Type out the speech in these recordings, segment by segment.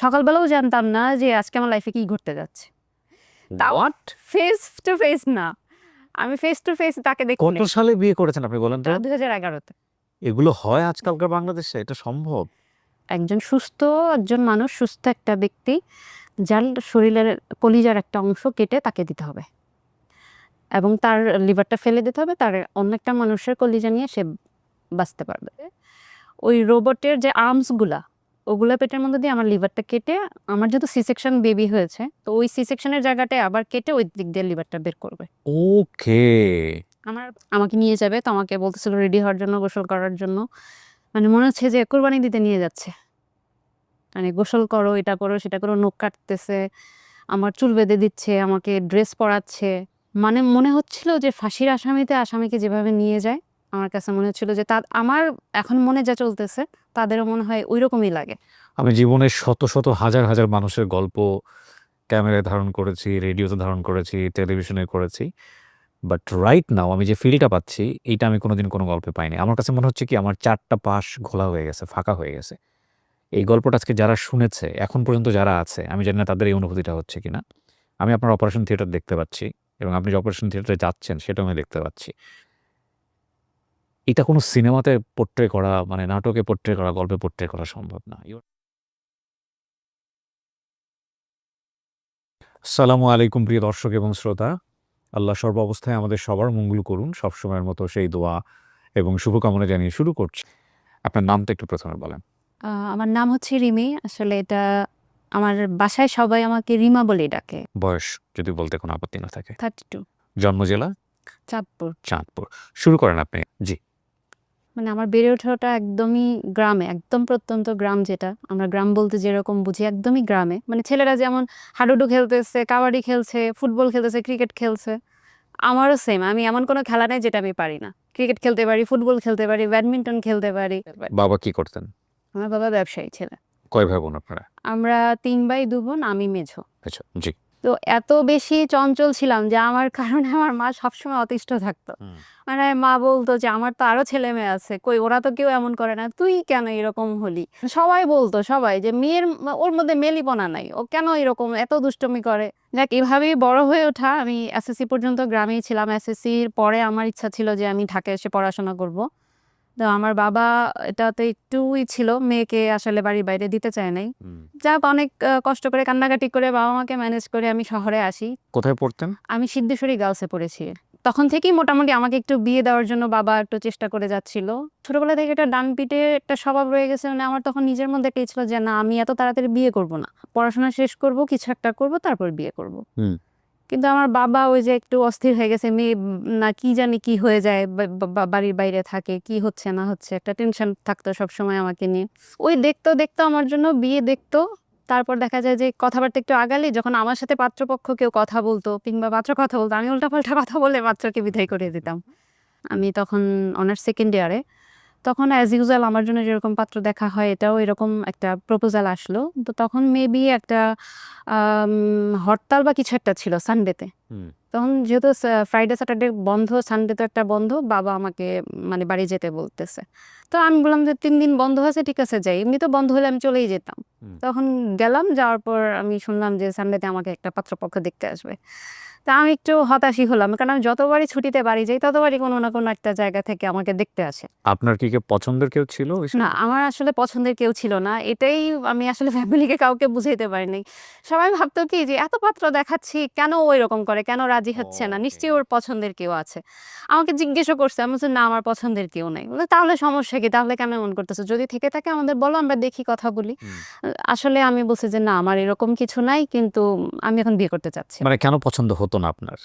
সকালবেলাও জানতাম না যে আজকে আমার লাইফে কি ঘটতে যাচ্ছে। তাও হোয়াট? ফেস টু ফেস না, আমি ফেস টু ফেস তাকে দেখি কত সালে বিয়ে করেছেন আপনি বলেন তো? 2011-তে। এগুলো হয় আজকালকার বাংলাদেশে? এটা সম্ভব? একজন মানুষ সুস্থ একটা ব্যক্তি যার শরীরের কলিজার একটা অংশ কেটে তাকে দিতে হবে এবং তার লিভারটা ফেলে দিতে হবে, তার অন্য একটা মানুষের কলিজা নিয়ে সে বাঁচতে পারবে। ওই রোবটের যে আর্মসগুলা ওগুলা পেটের মধ্যে দিয়ে আমার লিভারটা কেটে, আমার যেহেতু সি সেকশন বেবি হয়েছে তো ওই সি সেকশনের জায়গাটায় আবার কেটে ওই দিক দিয়ে লিভারটা বের করবে। ওকে। আমাকে নিয়ে যাবে, তো আমাকে বলতেছিল রেডি হওয়ার জন্য, গোসল করার জন্য। মানে মনে হচ্ছে যে কোরবানি দিতে নিয়ে যাচ্ছে। মানে গোসল করো, এটা করো, সেটা করো, নখ কাটতেছে, আমার চুল বেঁধে দিচ্ছে, আমাকে ড্রেস পরাচ্ছে। মানে মনে হচ্ছিল যে ফাঁসির আসামিকে যেভাবে নিয়ে যায়, আমার কাছে মনে হচ্ছিল যে আমার এখন মনে যা চলতেছে তাদেরও মনে হয় ওই রকমই লাগে। আমি জীবনে শত শত হাজার হাজার মানুষের গল্প ক্যামেরায় ধারণ করেছি, রেডিওতে ধারণ করেছি, টেলিভিশনে করেছি। বাট রাইট নাও আমি যে ফিলটা পাচ্ছি, এইটা আমি কোনোদিন কোনো গল্পে পাইনি। আমার কাছে মনে হচ্ছে কি আমার ৪ টা পাশ ঘোলা হয়ে গেছে, ফাঁকা হয়ে গেছে। এই গল্পটা আজকে যারা শুনেছে, এখন পর্যন্ত যারা আছে, আমি জানি না তাদের এই অনুভূতিটা হচ্ছে কিনা। আমি আপনার অপারেশন থিয়েটার দেখতে পাচ্ছি এবং আপনি যে অপারেশন থিয়েটারে যাচ্ছেন সেটাও আমি দেখতে পাচ্ছি। এটা কোনো সিনেমাতে পোট্রে করা, মানে নাটকে পোট্রে করা, গল্পে পোট্রে করা সম্ভব না। আসসালামু আলাইকুম প্রিয় দর্শক এবং শ্রোতা। আল্লাহ সর্বাবস্থায় আমাদের সবার মঙ্গল করুন। সবসময়ের মতো সেই দোয়া এবং শুভকামনা জানিয়ে শুরু করছি। আপনার নামটা একটু প্রথমে বলেন। আমার নাম হচ্ছে রিমি। আসলে এটা আমার বাসায় সবাই আমাকে রিমা বলেই ডাকে। বয়স যদি বলতে কোনো আপত্তি না থাকে। 32। জন্ম জেলা? চাঁদপুর। চাঁদপুর। শুরু করেন আপনি। জি। মানে আমার বেড়ে ওঠাটা একদমই গ্রামে, একদম প্রত্যন্ত গ্রাম, যেটা আমরা গ্রাম বলতে যেরকম বুঝি একদমই গ্রামে। মানে ছেলেরা যেমন হাডুডু খেলতেছে, কাবাডি খেলছে, ফুটবল খেলতেছে, ক্রিকেট খেলছে, আমারও সেম। আমি এমন কোনো খেলা নাই যেটা আমি পারি না। ক্রিকেট খেলতে পারি, ফুটবল খেলতে পারি, ব্যাডমিন্টন খেলতে পারি। বাবা কি করতেন? আমার বাবা ব্যবসায়ী ছিলেন। কয় ভাই বোন আপনারা? আমরা ৩ ভাই ২ বোন, আমি মেঝো। আচ্ছা, জি। তো এত বেশি চঞ্চল ছিলাম যে আমার কারণে আমার মা সবসময় অতিষ্ঠ থাকতো। মানে মা বলতো যে আমার তো আরো ছেলে মেয়ে আছে, কই ওরা তো কেউ এমন করে না, তুই কেন এরকম হলি? সবাই বলতো, সবাই, যে মেয়ের ওর মধ্যে মেলিপনা নাই, ও কেন এরকম এত দুষ্টুমি করে। যাক, এভাবেই বড় হয়ে ওঠা। আমি এসএসসি পর্যন্ত গ্রামেই ছিলাম। এসএসসির পরে আমার ইচ্ছা ছিল যে আমি ঢাকায় এসে পড়াশোনা করব। তো আমার বাবা এটাতে একটুই ছিল, মেয়েকে আসলে বাড়ির বাইরে দিতে চায় নাই। যাক, অনেক কষ্ট করে কান্নাকাটি করে বাবা মাকে ম্যানেজ করে আমি শহরে আসি। কোথায় পড়তেন? আমি সিদ্ধেশ্বরী গার্লসে পড়েছি। তখন থেকেই মোটামুটি আমাকে একটু বিয়ে দেওয়ার জন্য বাবা একটু চেষ্টা করে যাচ্ছিল। ছোটবেলা থেকে একটা ডান পিটে একটা স্বভাব রয়ে গেছে। মানে আমার তখন নিজের মধ্যে একটা ছিল যে না, আমি এত তাড়াতাড়ি বিয়ে করব না, পড়াশোনা শেষ করব, কিছু একটা করব, তারপর বিয়ে করব। কিন্তু আমার বাবা ওই যে একটু অস্থির হয়ে গেছে, মেয়ে না কি জানি কি হয়ে যায়, বাড়ির বাইরে থাকে, কি হচ্ছে না হচ্ছে, একটা টেনশন থাকতো সবসময় আমাকে নিয়ে। ওই দেখতো দেখতো আমার জন্য বিয়ে দেখতো। তারপর দেখা যায় যে কথাবার্তা একটু আগালে, যখন আমার সাথে পাত্রপক্ষ কেউ কথা বলতো কিংবা পাত্র কথা বলতো, আমি উল্টাপাল্টা কথা বলে পাত্রকে বিদায় করে দিতাম। আমি তখন অনার্স সেকেন্ড ইয়ারে। তখন অ্যাজ ইউজুয়াল আমার জন্য যেরকম পাত্র দেখা হয়, এটাও এরকম একটা প্রপোজাল আসলো। তো তখন মেবি একটা হরতাল বা কিছু একটা ছিল সানডেতে। তখন যেহেতু ফ্রাইডে স্যাটারডে বন্ধ, সানডে তো একটা বন্ধ, বাবা আমাকে মানে বাড়ি যেতে বলতেছে। তো আমি বললাম যে ৩ দিন বন্ধ আছে, ঠিক আছে যাই। এমনি তো বন্ধ হলে আমি চলেই যেতাম। তখন গেলাম, যাওয়ার পর আমি শুনলাম যে সানডেতে আমাকে একটা পাত্রপক্ষ দেখতে আসবে। তা আমি একটু হতাশই হলাম, কারণ আমি যতবারই ছুটিতে বাড়ি যাই ততবারই কোনো না কোনো একটা জায়গা থেকে আমাকে দেখতে আসে। আপনার কি কেউ পছন্দের কেউ ছিল? না, আমার আসলে পছন্দের কেউ ছিল না। এটাই আমি আসলে ফ্যামিলিকে কাউকে বুঝাইতে পারি নাই। সবাই ভাবতো কি যে এত পাত্র দেখাচ্ছি, কেন ও এরকম করে? কেন রাজি হচ্ছে না? নিশ্চয়ই ওর পছন্দের কেউ আছে। আমাকে জিজ্ঞেসও করছে। আমি বলছি, "না, আমার পছন্দের কেউ নাই।" বললো, "তাহলে সমস্যা কি? তাহলে কেন এমন করতেছো? যদি থেকে থাকে আমাদের বলো, আমরা দেখি, কথা বলি।" আসলে আমি বলছি যে, "না, আমার এরকম কিছু নাই, কিন্তু আমি এখন বিয়ে করতে চাচ্ছি না।" মানে কেন পছন্দ হতো না আপনার?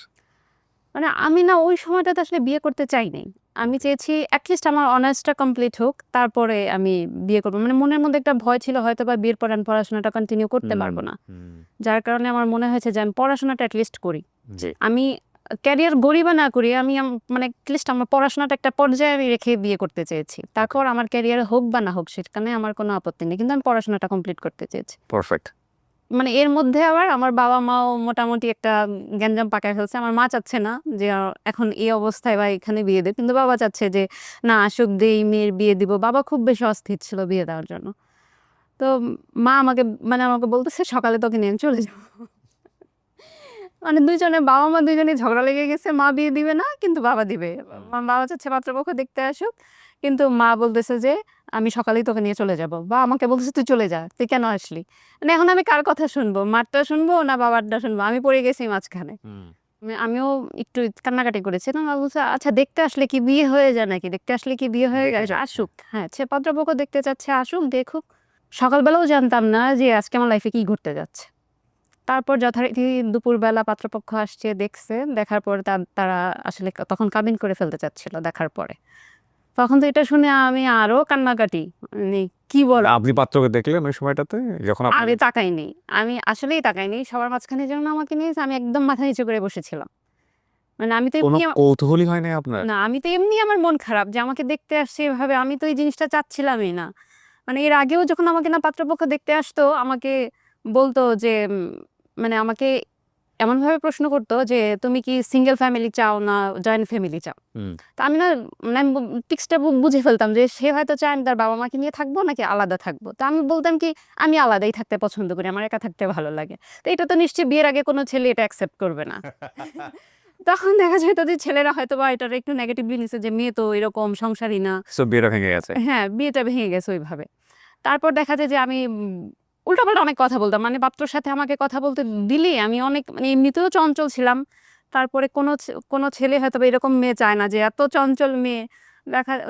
মানে আমি না ওই সময়টাতে আসলে বিয়ে করতে চাই নাই। আমি চেয়েছি এটলিস্ট আমার অনার্সটা কমপ্লিট হোক, তারপরে আমি বিয়ে করব। মানে মনের মধ্যে একটা ভয় ছিল হয়তোবা বিয়ের পরে আমি পড়াশোনাটা কন্টিনিউ করতে পারবো না। যার কারণে আমার মনে হয়েছে যে আমি পড়াশোনাটা এটলিস্ট করি। জি। আমি ক্যারিয়ার গড়ি বা না করি, আমি মানে এটলিস্ট আমার পড়াশোনাটা একটা পর্যায়ে আমি রেখে বিয়ে করতে চেয়েছি। তারপর আমার ক্যারিয়ার হোক বা না হোক সেখানে আমার কোনো আপত্তি নেই। কিন্তু আমি পড়াশোনাটা কমপ্লিট করতে চেয়েছি। পারফেক্ট। মানে এর মধ্যে আবার আমার বাবা-মাও মোটামুটি একটা গ্যাঞ্জাম পাকায় ফেলছে। আমার মা চাচ্ছে না যে এখন এই অবস্থায় বা এখানে বিয়ে দেব। কিন্তু বাবা চাচ্ছে যে না, আসুক, দেই, মেয়ের বিয়ে দিব। বাবা খুব বেশি অস্থির ছিল বিয়ে দেওয়ার জন্য। তো মা আমাকে আমাকে বলতেছে সকালে তোকে নিয়ে আমি চলে যাবো। মানে বাবা-মা দুইজনেই ঝগড়া লেগে গেছে। মা বিয়ে দিবে না কিন্তু বাবা দিবে। বাবা চাচ্ছে পাত্রপক্ষ দেখতে আসুক। কিন্তু মা বলতেছে যে, "আমি সকালেই তোকে নিয়ে চলে যাবো।" বা আমাকে বলতেছে, "তুই চলে যা। তুই কেন আসলি?" মানে এখন আমি কার কথা শুনবো? মারটা শুনবো না বাবারটা শুনবো? আমি পড়ে গেছি মাঝখানে। আমিও একটু কান্নাকাটি করেছিলাম। মা বলছে, "আচ্ছা দেখতে আসলে কি বিয়ে হয়ে যায় নাকি? দেখতে আসলে কি বিয়ে হয়ে দেখতে গেছে? যাচ্ছে। আসুক। হ্যাঁ, পাত্রপক্ষ দেখতে চাচ্ছে আসুক, দেখুক।" সকালবেলাও জানতাম না যে আজকে আমার লাইফে কি ঘটতে যাচ্ছে। তারপর যথারীতি দুপুরবেলা পাত্রপক্ষ আসছে, দেখছে। দেখার পরে তারা আসলে তখন কাবিন করে ফেলতে চাচ্ছিল দেখার পরে। তখন তো এটা শুনে আমি আরো কান্নাকাটি। মানে কি বলো? আপনি পাত্রকে দেখলেন ওই সময়টাতে? যখন আমি আপনাকে তাকাইনি। আমি আসলেই তাকাইনি। সবার মাঝখানে যেন আমাকে নিয়েছে, আমি একদম মাথা নিচু করে বসেছিলাম। মানে আমি তো কোনো এমনি কৌতূহলই হয় নাই আপনার? না, আমি তো এমনি আমার মন খারাপ যে আমাকে দেখতে আসছে এভাবে। আমি তো এই জিনিসটা চাচ্ছিলামই না। মানে এর আগেও যখন আমাকে না পাত্রপক্ষ দেখতে আসতো, আমাকে বলতো যে আমাকে এমনভাবে প্রশ্ন করতো যে, "তুমি কি সিঙ্গেল ফ্যামিলি চাও না জয়েন্ট ফ্যামিলি চাও?" হুম। তো আমি না আমি টিক্সটা বুঝে ফেলতাম যে সে হয়তো চায় আমি তার বাবা-মাকে নিয়ে থাকবো নাকি আলাদা থাকবো। তো আমি বলতাম কি, "আমি আলাদাই থাকতে পছন্দ করি। আমার একা থাকতে ভালো লাগে।" তো এটা তো নিশ্চয়ই বিয়ের আগে কোনো ছেলে এটা অ্যাকসেপ্ট করবে না। তখন দেখা যেত যে ছেলেরা হয়তোবা এটার একটু নেগেটিভলি নিছে যে মেয়ে তো এরকম সংসারী না। সো বিয়েটা ভেঙে গেছে। হ্যাঁ, বিয়েটা ভেঙে গেছে ওইভাবে। তারপর দেখা যায় যে আমি উল্টাপাল্টা অনেক কথা বলতাম। মানে পাত্রর সাথে আমাকে কথা বলতে দিলেই আমি অনেক এমনিতেও চঞ্চল ছিলাম। তারপরে কোনো ছেলে হয়তোবা এরকম মেয়ে চায় না যে এত চঞ্চল মেয়ে।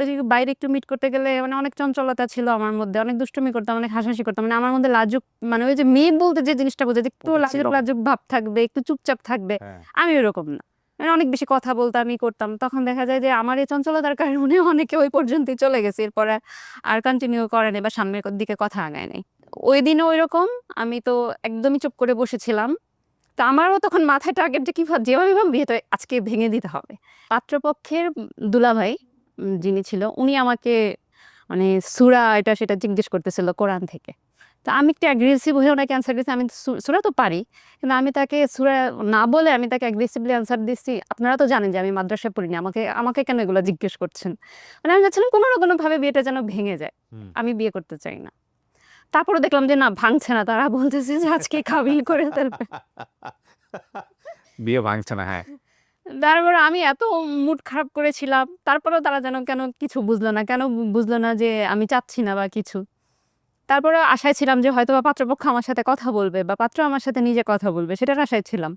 ওই যে বাইরে একটু মিট করতে গেলে অনেক চঞ্চলতা ছিল আমার মধ্যে। অনেক দুষ্টুমি করতাম, অনেক হাসাহাসি করতাম। মানে আমার মধ্যে লাজুক ওই যে মেয়ে বলতে যে জিনিসটা বোঝায় যে একটু ওটা ছিল লাজুক, না। লাজুক ভাব থাকবে, একটু চুপচাপ থাকবে। হ্যাঁ। আমি ওরকম না। অনেক বেশি কথা বলতাম, করতাম। তখন দেখা যায় যে আমার এই চঞ্চলতার কারণে অনেকে ওই পর্যন্তই চলে গেছে। এরপরে আর কন্টিনিউ করে নাই বা সামনের দিকে কথা আগায় নাই। ওইদিনও ঐরকম। আমি তো একদমই চুপ করে বসেছিলাম। তো আমারও তখন মাথায় টার্গেট যে যেভাবে হোক বিয়েটা আজকে ভেঙে দিতে হবে। পাত্রপক্ষের দুলাভাই যিনি ছিল উনি আমাকে সূরা এটা সেটা জিজ্ঞেস করতেছিল কোরআন থেকে। তো আমি একটু অ্যাগ্রেসিভ হয়ে ওনাকে অ্যান্সার দিছি। আমি সূরা তো পারি। কিন্তু আমি তাকে সূরা না বলে আমি তাকে অ্যাগ্রেসিভলি অ্যান্সার দিচ্ছি। আপনারা তো জানেন যে আমি মাদ্রাসায় পড়িনি। আমাকে কেন এগুলা জিজ্ঞেস করছেন? আমি চাচ্ছিলাম কোনো না কোনোভাবে বিয়েটা যেন ভেঙে যায়। হুম। আমি বিয়ে করতে চাই না। তারপরেও দেখলাম যে না ভাঙছে না। তারা বলতেছে যে আজকে কাবিন করে ফেলবে। বিয়ে ভাঙছে না, হ্যাঁ। তারপরে আমি এত মুড খারাপ করেছিলাম। তারপরেও তারা যেন কেন কিছু বুঝলো না। কেন বুঝলো না যে আমি চাচ্ছি না বা কিছু। তারপরেও আশায় ছিলাম যে হয়তোবা পাত্রপক্ষ আমার সাথে কথা বলবে বা পাত্র আমার সাথে নিজে কথা বলবে সেটার আশায় ছিলাম।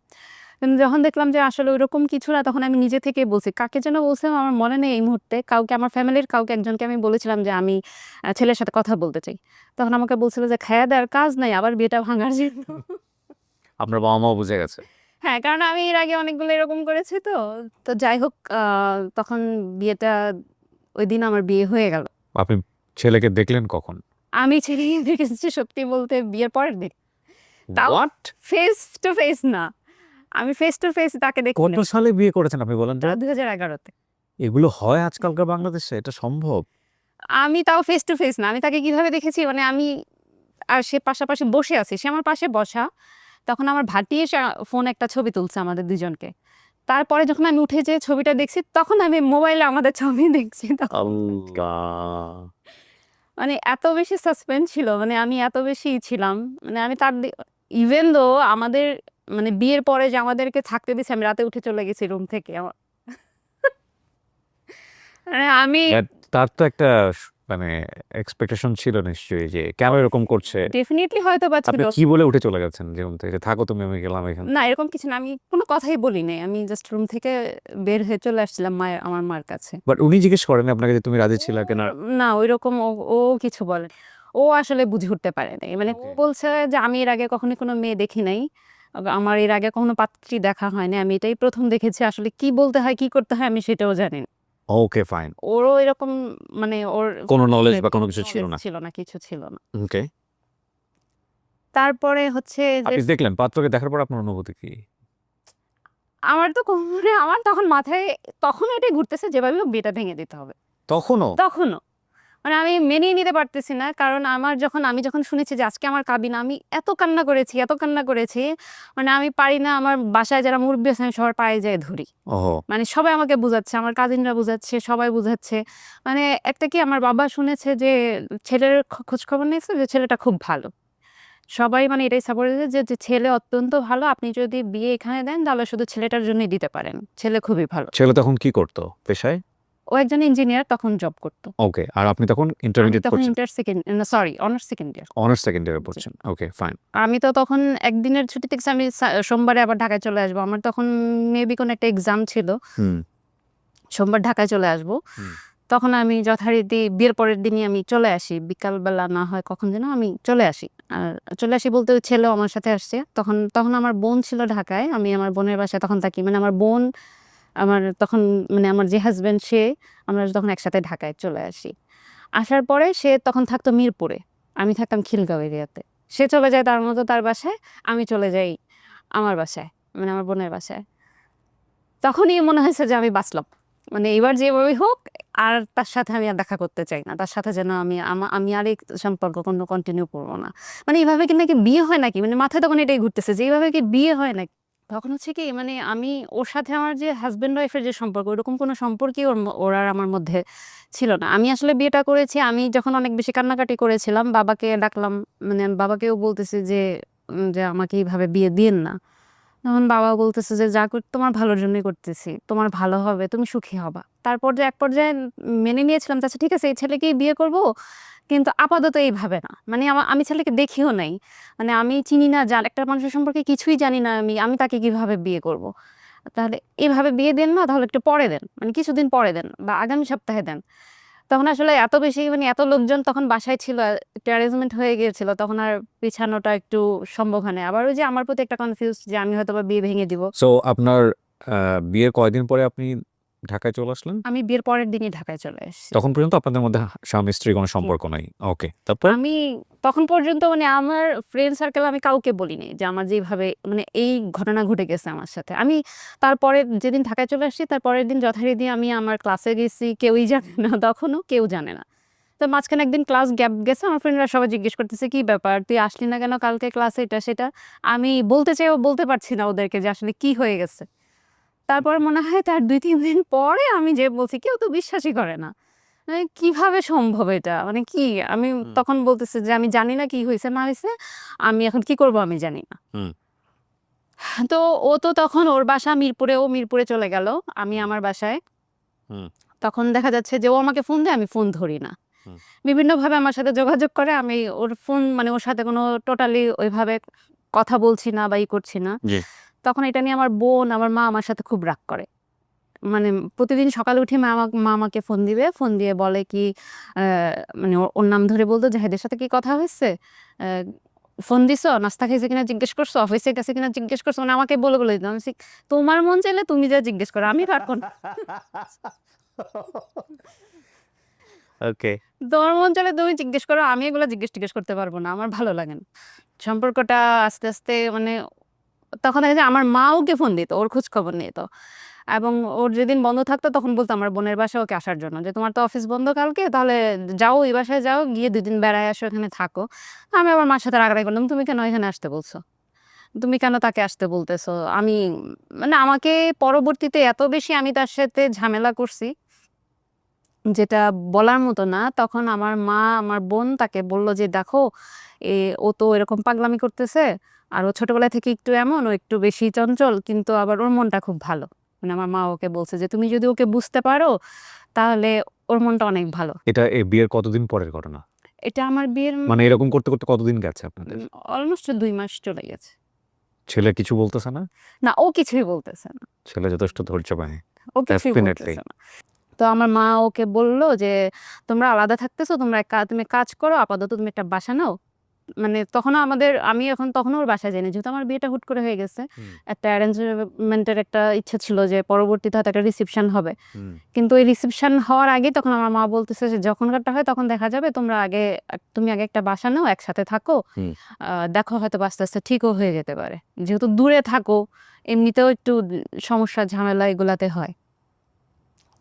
কিন্তু যখন দেখলাম যে আসলে ওইরকম কিছু না তখন আমি নিজে থেকেই বলছি। কাকে যেন বলছিলাম আমার মনে নেই এই মুহূর্তে। কাউকে আমার ফ্যামিলির কাউকে একজনকে আমি বলেছিলাম যে আমি ছেলের সাথে কথা বলতে চাই। তখন আমাকে বলছিল যে খায়া দেওয়ার কাজ নাই আবার বিয়েটা ভাঙার জন্য। আপনার বাবা-মাও বুঝে গেছে। হ্যাঁ, কারণ আমি এর আগে অনেকগুলো এরকম করেছি তো। তো যাই হোক তখন বিয়েটা ঐদিন আমার বিয়ে হয়ে গেল। আপনি ছেলেকে দেখলেন কখন? আমি ছেলেকে দেখেছি সত্যি বলতে বিয়ের পরের দিন। তাও হোয়াট? ফেস টু ফেস না। আমি ফেস টু ফেস তাকে দেখি কত নাই। সালে বিয়ে করেছেন আপনি বলেন তো? ২০১১ তে। এগুলো হয় আজকালকার বাংলাদেশে? এটা সম্ভব? আমি তাও ফেস টু ফেস না। আমি তাকে কিভাবে দেখেছি আমি আর সে পাশাপাশি বসে আছি। সে আমার পাশে বসা। তখন আমার ভাটি এসে ফোনে একটা ছবি তুলছে আমাদের দুজনকে। তারপরে যখন আমি উঠে যেয়ে ছবিটা দেখছি তখন আমি মোবাইলে আমাদের ছবি দেখছি। আল্লাহ! এত বেশি সাসপেন্স ছিল। আমি এত বেশি ছিলাম। আমি তার ইভেন দো আমাদের বিয়ের পরে যে আমাদেরকে থাকতে দিছে আমি রাতে উঠে চলে গেছি রুম থেকে। আমি বাট তার তো একটা মানে এক্সপেকটেশন ছিল নিশ্চয়ই যে কেন এরকম করছে? ডেফিনিটলি হয়তোবা ছিল। আপনি কি বলে উঠে চলে গেছেন যে রুম থেকে? "থাকো তুমি, আমি গেলাম এখান না থেকে।" এরকম কিছু না। আমি কোনো কথাই বলি নাই। আমি জাস্ট রুম থেকে বের হয়ে চলে আসছিলাম আমার মার কাছে। বাট উনি জিজ্ঞেস করেনি আপনাকে যে তুমি রাজি ছিলা কিনা? না ঐরকম ও কিছু বলেনি। ও আসলে বুঝে উঠতে পারে নাই। ও ওকে। বলছে যে, "আমি এর আগে কখনো কোনো মেয়ে দেখি নাই। আমার এর আগে কখনো পাত্রী দেখা হয়নি। আমি এটাই ১ম দেখেছি। আসলে কি বলতে হয়, কি করতে হয় আমি সেটাও জানি না।" ওকে, ফাইন। ওরও এরকম ওর কোন নলেজ বা কোন কিছু ছিল না। ছিল না, কিছু ছিল না। ওকে। তারপরে হচ্ছে যে আপনি দেখলেন পাত্রকে দেখার পর আপনার অনুভূতি কি? আমার তো আমার তখন মাথায় তখনও এটাই ঘুরতেছে যেভাবে হোক বিয়েটা ভেঙে দিতে হবে। তখনও? তখনও। মানে আমি মেনেই নিতে পারতেছি না। কারণ আমি যখন শুনেছি যে আজকে আমার কাবিন, আমি এত কান্না করেছি, এত কান্না করেছি। মানে আমি পারি না, আমার বাসায় যারা মুরুব্বি আছে আমি সবার পায়ে যেয়ে ধরি। ওহো! মানে সবাই আমাকে বুঝাচ্ছে, আমার কাজিনরা বুঝাচ্ছে, সবাই বুঝাচ্ছে। মানে একটা কি আমার বাবা শুনেছে যে ছেলের খোঁজখবর নিয়েছে যে ছেলেটা খুব ভালো। সবাই মানে এটাই সাপোর্ট দিয়েছে যে ছেলে অত্যন্ত ভালো। আপনি যদি বিয়ে এখানে দেন তাহলে শুধু ছেলেটার জন্যই দিতে পারেন। ছেলে খুবই ভালো। ছেলে তখন কি করতো পেশায়? ও একজন ইঞ্জিনিয়ার, তখন জব করত। ওকে। আর আপনি তখন আমি ইন্টারমিডিয়েট তখন পড়ছেন? Honours second year. Honours second ইয়ারে জি। পড়ছেন। ওকে, ফাইন। আমি তো তখন একদিনের ছুটিতে গেছি, আমি সোমবারে আবার ঢাকায় চলে আসবো। আমার তখন মেবি কোনো একটা এক্সাম ছিল। হুম, সোমবার ঢাকায় চলে আসবো। হুম। তখন আমি যথারীতি বিয়ের পরের দিনই আমি চলে আসি। বিকালবেলা না হয় কখন যেন আমি চলে আসি। আর চলে আসি বলতে ওই ছেলেও আমার সাথে আসছে। তখন আমার বোন ছিল ঢাকায়। আমি আমার বোনের বাসায় তখন থাকি। মানে আমার বোন, আমার তখন মানে আমার যে হাসব্যান্ড সে, আমরা তখন একসাথে ঢাকায় চলে আসি। আসার পরে সে তখন থাকতো মিরপুরে। আমি থাকতাম খিলগাঁও এরিয়াতে। সে চলে যায় তার মতো তার বাসায়, আমি চলে যাই আমার বাসায়। মানে আমার বোনের বাসায়। তখনই মনে হয়েছে যে আমি বাঁচলাম। মানে এবার যেভাবেই হোক আর তার সাথে আমি আর দেখা করতে চাই না। তার সাথে যেন আমি আর এই সম্পর্ক কন্টিনিউ করব না। মানে এভাবে কি নাকি বিয়ে হয় নাকি? মানে মাথায় তখন এটাই ঘুরতেছে যে এভাবে কি বিয়ে হয় নাকি? তখন হচ্ছে কি, মানে আমি ওর সাথে আমার যে হাসব্যান্ড ওয়াইফ এর যে সম্পর্ক, ওরকম কোনো সম্পর্কই ওর আর আমার মধ্যে ছিল না। আমি আসলে বিয়েটা করেছি, আমি যখন অনেক বেশি কান্নাকাটি করেছিলাম, বাবাকে ডাকলাম। মানে আমি বাবাকেও বলতেছি যে আমাকে এভাবে বিয়ে দিয়েন না। তখন বাবা বলতেছে যে, "যা তোমার ভালোর জন্যই করতেছি। তোমার ভালো হবে, তুমি সুখী হবা।" তারপর যে এক পর্যায়ে মেনে নিয়েছিলাম যে, আচ্ছা ঠিক আছে এই ছেলেকেই বিয়ে করব। কিন্তু আপাতত এইভাবে না। মানে আমি ছেলেকে দেখিও নাই। মানে আমি চিনি না, একটা মানুষের সম্পর্কে কিছুই জানি না আমি। আমি তাকে কিভাবে বিয়ে করব? তাহলে এভাবে বিয়ে দেন না, তাহলে একটু পরে দেন। মানে কিছুদিন পরে দেন বা আগামী সপ্তাহে দেন। তখন আসলে এত বেশি, মানে এত লোকজন তখন বাসায় ছিল, একটু অ্যারেঞ্জমেন্ট হয়ে গিয়েছিল। তখন আর পিছানোটা একটু সম্ভব হয় নাই। আবার ওই যে আমার প্রতি একটা কনফিউজ যে আমি হয়তোবা বিয়ে ভেঙে দিব। সো আপনার বিয়ের কয়দিন পরে আপনি ঢাকায় চলে আসলেন? আমি বিয়ের পরের দিনই ঢাকায় চলে এসেছি। তখন পর্যন্ত আপনাদের মধ্যে স্বামী-স্ত্রীর কোনো জি। সম্পর্ক নাই। ওকে। তারপর? আমি তখন পর্যন্ত মানে আমার ফ্রেন্ড সার্কেল আমি কাউকে বলিনি যে আমার যেভাবে মানে এই ঘটনা ঘটে গেছে আমার সাথে। আমি তারপরের যেদিন ঢাকায় চলে আসছি তার পরের দিন যথারীতি আমি আমার ক্লাসে গেছি। কেউই জানে না, তখনও কেউ জানে না। তো মাঝখানে একদিন ক্লাস গ্যাপ গেছে। আমার ফ্রেন্ডরা সবাই জিজ্ঞেস করতেছে, "কি ব্যাপার? তুই আসলি না কেন কালকে ক্লাসে?" এটা সেটা। আমি বলতে চেয়েও বলতে পারছি না ওদেরকে যে আসলে কি হয়ে গেছে। তারপর মনে হয় তার ২-৩ দিন পরে আমি যেয়ে বলছি, কেউ তো বিশ্বাসই করে না। মানে কিভাবে সম্ভব এটা? মানে কি? আমি হুম, তখন বলতেছি যে, "আমি জানি না কি হইছে না হইছে। আমি এখন কি করব আমি জানি না।" হুম, তো ও তো তখন ওর বাসা মিরপুরে, ও মিরপুরে চলে গেল। আমি হুম, আমার বাসায়। হুম, তখন দেখা যাচ্ছে যে ও আমাকে ফোন দেয়, আমি ফোন ধরি না। হুম। বিভিন্নভাবে আমার সাথে যোগাযোগ করে। আমি ওর ফোন, মানে ওর সাথে কোনো টোটালি ওইভাবে কথা বলছি না বা করছি না। জি। তখন এটা নিয়ে আমার বোন, আমার মা আমার সাথে খুব রাগ করে। মানে প্রতিদিন সকালে উঠে মা আমাকে ফোন দিবে। ফোন দিয়ে বলে কি, আ মানে ওর নাম ধরে বলতো যে, "এদের সাথে কি কথা হইছে? আ ফোন দিছো? নাস্তা খাইছে কিনা জিজ্ঞেস করছো? অফিসে গেছে কিনা জিজ্ঞেস করছো?" মানে আমাকে বলে দিত। আমি বলছি, "তোমার মন চাইলে তুমি যা জিজ্ঞেস করো। আমি পারব না। ওকে। তোমার মন চাইলে তুমি জিজ্ঞেস করো। আমি এগুলা জিজ্ঞেস-টিজ্ঞেস করতে পারব না। আমার ভালো লাগে না।" সম্পর্কটা আস্তে, আস্তে মানে তখন দেখা যায় আমার মা ওকে ফোন দিত। ওর খোঁজখবর নিত। এবং ওর যেদিন বন্ধ থাকতো তখন বলতো আমার বোনের বাসায় ওকে আসার জন্য যে, "তোমার তো অফিস বন্ধ কালকে, তাহলে যাও ওই বাসায় যাও, গিয়ে ২ দিন বেড়ায় আসো, এখানে থাকো।" আমি আবার মার সাথে রাগারাগি করলাম, "তুমি কেন এখানে আসতে বলছো? তুমি কেন তাকে আসতে বলতেছো?" মানে আমাকে পরবর্তীতে এত বেশি আমি তার সাথে ঝামেলা করছি, যেটা বলার মতো না। তখন আমার মা, আমার বোন তাকে বলল যে, "দেখো, ও তো এরকম পাগলামি করতেছে। আর ও ছোটবেলা থেকে একটু এমন, ও একটু বেশি চঞ্চল, কিন্তু আবার ওর মনটা খুব ভালো।" মানে আমার মা ওকে বলছে যে, "তুমি যদি ওকে বুঝতে পারো, তাহলে ওর মনটা অনেক ভালো।" এটা বিয়ের কতদিন পরের ঘটনা? এটা আমার বিয়ের মানে এরকম করতে, করতে কতদিন গেছে আপনাদের? অলমোস্ট ২ মাস চলে গেছে। ছেলে কিছু বলতেছে না? না, ও কিছুই বলতেছে না। ছেলে যথেষ্ট ধৈর্যবান। ও কিছুই ডেফিনিটলি। বলতেছে না। তো আমার মা ওকে বলল যে, "তোমরা আলাদা থাকতেছো, তুমি কাজ করো, আপাতত তুমি একটা বাসা নাও।" মানে তখনও আমি এখন তখনও ওর বাসায় যাইনি। যেহেতু আমার বিয়েটা হুট করে হয়ে গেছে। হুম, একটা অ্যারেঞ্জমেন্ট এর একটা ইচ্ছা ছিল যে পরবর্তীতে হয়তো একটা রিসেপশন হবে। হুম, কিন্তু ওই রিসেপশন হওয়ার আগেই তখন আমার মা বলতেছে যে, "যখনকারটা হয় তখন দেখা যাবে। তুমি আগে একটা বাসা নাও, একসাথে থাকো। হুম। দেখো হয়তোবা আস্তে, আস্তে ঠিকও হয়ে যেতে পারে। যেহেতু দূরে থাকো, এমনিতেও একটু সমস্যা ঝামেলা এগুলাতে হয়।"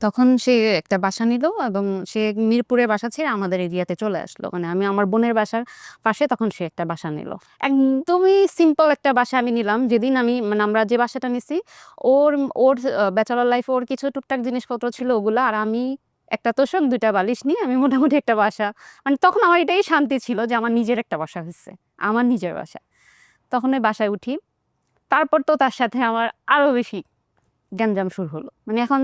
তখন সে একটা বাসা নিল এবং সে মিরপুরে বাসা ছেড়ে আমাদের এরিয়াতে চলে আসলো। মানে আমি আমার বোনের বাসার পাশে তখন সে একটা বাসা নিল। একদমই সিম্পল একটা বাসা আমি নিলাম। যেদিন আমি মানে আমরা যে বাসাটা নিছি ওর ওর ব্যাচেলর লাইফে ওর কিছু টুকটাক জিনিসপত্র ছিল ওগুলা। আর আমি একটা তোশক, ২ টা বালিশ নিয়ে আমি মোটামুটি একটা বাসা মানে তখন আমার এটাই শান্তি ছিল যে আমার নিজের একটা বাসা হইছে। আমার নিজের বাসা। তখন ওই বাসায় উঠি। তারপর তো তার সাথে আমার আরো বেশি গ্যাঞ্জাম শুরু হলো। মানে এখন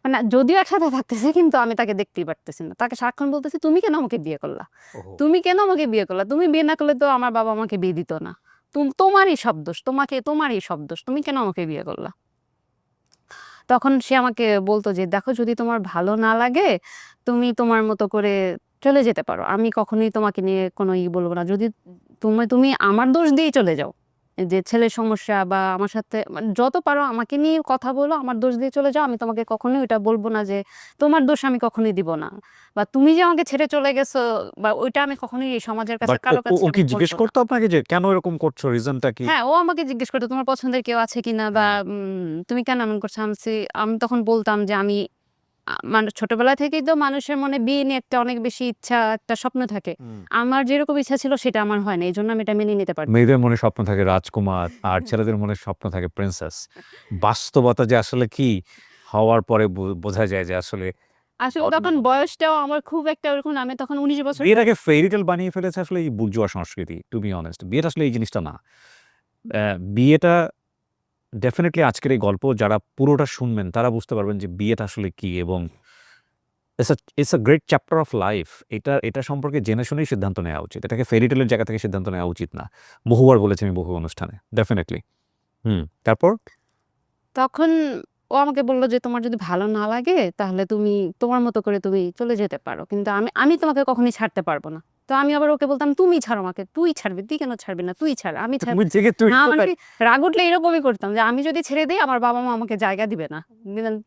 মানে যদিও একসাথে থাকতেছি কিন্তু আমি তাকে দেখতেই পারতেছি না। তাকে সারাক্ষণ বলতেছি, "তুমি কেন আমাকে বিয়ে করলা? ওহো! তুমি কেন আমাকে বিয়ে করলা? তুমি বিয়ে না করলে তো আমার বাবা আমাকে বিয়ে দিত না। তোমারই সব দোষ। তোমারই সব দোষ। তুমি কেন আমাকে বিয়ে করলা?" তখন সে আমাকে বলতো যে, "দেখো যদি তোমার ভালো না লাগে তুমি তোমার মতো করে চলে যেতে পারো। আমি কখনোই তোমাকে নিয়ে কোনো বলব না। যদি তুমি আমার দোষ দিয়েই চলে যাও। যে ছেলের সমস্যা বা আমার সাথে মানে যত পারো আমাকে নিয়ে কথা বলো, আমার দোষ দিয়ে চলে যাও। আমি তোমাকে কখনোই ওইটা বলব না যে তোমার দোষ আমি কখনোই দিব না। বা তুমি যে আমাকে ছেড়ে চলে গেছো বা ওইটা আমি কখনোই এই সমাজের কাছে বাট ও কারো ও কাছে ও আমি কি বলব জিজ্ঞেস না।" করতো আপনাকে যে কেন এরকম করছো? রিজনটা কি? হ্যাঁ, ও আমাকে জিজ্ঞেস করতো, "তোমার পছন্দের কেউ আছে কিনা?" বা হ্যাঁ। "তুমি কেন এমন করছো?" আমি তখন বলতাম যে, "আমি মানে ছোটবেলা থেকেই তো মানুষের মনে বিয়ে নিয়ে একটা অনেক বেশি ইচ্ছা, একটা স্বপ্ন থাকে। হুম। আমার যেরকম ইচ্ছা ছিল সেটা আমার হয় না। এজন্য আমি এটা মেনে নিতে পারছি না।" মেয়েদের মনে স্বপ্ন থাকে রাজকুমার আর ছেলেদের মনে স্বপ্ন থাকে প্রিন্সেস। বাস্তবতা যে আসলে কি হওয়ার পরে বোঝা যায় যে আসলে আসলে ঘটনা তখন অন্য। বয়সটাও আমার খুব একটা ওরকম না। আমি তখন ১৯ বছর বিয়েটাকে ফেয়ারি টেল বানিয়ে ফেলেছে আসলে এই বুর্জোয়া সংস্কৃতি। To be honest. বিয়েটা আসলে এই জিনিসটা না। বিয়েটা ডেফিনিটলি আজকের এই গল্প যারা পুরোটা শুনবেন তারা বুঝতে পারবেন যে বিয়েটা আসলে কি এবং it's a great chapter of life. এটা সম্পর্কে জেনে শুনেই সিদ্ধান্ত নেওয়া উচিত। এটাকে ফেয়ারি টেল এর জায়গা থেকে সিদ্ধান্ত নেওয়া উচিত না। বহুবার বলেছি আমি বহু অনুষ্ঠানে। ডেফিনিটলি। তারপর? তখন ও আমাকে বলল যে, "তোমার যদি ভালো না লাগে তাহলে তুমি তোমার মতো করে তুমি চলে যেতে পারো। কিন্তু আমি তোমাকে কখনোই ছাড়তে পারব না।" তো আমি আবার ওকে বলতাম, "তুমি ছাড় আমাকে। তুই ছাড়বি। তুই কেন ছাড়বি না? তুই ছাড়। আমি ছাড়।" তুমি থেকে তুই না মানে কোথায়? রাগ উঠলে এরকমই করতাম যে, আমি যদি ছেড়ে দেই আমার বাবা-মা আমাকে জায়গা দিবে না।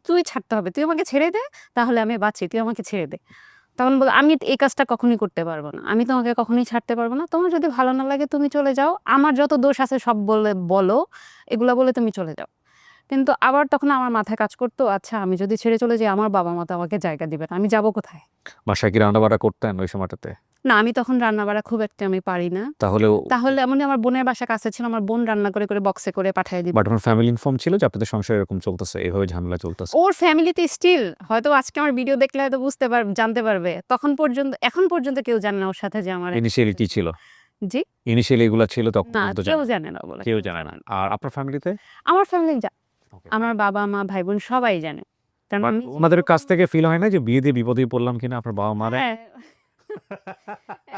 "তুই ছাড়তে হবে। তুই আমাকে ছেড়ে দে তাহলে আমি বাঁচি। তুই আমাকে ছেড়ে দে।" তখন "আমি এই কাজটা কখনোই করতে পারব না। আমি তোমাকে কখনোই ছাড়তে পারব না। তোমার যদি ভালো না লাগে তুমি চলে যাও। আমার যত দোষ আছে সব বলো। এগুলা বলে তুমি চলে যাও।" কিন্তু আবার তখন আমার মাথায় কাজ করতো, আচ্ছা আমি যদি ছেড়ে চলে যাই আমার বাবা-মা তো আমাকে জায়গা দিবে না। আমি যাবো কোথায়? বাসায় কি রান্না-বাড়া করতেন ওই সময়টাতে? না আমি তখন রান্না-বাড়া খুব একটা আমি পারি না। তাহলেও তাহলে এমনই আমার বোনের বাসা কাছে ছিল। আমার বোন রান্না করে বক্সে করে পাঠায় দিত। বাট আপনার ফ্যামিলি ইনফর্ম ছিল যে আপনাদের সংসার এরকম চলতেছে, এভাবে ঝামেলা চলতেছে? ওর ফ্যামিলিতে স্টিল হয়তো আজকে আমার ভিডিও দেখলে হয়তো জানতে পারবে। তখন পর্যন্ত এখন পর্যন্ত কেউ জানে না ওর সাথে যে আমার একটা ইনিশিয়ালি কি ছিল? জি? ইনিশিয়ালি এগুলা ছিল তখন না পর্যন্ত কেউ জানেন? জানে না বলে কেউ কেউ জানে জানে না। না। আর আপনার ফ্যামিলিতে? আমার ফ্যামিলি ওকে আমার ফাইন। বাবা-মা, ভাই-বোন সবাই জানে। কারণ বাট আমি উনাদের যেহেতু কাছ থেকে ফিল হয় না যে বিয়ে দিয়ে বিপদেই পড়লাম কিনা আপনার বাবা-মারে? হ্যাঁ।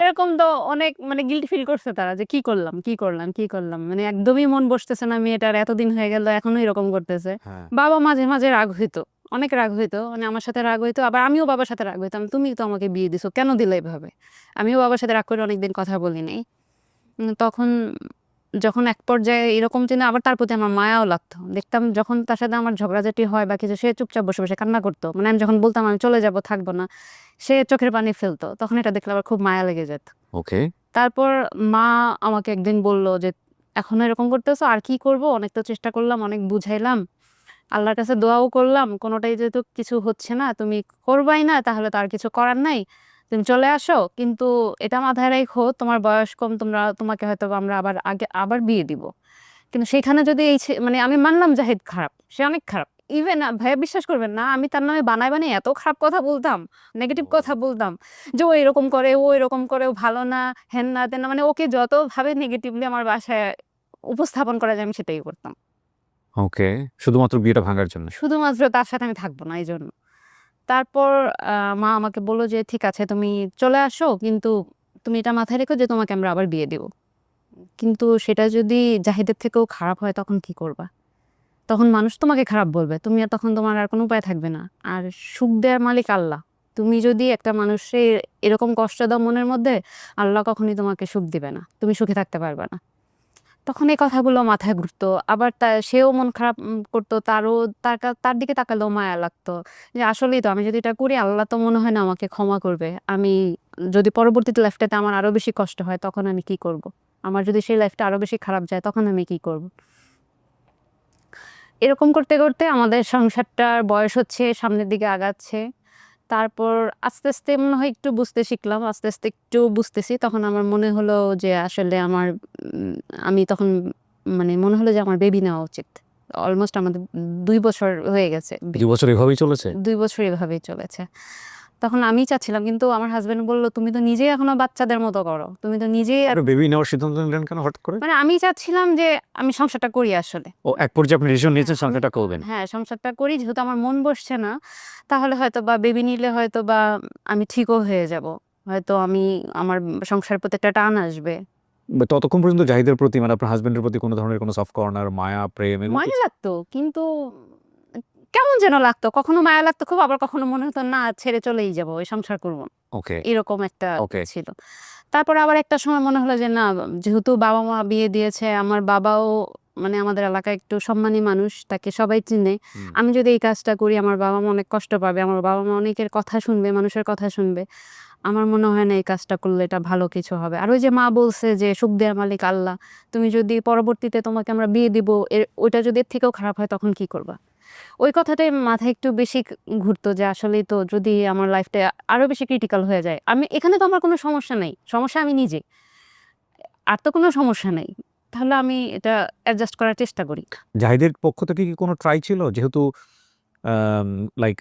এরকম তো অনেক মানে গিল্টি ফিল করছে তারা যে কি করলাম? মানে একদমই মন বসতেছে না মেয়েটার এতদিন হয়ে গেল এখনো এরকম করতেছে। হ্যাঁ। বাবা মাঝে মাঝে রাগ হইতো। অনেক রাগ হইতো। মানে আমার সাথে রাগ হইতো। আবার আমিও বাবার সাথে রাগ হইতাম। তুমি তো আমাকে বিয়ে দিছো। কেন দিলা এভাবে? আমিও বাবার সাথে রাগ করে অনেকদিন কথা বলি নাই। তখন যখন এক পর্যায়ে এরকম যে না আবার তার প্রতি আমার মায়াও লাগতো। দেখতাম যখন তার সাথে আমার ঝগড়াঝাটি হয় বা কিছু সে চুপচাপ বসে কান্না করতো। মানে আমি যখন বলতাম আমি চলে যাবো, থাকবো না। সে চোখের পানি ফেলতো। তখন এটা দেখলে আবার খুব মায়া লেগে যেত। ওকে। তারপর মা আমাকে একদিন বলল যে, "এখনো এরকম করতেছো? আর কি করব? অনেক তো চেষ্টা করলাম, অনেক বুঝাইলাম। আল্লাহর কাছে দোয়াও করলাম। কোনটাই যেহেতু কিছু হচ্ছে না, তুমি করবাই না তাহলে তো আর কিছু করার নাই। তুমি চলে আসো। কিন্তু এটা মাথায় রাইখো তোমার বয়স কম, তোমাকে হয়তোবা আমরা আবার বিয়ে দিব। কিন্তু সেখানে যদি মানে আমি মানলাম জাহিদ খারাপ। সে অনেক খারাপ। ইভেন ভাইয়া বিশ্বাস করবেন না আমি তার নামে বানায় এত খারাপ কথা বলতাম, নেগেটিভ কথা বলতাম যে, ও এরকম করে, ও ভালো না, হেন না, তেন না। মানে ওকে যতভাবে নেগেটিভলি আমার বাসায় উপস্থাপন করা যায় আমি সেটাই করতাম। ওকে। শুধুমাত্র বিয়েটা ভাঙার জন্য। শুধুমাত্র তার সাথে আমি থাকব না এইজন্য। তারপর মা আমাকে বলল যে, "ঠিক আছে তুমি চলে আসো। কিন্তু তুমি এটা মাথায় রেখো যে তোমাকে আমরা আবার বিয়ে দিব। কিন্তু সেটা যদি জাহিদের থেকেও খারাপ হয় তখন কি করবা? তখন মানুষ তোমাকে খারাপ বলবে। তখন তোমার আর কোনো উপায় থাকবে না। আর সুখ দেয়ার মালিক আল্লাহ। তুমি যদি একটা মানুষে এরকম কষ্ট দাও মনের মধ্যে, আল্লাহ কখনোই তোমাকে সুখ দিবে না। তুমি সুখে থাকতে পারবা না।" তখন এই কথাগুলো মাথায় ঘুরতো। আবার সেও মন খারাপ করতো। তার দিকে তাকালেও মায়া লাগতো। যে আসলেই তো আমি যদি এটা করি আল্লাহ তো মনে হয় না আমাকে ক্ষমা করবে। আমি যদি পরবর্তীতে লাইফটাতে আমার আরো বেশি কষ্ট হয় তখন আমি কি করব? আমার যদি সেই লাইফটা আরো বেশি খারাপ যায় তখন আমি কি করব? এরকম করতে, করতে আমাদের সংসারটার বয়স হচ্ছে সামনের দিকে আগাচ্ছে। তারপর আস্তে, আস্তে মনে হয় একটু বুঝতে শিখলাম। আস্তে, আস্তে একটু বুঝতেছি। তখন আমার মনে হলো যে আসলে উম আমি তখন মানে মনে হলো যে আমার বেবি নেওয়া উচিত। অলমোস্ট আমাদের ২ বছর হয়ে গেছে। ২ বছর এভাবেই চলেছে? ২ বছর এভাবেই চলেছে। তখন আমি চাচ্ছিলাম, কিন্তু আমার হাসব্যান্ড বলল, "তুমি তো নিজেই এখনো বাচ্চাদের মতো করো। তুমি তো নিজেই" আপনি বেবি নেওয়ার সিদ্ধান্ত নিলেন কেন হঠাৎ করে? মানে আমি চাচ্ছিলাম যে আমি সংসারটা করি আসলে। ও এক পর্যায়ে আপনি ডিসিশন হ্যাঁ, নিয়েছেন সংসারটা করবেন। হ্যাঁ, সংসারটা করি, যেহেতু আমার মন বসছে না, তাহলে হয়তোবা বেবি নিলে হয়তোবা আমি ঠিকও হয়ে যাব। হয়তো আমার সংসারের প্রতি একটা টান আসবে। বাট ততক্ষণ পর্যন্ত জাহিদের প্রতি মানে আপনার হাসব্যান্ডের প্রতি কোনো ধরনের কোনো সফট কর্নার, মায়া, প্রেম এগুলো মায়া কিছু? লাগতো, কিন্তু কেমন যেন লাগতো। কখনো মায়া লাগতো খুব, আবার কখনো মনে হতো না ছেড়ে চলেই যাব, এই সংসার করব না। ওকে, এরকম একটা ওকে। ছিল। তারপরে আবার একটা সময় মনে হলো যে না, যেহেতু বাবা-মা বিয়ে দিয়েছে, আমার বাবাও মানে আমাদের এলাকায় একটু সম্মানী মানুষ, তাকে সবাই চিনে। হুম। আমি যদি এই কাজটা করি আমার বাবা-মা অনেক কষ্ট পাবে। আমার বাবা-মা অনেকের কথা শুনবে, মানুষের কথা শুনবে। আমার মনে হয় না এই কাজটা করলে এটা ভালো কিছু হবে। আর ওই যে মা বলছে যে, "সুখ দেয়ার মালিক আল্লাহ। তুমি যদি পরবর্তীতে তোমাকে আমরা বিয়ে দিব, ওইটা যদি এর থেকেও খারাপ হয় তখন কি করবা?" ওই কথাটাই মাথায় একটু বেশি ঘুরতো যে আসলেই তো যদি আমার লাইফটা আরো বেশি ক্রিটিক্যাল হয়ে যায়। এখানে তো আমার কোনো সমস্যা নাই। সমস্যা আমি নিজে। আর তো কোনো সমস্যা নাই। তাহলে আমি এটা অ্যাডজাস্ট করার চেষ্টা করি। জাহিদের পক্ষ থেকে কি কোনো ট্রাই ছিল? যেহেতু আম লাইক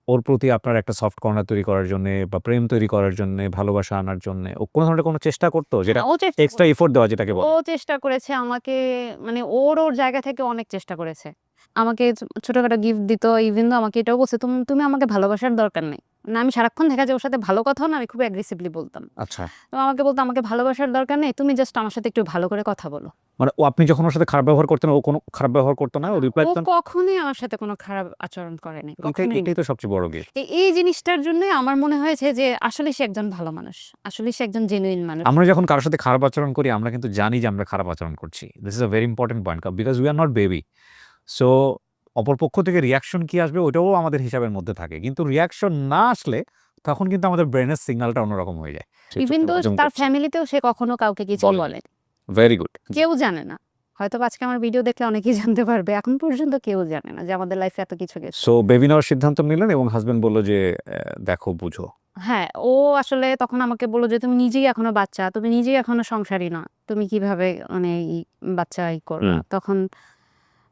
ওর প্রতি আপনার একটা সফট কর্নার তৈরি করার জন্যে বা প্রেম তৈরি করার জন্যে, ভালোবাসা আনার জন্যে ও কোনো ধরনের কোনো চেষ্টা করত? যেটা হ্যাঁ, ও চেষ্টা এক্সট্রা করে। এফোর্ট দেওয়া যেটাকে ও বলে? চেষ্টা করেছে আমাকে, মানে ওর জায়গা থেকে অনেক চেষ্টা করেছে। আমাকে ছোটখাটো গিফট দিত। ইভেন দো আমাকে এটাও বলছে, তুমি আমাকে ভালোবাসার দরকার নেই।" মানে আমি সারাক্ষণ দেখা যায় ওর সাথে ভালো কথাও না, আমি খুব অ্যাগ্রেসিভলি বলতাম। আচ্ছা। তো আমাকে বলতো, "আমাকে ভালোবাসার দরকার নেই। তুমি জাস্ট আমার সাথে একটু ভালো করে কথা বলো।" মানে ও আপনি যখন ওর সাথে খারাপ ব্যবহার করতেন, ও কোনো খারাপ ব্যবহার করত না? ও না, রিপ্লাই ও দিতেন? কখনোই আমার সাথে কোনো খারাপ আচরণ করে নাই। কখনোই না। এটাই তো সবচেয়ে বড় গিফট। এই জিনিসটার জন্যই আমার মনে হয়েছে যে আসলে সে একজন ভালো মানুষ। আসলে সে একজন জেনুইন মানুষ। আমরা যখন কারো সাথে খারাপ আচরণ করি, আমরা কিন্তু জানি যে আমরা খারাপ আচরণ করছি। This is a very important point because we are not baby. So অপর পক্ষ থেকে রিঅ্যাকশন কি আসবে ওটাও আমাদের হিসাবের মধ্যে থাকে। কিন্তু রিঅ্যাকশন না আসলে তখন কিন্তু আমাদের ব্রেইনের সিগন্যালটা অন্যরকম হয়ে যায়। সে ইভেন চুপচাপ দো হজম তার করছে। ফ্যামিলিতেও সে কখনো কাউকে কিছু বলেনি। বলেনি। Very good. কেউ জানে না। হয়তোবা আজকে আমার ভিডিও দেখলে অনেকেই জানতে পারবে। এখন পর্যন্ত কেউ জানে না যে আমাদের লাইফে এত কিছু গেছে। সো বেবি নেওয়ার সিদ্ধান্ত নিলেন এবং হাসব্যান্ড বলল যে, "দেখো, বুঝো।" হ্যাঁ, ও আসলে তখন আমাকে বলল যে, "তুমি নিজেই এখনো বাচ্চা। তুমি নিজেই এখনো সংসারী না। তুমি কিভাবে মানে বাচ্চা করবা?" হুম। তখন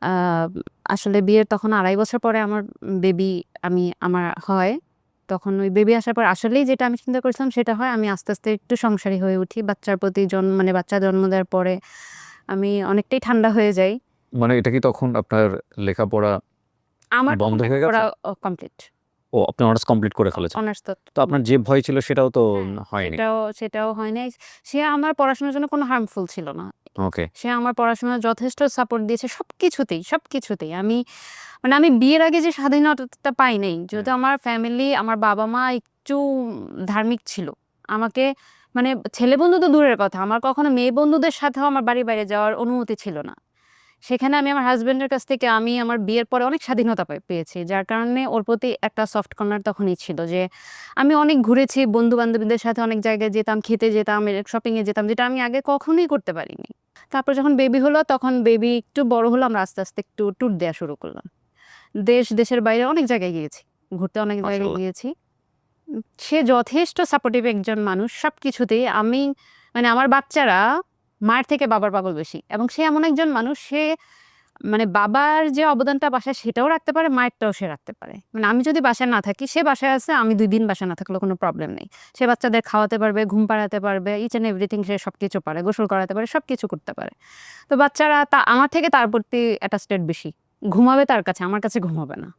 আ আসলে বিয়ের তখন ২.৫ বছর পরে আমার বেবি আমার হয়। তখন ওই বেবি আসার পর আসলেই যেটা আমি চিন্তা করেছিলাম সেটা হয়। আমি আস্তে, আস্তে একটু সংসারী হয়ে উঠি। বাচ্চার প্রতি মানে বাচ্চা জন্ম দেওয়ার পরে আমি অনেকটাই ঠান্ডা হয়ে যাই। মানে এটা কি তখন আপনার লেখাপড়া আমার তখন বন্ধ হয়ে গেছে? লেখাপড়া কমপ্লিট। ও আপনি অনার্স কমপ্লিট করে ফেলেছেন। অনার্স তো তো আপনার যে ভয় ছিল সেটাও তো হ্যাঁ, হয়নি। সেটাও হয় নাই। সে আমার পড়াশোনার জন্য কোনো হার্মফুল ছিল না। ওকে। সে আমার পড়াশোনায় যথেষ্ট সাপোর্ট দিয়েছে সবকিছুতেই, সবকিছুতেই। আমি বিয়ের আগে যে স্বাধীনতাটা পাই নাই, যেহেতু আমার ফ্যামিলি, আমার বাবা-মা একটু ধার্মিক ছিল। আমাকে মানে ছেলে বন্ধু তো দূরের কথা, আমার কখনো মেয়ে বন্ধুদের সাথেও আমার বাড়ির বাইরে যাওয়ার অনুমতি ছিল না। সেখানে আমি আমার হাসব্যান্ডের কাছ থেকে আমার বিয়ের পরে অনেক স্বাধীনতা পেয়েছি। যার কারণে ওর প্রতি একটা সফট কর্নার তখনই ছিল যে আমি অনেক ঘুরেছি, বন্ধু-বান্ধবীদের সাথে অনেক জায়গায় যেতাম, খেতে যেতাম, শপিং এ যেতাম, যেটা আমি আগে কখনোই করতে পারিনি। তারপর যখন বেবি হলো, তখন বেবি একটু বড় হলো, আমরা আস্তে, আস্তে একটু ট্যুর দেয়া শুরু করলাম। দেশের বাইরে অনেক জায়গায় গিয়েছি। ঘুরতে অনেক জায়গায় মাশাআল্লাহ। গিয়েছি। সে যথেষ্ট সাপোর্টিভ একজন মানুষ সবকিছুতেই। মানে আমার বাচ্চারা মায়ের থেকে বাবার পাগল বেশি, এবং সে এমন একজন মানুষ, সে মানে বাবার যে অবদানটা বাসায় সেটাও রাখতে পারে, মায়েরটাও সে রাখতে পারে। মানে আমি যদি বাসায় না থাকি, সে বাসায় আছে, আমি ২ দিন বাসায় না থাকলেও কোনো প্রবলেম নেই। সে বাচ্চাদের খাওয়াতে পারবে, ঘুম পাড়াতে পারবে, ইচ অ্যান্ড এভরিথিং সে সবকিছু পারে। গোসল করাতে পারে, সবকিছু করতে পারে। তো বাচ্চারা আমার থেকে তার প্রতি অ্যাটাচড বেশি। ঘুমাবে তার কাছে, আমার কাছে ঘুমাবে না।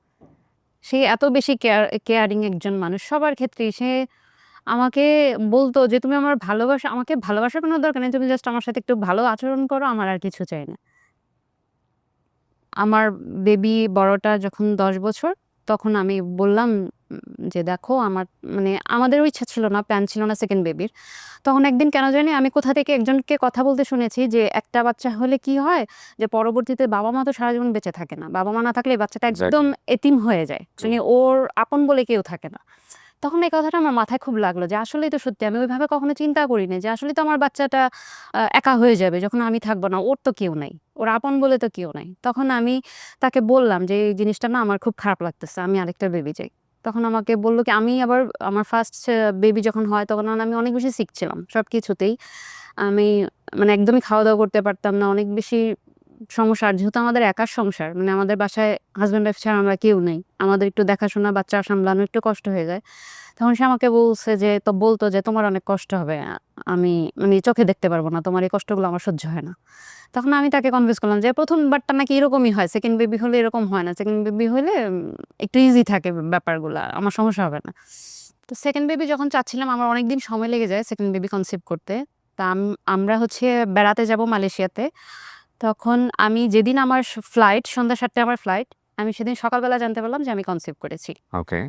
সে এত বেশি কেয়ারিং একজন মানুষ সবার ক্ষেত্রেই। সে আমাকে বলত যে, "তুমি আমাকে ভালোবাসার কোনো দরকার নেই। তুমি জাস্ট আমার সাথে একটু ভালো আচরণ করো, আমার আর কিছু চাই না।" আমার বেবি বড়টা যখন ১০ বছর, তখন আমি বললাম যে, "দেখো, মানে আমাদেরও ইচ্ছা ছিল না, প্ল্যান ছিল না সেকেন্ড বেবির।" তখন একদিন কেন জানি আমি কোথা থেকে একজনকে কথা বলতে শুনেছি যে, একটা বাচ্চা হলে কি হয় যে পরবর্তীতে বাবা-মা তো সারা জীবন বেঁচে থাকে না। বাবা-মা না থাকলে এই বাচ্চাটা একদম এক্সাক্টলি। এতিম হয়ে যায়। ট্রু। মানে ওর আপন বলে কেউ থাকে না। তখন এই কথাটা আমার মাথায় খুব লাগলো যে আসলেই তো সত্যি। আমি ওইভাবে কখনো চিন্তা করিনি যে আসলেই তো আমার বাচ্চাটা একা হয়ে যাবে যখন আমি থাকবো না। ওর তো কেউ নাই। ওর আপন বলে তো কেউ নাই। তখন আমি তাকে বললাম যে, "এই জিনিসটা না আমার খুব খারাপ লাগতেছে। আমি আরেকটা বেবি চাই।" তখন আমাকে বলল কি আমি আবার আমার ফার্স্ট বেবি যখন হয় তখন আমি অনেক বেশি সিক ছিলাম সবকিছুতেই। আমি মানে একদমই খাওয়া-দাওয়া করতে পারতাম না। অনেক বেশি সমস্যা। আর যেহেতু আমাদের একার সংসার, মানে আমাদের বাসায় হাসব্যান্ড ওয়াইফ ছাড়া আমরা কেউ নেই। আমাদের একটু দেখাশোনা, বাচ্চা সামলানো একটু কষ্ট হয়ে যায়। তখন সে আমাকে বলছে যে বলতো যে, "তোমার অনেক কষ্ট হবে। আমি মানে চোখে দেখতে পারব না। তোমার এই কষ্টগুলো আমার সহ্য হয় না।" তখন আমি তাকে কনভিন্স করলাম যে ১ম বারটা নাকি এরকমই হয়। সেকেন্ড বেবি হলে এরকম হয় না। সেকেন্ড বেবি হলে একটু ইজি থাকে ব্যাপারগুলা। আমার সমস্যা হবে না। তো সেকেন্ড বেবি যখন চাচ্ছিলাম আমার অনেকদিন সময় লেগে যায় সেকেন্ড বেবি কনসিভ করতে। তা আমরা হচ্ছে বেড়াতে যাব মালয়েশিয়াতে। তখন আমি যেদিন আমার ফ্লাইট সন্ধ্যা ৭ টায় আমার ফ্লাইট। আমি সেদিন সকালবেলা জানতে পারলাম যে আমি কনসিভ করেছি। ওকে।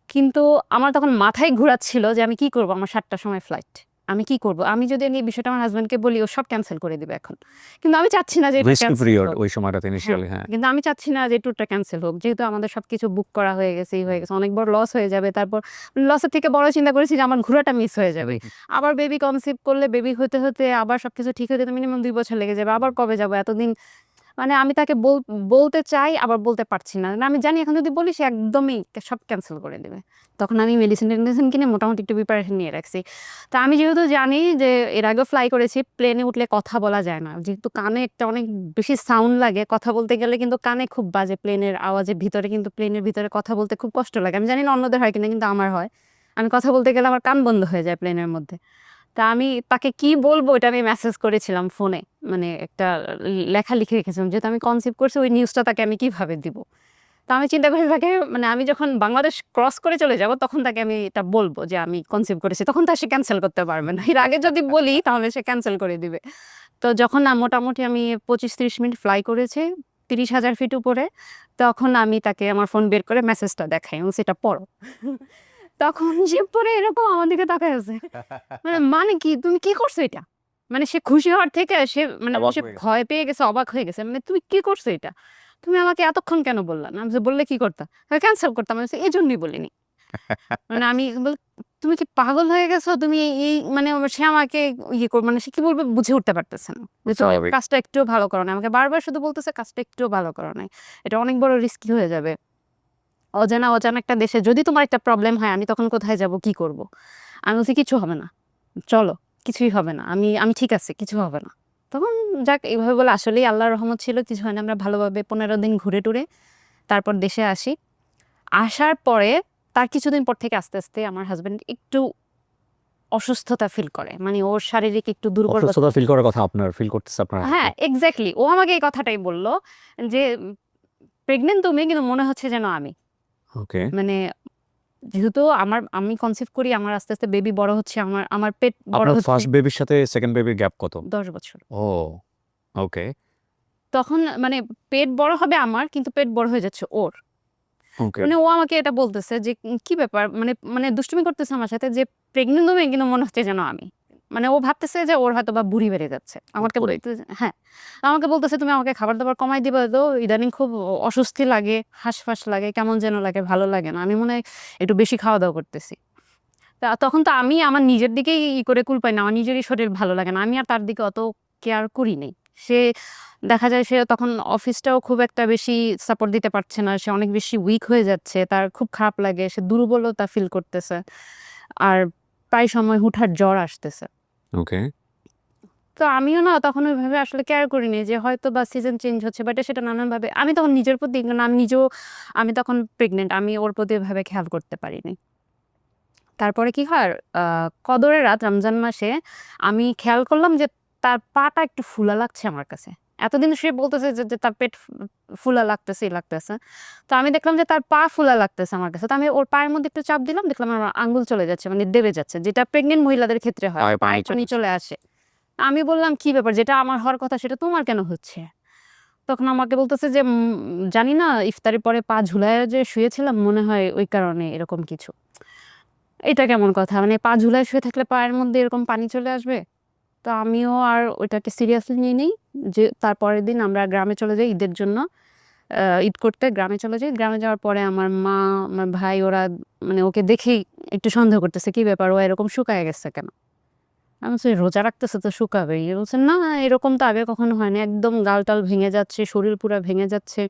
কিন্তু আমার তখন মাথায় ঘুরাচ্ছিল যে আমি কি করব? আমার ৭ টার সময় ফ্লাইট। আমি কি করব? আমি যদি এই বিষয়টা আমার হাসব্যান্ডকে বলি ও সব ক্যানসেল করে দিবে এখন। কিন্তু আমি চাচ্ছি না যে এটা রিস্কি ক্যানসেল পিরিয়ড হোক। ওই সময়টাতে হ্যাঁ, ইনিশিয়ালি, হ্যাঁ। কিন্তু আমি চাচ্ছি না যে ট্যুরটা ক্যানসেল হোক। যেহেতু আমাদের সবকিছু বুক করা হয়ে গেছে, হয়ে গেছে। অনেক বড় লস হয়ে যাবে। তারপর লসের থেকে বড় চিন্তা করেছি যে আমার ঘোরাটা মিস হয়ে যাবে। আবার বেবি কনসিভ করলে বেবি হতে আবার সবকিছু ঠিক হতে মিনিমাম ২ বছর লেগে যাবে। আবার কবে যাব? এতদিন মানে আমি তাকে বলতে চাই আবার বলতে পারছি না। আমি জানি এখন যদি বলি সে একদমই সব ক্যানসেল করে দিবে। তখন আমি মেডিসিন-টেডিসিন কিনে মোটামুটি একটু প্রিপারেশন নিয়ে রাখছি। তো আমি যেহেতু জানি যে এর আগেও ফ্লাই করেছি, প্লেনে উঠলে কথা বলা যায় না। যেহেতু কানে একটা অনেক বেশি সাউন্ড লাগে, কথা বলতে গেলে কিন্তু কানে খুব বাজে প্লেনের আওয়াজের ভিতরে কিন্তু প্লেনের ভিতরে কথা বলতে খুব কষ্ট লাগে। আমি জানি না অন্যদের হয় কিনা কিন্তু আমার হয়। আমি কথা বলতে গেলে আমার কান বন্ধ হয়ে যায় প্লেনের মধ্যে। তা আমি তাকে কি বলবো এটা আমি মেসেজ করেছিলাম ফোনে। মানে একটা লেখা লিখে রেখেছিলাম। যেহেতু আমি কনসিভ করছি ওই নিউজটা তাকে আমি কিভাবে দিব? তো আমি চিন্তা করি তাকে মানে আমি যখন বাংলাদেশ ক্রস করে চলে যাব তখন তাকে আমি এটা বলব যে আমি কনসিভ করেছি। তখন তো আর সে ক্যানসেল করতে পারবে না। এর আগে যদি বলি তাহলে সে ক্যানসেল করে দিবে। তো যখন মোটামুটি আমি ২৫-৩০ মিনিট ফ্লাই করেছি ৩০,০০০ ফিট উপরে, তখন আমি তাকে আমার ফোন বের করে মেসেজটা দেখাই এবং সেটা পড়ো। তখন সে পড়ে এরকম আমার দিকে তাকায় আছে। মানে কি? তুমি কি করছো এটা? মানে সে খুশি হওয়ার থেকে অবাক সে হয়ে গেছে। ভয় পেয়ে গেছে, অবাক হয়ে গেছে। মানে তুমি কি করছো এটা? তুমি আমাকে এতক্ষণ কেন বললা না? আমি বলছি, "বললে কি করতা?" "ক্যানসেল করতাম।" আমি বলছি, "এজন্যই বলিনি।" মানে আমি "তুমি কি পাগল হয়ে গেছো? তুমি এই মানে সে আমাকে মানে সে কি বলবে বুঝে উঠতে পারতেছে না। যে তুমি স্বাভাবিক। কাজটা একটুও ভালো করো নাই। আমাকে বারবার শুধু বলতেছে কাজটা একটুও ভালো করো নাই। এটা অনেক বড় রিস্কি হয়ে যাবে। অজানা একটা দেশে যদি তোমার একটা প্রবলেম হয় আমি তখন কোথায় যাব? কি করব? আমি বলছি, "কিচ্ছু হবে না। চলো, কিছুই হবে না। আমি ঠিক আছি, কিছু হবে না।" তখন যাক এভাবে বলে আসলেই আল্লাহর রহমত ছিল কিছু হয় না। আমরা ভালোভাবে ১৫ দিন ঘুরে-টুরে তারপর দেশে আসি। আসার পরে তার কিছুদিন পর থেকে আস্তে আমার হাসব্যান্ড একটু অসুস্থতা ফিল করে। মানে ওর শারীরিক একটু দুর্বলতা অসুস্থতা ফিল করার কথা আপনার ফিল করতেছে আপনার হ্যাঁ, হাসব্যান্ড। এক্সাক্টলি ও আমাকে এই কথাটাই বলল যে, "প্রেগন্যান্ট তুমি কিন্তু মনে হচ্ছে যেন আমি।" ওকে। মানে যেহেতু আমি কনসিভ করি আমার আস্তে বেবি বড় হচ্ছে। আমার পেট বড় আপনার হচ্ছে ফার্স্ট বেবির সাথে সেকেন্ড বেবির গ্যাপ কত? ১০ বছর। ও ওকে, তখন মানে পেট বড় হবে আমার কিন্তু পেট বড় হয়ে যাচ্ছে ওর। ওকে। মানে ও আমাকে এটা বলতেছে যে, "কি ব্যাপার?" মানে দুষ্টুমি করতেছে আমার সাথে যে, "প্রেগন্যান্ট তুমি কিন্তু মনে হচ্ছে যেন আমি।" মানে ও ভাবতেছে যে ওর হয়তোবা বুড়ি বেড়ে যাচ্ছে। হুট আমাকে করেই। বলতেছে হ্যাঁ, আমাকে বলতেছে, "তুমি আমাকে খাবার-দাবার কমায় দিবা তো। ইদানিং খুব অস্বস্তি লাগে, হাঁসফাঁস লাগে, কেমন যেন লাগে, ভালো লাগে না। আমি মনে হয় একটু বেশি খাওয়া-দাওয়া করতেছি।" তখন তো আমি আমার নিজের দিকেই করে কুল পাই না। আমার নিজেরই শরীর ভালো লাগে না। আমি আর তার দিকে অত কেয়ার করি নাই। সে দেখা যায় সে তখন অফিসটাও খুব একটা বেশি সাপোর্ট দিতে পারছে না। সে অনেক বেশি উইক হয়ে যাচ্ছে। তার খুব খারাপ লাগে। সে দুর্বলতা ফিল করতেছে। আর প্রায় সময় হুটহাট জ্বর আসতেছে। ওকে। তো আমিও না তখন ওইভাবে আসলে কেয়ার করিনি যে হয়তোবা সিজন চেঞ্জ হচ্ছে বা সেটা নানানভাবে আমি তখন নিজের প্রতি আমি তখন প্রেগন্যান্ট। আমি ওর প্রতি এভাবে খেয়াল করতে পারিনি। তারপরে কি হয় আ কদরের রাত রমজান মাসে আমি খেয়াল করলাম যে তার পাটা একটু ফুলা লাগছে আমার কাছে। এতদিন সে বলতেছে যে তার পেট ফুলা লাগতেছে, লাগতেছে। তো আমি দেখলাম যে তার পা ফুলা লাগতেছে আমার কাছে। তো আমি ওর পায়ের মধ্যে একটু চাপ দিলাম, দেখলাম আমার আঙ্গুল চলে যাচ্ছে মানে দেবে যাচ্ছে। যেটা প্রেগন্যান্ট মহিলাদের ক্ষেত্রে হয়। পায়ে পানি পায়ে চলে পানি আসে। চলে আসে। আমি বললাম, "কি ব্যাপার? যেটা আমার হওয়ার কথা সেটা তোমার কেন হচ্ছে?" তখন আমাকে বলতেছে যে, জানি না ইফতারের পরে পা ঝুলাইয়া যে শুয়েছিলাম মনে হয় ওই কারণে এরকম কিছু।" এটা কেমন কথা? মানে পা ঝুলায় শুয়ে থাকলে পায়ের মধ্যে এরকম পানি চলে আসবে? তো আমিও আর ওইটাকে সিরিয়াসলি নিই নাই। যে তার পরের দিন আমরা গ্রামে চলে যাই ঈদের জন্য। ঈদ করতে গ্রামে চলে যাই। গ্রামে যাওয়ার পরে আমার মা, আমার ভাই ওরা মানে ওকে দেখেই একটু সন্দেহ করতেছে, "কি ব্যাপার? ও এরকম শুকায় গেছে কেন?" আমি বলছি, "রোজা রাখতেছে তো শুকাবেই।" এ বলছে, "না, এরকম তো আগে কখনো হয়নি। একদম গাল-টাল ভেঙে যাচ্ছে, শরীর পুরা ভেঙে যাচ্ছে।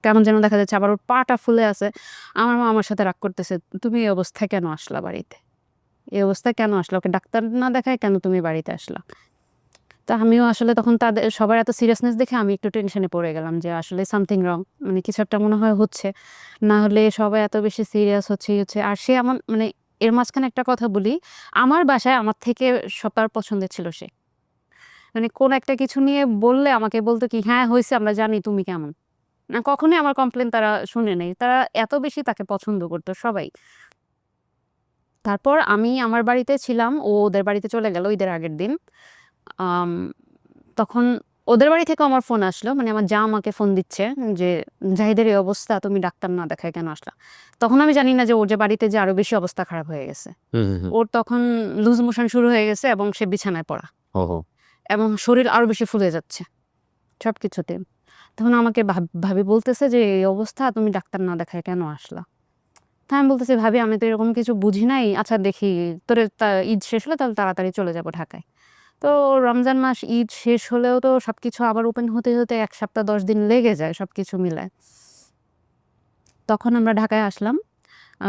কেমন যেন দেখা যাচ্ছে। আবার ওর পা-টা ফুলে আছে।" আমার মা আমার সাথে রাগ করতেছে, "তুমি এই অবস্থায় কেন আসলা বাড়িতে? এই অবস্থায় কেন আসলা? ওকে ডাক্তার না দেখায় কেন তুমি বাড়িতে আসলা?" তো আমিও আসলে তখন তাদের সবার এত সিরিয়াসনেস দেখে আমি একটু টেনশনে পড়ে গেলাম যে আসলে সামথিং রং, মানে কিছু একটা মনে হয় হচ্ছে। না হলে সবাই এত বেশি সিরিয়াস হচ্ছে এই হচ্ছে। আর সে আমার মানে এর মাঝখানে একটা কথা বলি, আমার বাসায় আমার থেকে সবার পছন্দের ছিল সে। মানে কোন একটা কিছু নিয়ে বললে আমাকে বলতো কি, "হ্যাঁ হইছে, আমরা জানি তুমি কেমন।" না, কখনোই আমার কমপ্লেইন তারা শুনে নাই। তারা এত বেশি তাকে পছন্দ করত সবাই। তারপর আমি আমার বাড়িতে ছিলাম, ও ওদের বাড়িতে চলে গেল ঈদের আগের দিন। আম তখন ওদের বাড়ি থেকেও আমার ফোন আসলো। মানে আমার যা আমাকে ফোন দিচ্ছে যে, "জাহিদের এই অবস্থা, তুমি ডাক্তার না দেখায় কেন আসলা?" তখন আমি জানি না যে ওর যে বাড়িতে যে আরো বেশি অবস্থা খারাপ হয়ে গেছে। হুম। ওর তখন লুজ মোশন শুরু হয়ে গেছে এবং সে বিছানায় পড়া ওহো! এবং শরীর আরো বেশি ফুলে যাচ্ছে সবকিছুতে। তখন আমাকে ভাবি বলতেছে যে, "এই অবস্থা, তুমি ডাক্তার না দেখায় কেন আসলা?" তা আমি বলতেছি, "ভাবি আমি তো এরকম কিছু বুঝি নাই। আচ্ছা দেখি তোরে ঈদ শেষ হলে তাহলে তাড়াতাড়ি চলে যাব ঢাকায়।" তো রমজান মাস, ঈদ শেষ হলেও তো সবকিছু আবার ওপেন হতে ১ সপ্তাহ ১০ দিন লেগে যায় সবকিছু মিলায়। তখন আমরা ঢাকায় আসলাম।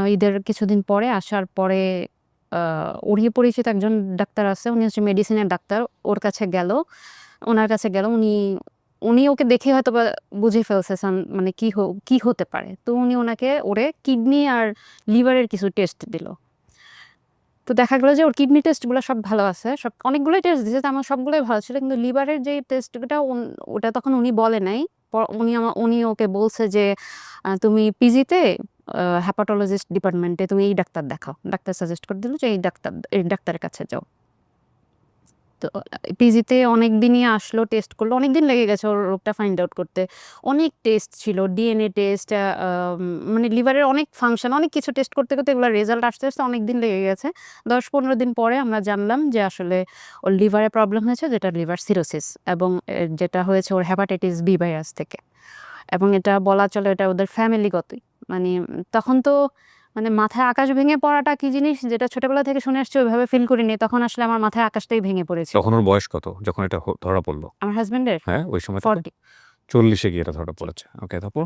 ঈদের কিছুদিন পরে আসার পরে আ ওরই পরিচিত একজন ডাক্তার আছে। উনি হচ্ছে মেডিসিনের ডাক্তার। ওর কাছে গেল। উনার কাছে গেল। উনি ওকে দেখে হয়তোবা বুঝে ফেলছে মানে কি হতে পারে। তো উনি ওরে কিডনি আর লিভারের কিছু টেস্ট দিল। তো দেখা গেল যে ওর কিডনি টেস্ট গুলা সব ভালো আছে। অনেকগুলোই টেস্ট দিছে। আমার সবগুলোই ভালো ছিল। কিন্তু লিভারের যেই টেস্টটা ওটা তখন উনি বলে নাই। উনি ওকে বলছে যে, তুমি পিজিতে হেপাটোলজিস্ট ডিপার্টমেন্টে তুমি এই ডাক্তার দেখাও।" ডাক্তার সাজেস্ট করে দিল যে এই ডাক্তারের কাছে যাও। তো পিজিতে অনেকদিনই আসলো, টেস্ট করলো। অনেকদিন লেগে গেছে ওর রোগটা ফাইন্ড আউট করতে। অনেক টেস্ট ছিল। ডিএনএ টেস্ট, মানে লিভারের অনেক ফাংশন, অনেক কিছু টেস্ট করতে এগুলার রেজাল্ট আসতে অনেকদিন লেগে গেছে। ১০-১৫ দিন পরে আমরা জানলাম যে আসলে ওর লিভারে প্রবলেম হয়েছে, যেটা লিভার সিরোসিস, এবং যেটা হয়েছে ওর হেপাটাইটিস বি ভাইরাস থেকে। এবং এটা বলা চলে এটা ওদের ফ্যামিলিগতই। মানে তখন তো মানে মাথায় আকাশ ভেঙে পড়াটা কি জিনিস, যেটা ছোটবেলা থেকে শুনে আসছি ওইভাবে ফিল করিনি। তখন আসলে আমার মাথায় আকাশটাই ভেঙে পড়েছিল। তখন ওর বয়স কত যখন এটা ধরা পড়ল? আমার হাসব্যান্ডের হ্যাঁ, ওই সময় তাতে? 40। ৪০ এ গিয়ে এটা ধরা জি। পড়েছে। ওকে, তারপর?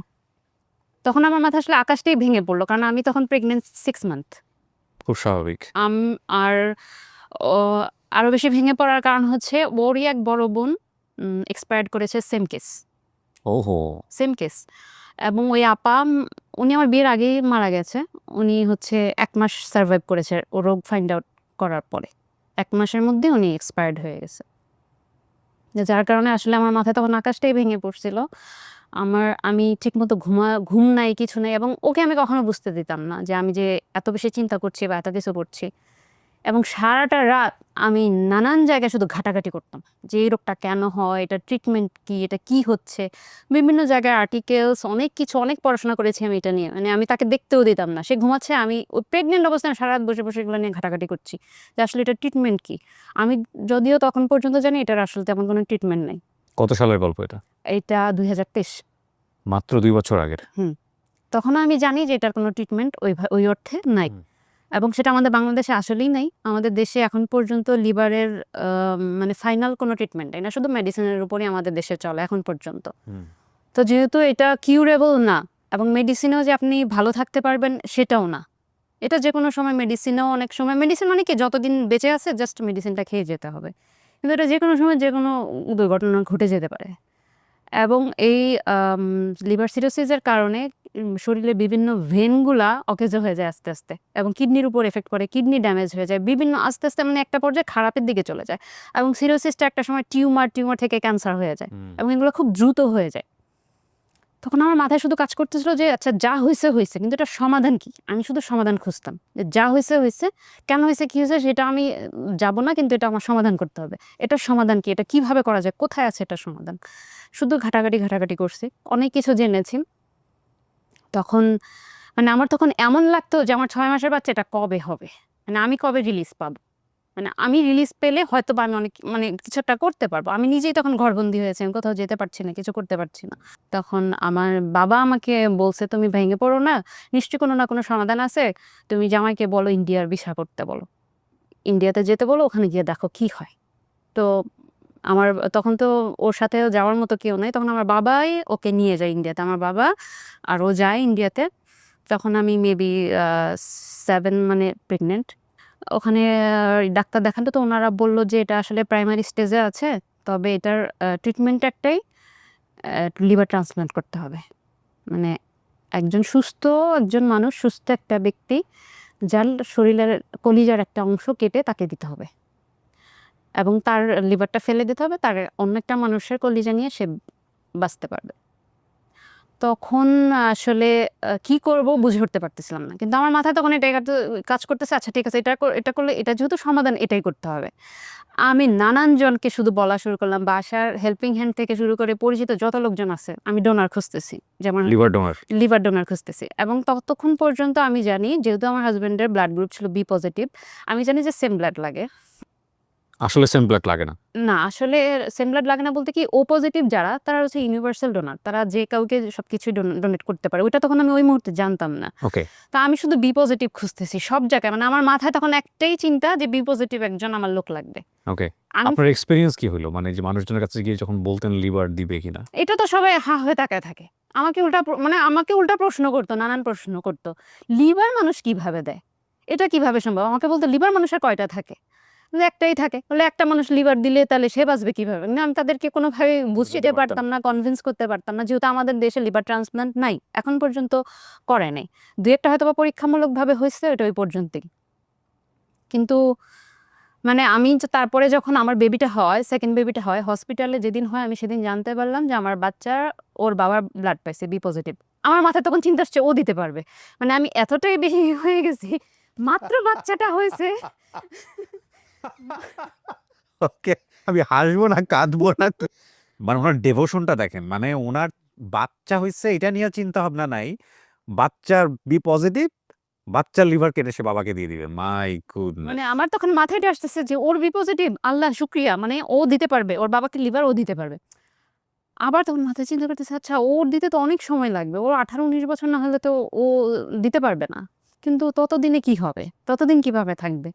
তখন আমার মাথায় আসলে আকাশটাই ভেঙে পড়ল। কারণ আমি তখন প্রেগন্যান্ট 6 মান্থ। খুব স্বাভাবিক। আম আর ও আরো বেশি ভেঙে পড়ার কারণ হচ্ছে ওরই এক বড় বোন এক্সপায়ার্ড করেছে, সেম কেস। ওহো! Same case. এবং ওই আপা উনি আমার বিয়ের আগেই মারা গেছে। উনি হচ্ছে ১ মাস সারভাইভ করেছে ও রোগ ফাইন্ড আউট করার পরে। ১ মাসের মধ্যে উনি এক্সপায়ার্ড হয়ে গেছে। যার কারণে আসলে আমার মাথায় তখন আকাশটাই ভেঙে পড়ছিল। আমি ঠিকমতো ঘুম নাই, কিছু নাই, এবং ওকে আমি কখনো বুঝতে দিতাম না যে আমি যে এত বেশি চিন্তা করছি বা এত কিছু করছি। এবং সারাটা রাত আমি নানান জায়গায় শুধু ঘাটাঘাটি করতাম যে এই রোগটা কেন হয়, এটার ট্রিটমেন্ট কি, এটা কি হচ্ছে। বিভিন্ন জায়গায় আর্টিকেলস, অনেক কিছু, অনেক পড়াশোনা করেছি আমি এটা নিয়ে। মানে আমি তাকে দেখতেও দিতাম না। সে ঘুমাচ্ছে, আমি ওই প্রেগন্যান্ট অবস্থায় সারারাত বসে এগুলো নিয়ে ঘাটাঘাটি করছি যে আসলে এটার ট্রিটমেন্ট কি। আমি যদিও তখন পর্যন্ত জানি এটার আসলে তেমন কোনো ট্রিটমেন্ট নাই। কত সালের গল্প এটা? এটা ২০২৩। মাত্র ২ বছর আগের। হুম। তখনও আমি জানি যে এটার কোনো ট্রিটমেন্ট ওই অর্থে নাই। হুম। এবং সেটা আমাদের বাংলাদেশে আসলেই নাই। আমাদের দেশে এখন পর্যন্ত লিভারের মানে ফাইনাল কোনো ট্রিটমেন্ট নাই না। শুধু মেডিসিনের উপরেই আমাদের দেশে চলে এখন পর্যন্ত। হুম। তো যেহেতু এটা কিউরেবল না, এবং মেডিসিনেও যে আপনি ভালো থাকতে পারবেন সেটাও না। এটা যেকোনো সময় মেডিসিনেও, অনেক সময় মেডিসিন মানে কি, যতদিন বেঁচে আছে জাস্ট মেডিসিনটা খেয়ে যেতে হবে। কিন্তু এটা যেকোনো সময় যেকোনো দুর্ঘটনা ঘটে যেতে পারে। এবং এই আম লিভার সিরোসিস এর কারণে শরীরের বিভিন্ন ভেনগুলা অকেজো হয়ে যায় আস্তে এবং কিডনির উপর এফেক্ট করে। কিডনি ড্যামেজ হয়ে যায়। বিভিন্ন আস্তে মানে একটা পর্যায়ে খারাপের দিকে চলে যায়। এবং সিরোসিসটা একটা সময় টিউমার থেকে ক্যান্সার হয়ে যায়। হুম। এবং এগুলো খুব দ্রুত হয়ে যায়। তখন আমার মাথায় শুধু কাজ করতেছিল যে আচ্ছা যা হইছে, কিন্তু এটার সমাধান কি? আমি শুধু সমাধান খুঁজতাম। যে যা হইছে, কেন হইছে, কি হইছে সেটা আমি যাব না, কিন্তু এটা আমার সমাধান করতে হবে। এটার সমাধান কি? এটা কিভাবে করা যায়? কোথায় আছে এটার সমাধান? শুধু ঘাটাঘাটি করছি। অনেক কিছু জেনেছি। তখন মানে আমার তখন এমন লাগতো যে আমার ৬ মাসের বাচ্চা, এটা কবে হবে? মানে আমি কবে রিলিজ পাবো? মানে আমি রিলিজ পেলে হয়তো বা আমি অনেক মানে কিছু একটা করতে পারবো। আমি নিজেই তখন ঘরবন্দি হয়েছি, আমি কোথাও যেতে পারছি না, কিছু করতে পারছি না। তখন আমার বাবা আমাকে বলছে, তুমি ভেঙে পড়ো না, নিশ্চয়ই কোনো না কোনো সমাধান আছে, তুমি জামাইকে বলো ইন্ডিয়ার ভিসা করতে বলো, ইন্ডিয়াতে যেতে বলো, ওখানে গিয়ে দেখো কি হয়। তো আমার তখন তো ওর সাথে যাওয়ার মতো কেউ নাই, তখন আমার বাবাই ওকে নিয়ে যায় ইন্ডিয়াতে। আমার বাবা আর ও যায় ইন্ডিয়াতে, তখন আমি মেবি 7 মানে প্রেগনেন্ট। ওখানে ডাক্তার দেখানো তো ওনারা বলল যে এটা আসলে প্রাইমারি স্টেজে আছে, তবে এটার ট্রিটমেন্ট একটাই, লিভার ট্রান্সপ্লান্ট করতে হবে। মানে একজন মানুষ সুস্থ একটা ব্যক্তি যার শরীরের কলিজার একটা অংশ কেটে তাকে দিতে হবে এবং তার লিভারটা ফেলে দিতে হবে, তার অন্য একটা মানুষের কলিজা নিয়ে সে বাঁচতে পারবে। তখন আসলে কি করব বুঝে উঠতে পারতেছিলাম না, কিন্তু আমার মাথায় তখন এটা কাজ করতেছে, আচ্ছা ঠিক আছে, এটা করলে, এটা যেহেতু সমাধান এটাই করতে হবে। আমি নানান জনকে শুধু বলা শুরু করলাম, বাসার হেল্পিং হ্যান্ড থেকে শুরু করে পরিচিত যত লোকজন আছে, আমি ডোনার খুঁজতেছি, যেমন লিভার ডোনার। লিভার ডোনার খুঁজতেছি। এবং ততক্ষণ পর্যন্ত আমি জানি, যেহেতু আমার হাজবেন্ডের ব্লাড গ্রুপ ছিল বি পজিটিভ, আমি জানি যে সেম ব্লাড লাগে আসলে সেম ব্লাড লাগে না। না। আসলে সেম ব্লাড লাগে না বলতে কি, ও পজিটিভ যারা তারা হচ্ছে ইউনিভার্সাল ডোনার, তারা যে কাউকে সবকিছু ডোনেট করতে পারে। ওইটা তখন আমি ওই মুহূর্তে জানতাম না। ওকে। তা আমি শুধু বি পজিটিভ খুঁজতেছি সব জায়গায়, মানে আমার মাথায় তখন একটাই চিন্তা যে বি পজিটিভ একজন আমার লোক লাগবে। ওকে। আমি আপনার এক্সপেরিয়েন্স কি হলো, মানে যে মানুষজনের কাছে গিয়ে যখন বলতেন লিভার দিবে কিনা? এটা তো সবাই হা হয়ে তাকায় থাকে, আমাকে উল্টা প্রশ্ন করতো, নানান প্রশ্ন করতো, লিভার মানুষ কিভাবে দেয়, এটা কিভাবে সম্ভব। আমাকে বলতো লিভার মানুষের কয়টা থাকে, একটাই থাকে। বলে একটা মানুষ লিভার দিলে তাহলে সে বাঁচবে কিভাবে। না, আমি তাদেরকে কোনোভাবে বুঝতে পারতাম না, কনভিন্স করতে পারতাম না, যেহেতু আমাদের দেশে লিভার ট্রান্সপ্লান্ট নাই, এখন পর্যন্ত করে নাই। দু একটা হয়তো বা পরীক্ষামূলকভাবে হয়েছে, এটা ওই পর্যন্তই। কিন্তু মানে আমি তারপরে যখন আমার বেবিটা হয়, সেকেন্ড বেবিটা হয়, হসপিটালে যেদিন হয়, আমি সেদিন জানতে পারলাম যে আমার বাচ্চা ওর বাবার ব্লাড পাইছে বি পজিটিভ। আমার মাথায় তখন চিন্তা আসছে ও দিতে পারবে। মানে আমি এতটাই বেশি হয়ে গেছি, মাত্র বাচ্চাটা হয়েছে। ওকে, আমি হাসবো না কাঁদবো না। মানে ওনার ডেভোশনটা দেখেন, মানে ওনার বাচ্চা হইছে এটা নিয়ে চিন্তা ভাবনা নাই, বাচ্চার বি পজিটিভ, বাচ্চার লিভার কেটে সে বাবাকে দিয়ে দিবে। My goodness. মানে আমার তখন মাথায় এটা আসতেছে যে ওর বি পজিটিভ, আল্লাহ শুক্রিয়া, মানে ও দিতে পারবে, ওর বাবাকে লিভার ও দিতে পারবে। আবার তখন মাথায় চিন্তা করতেছে, আচ্ছা ওর দিতে তো অনেক সময় লাগবে, ওর 18-19 বছর না হলে তো ও দিতে পারবে না। কিন্তু ততদিনে কি হবে, ততদিন কিভাবে থাকবে।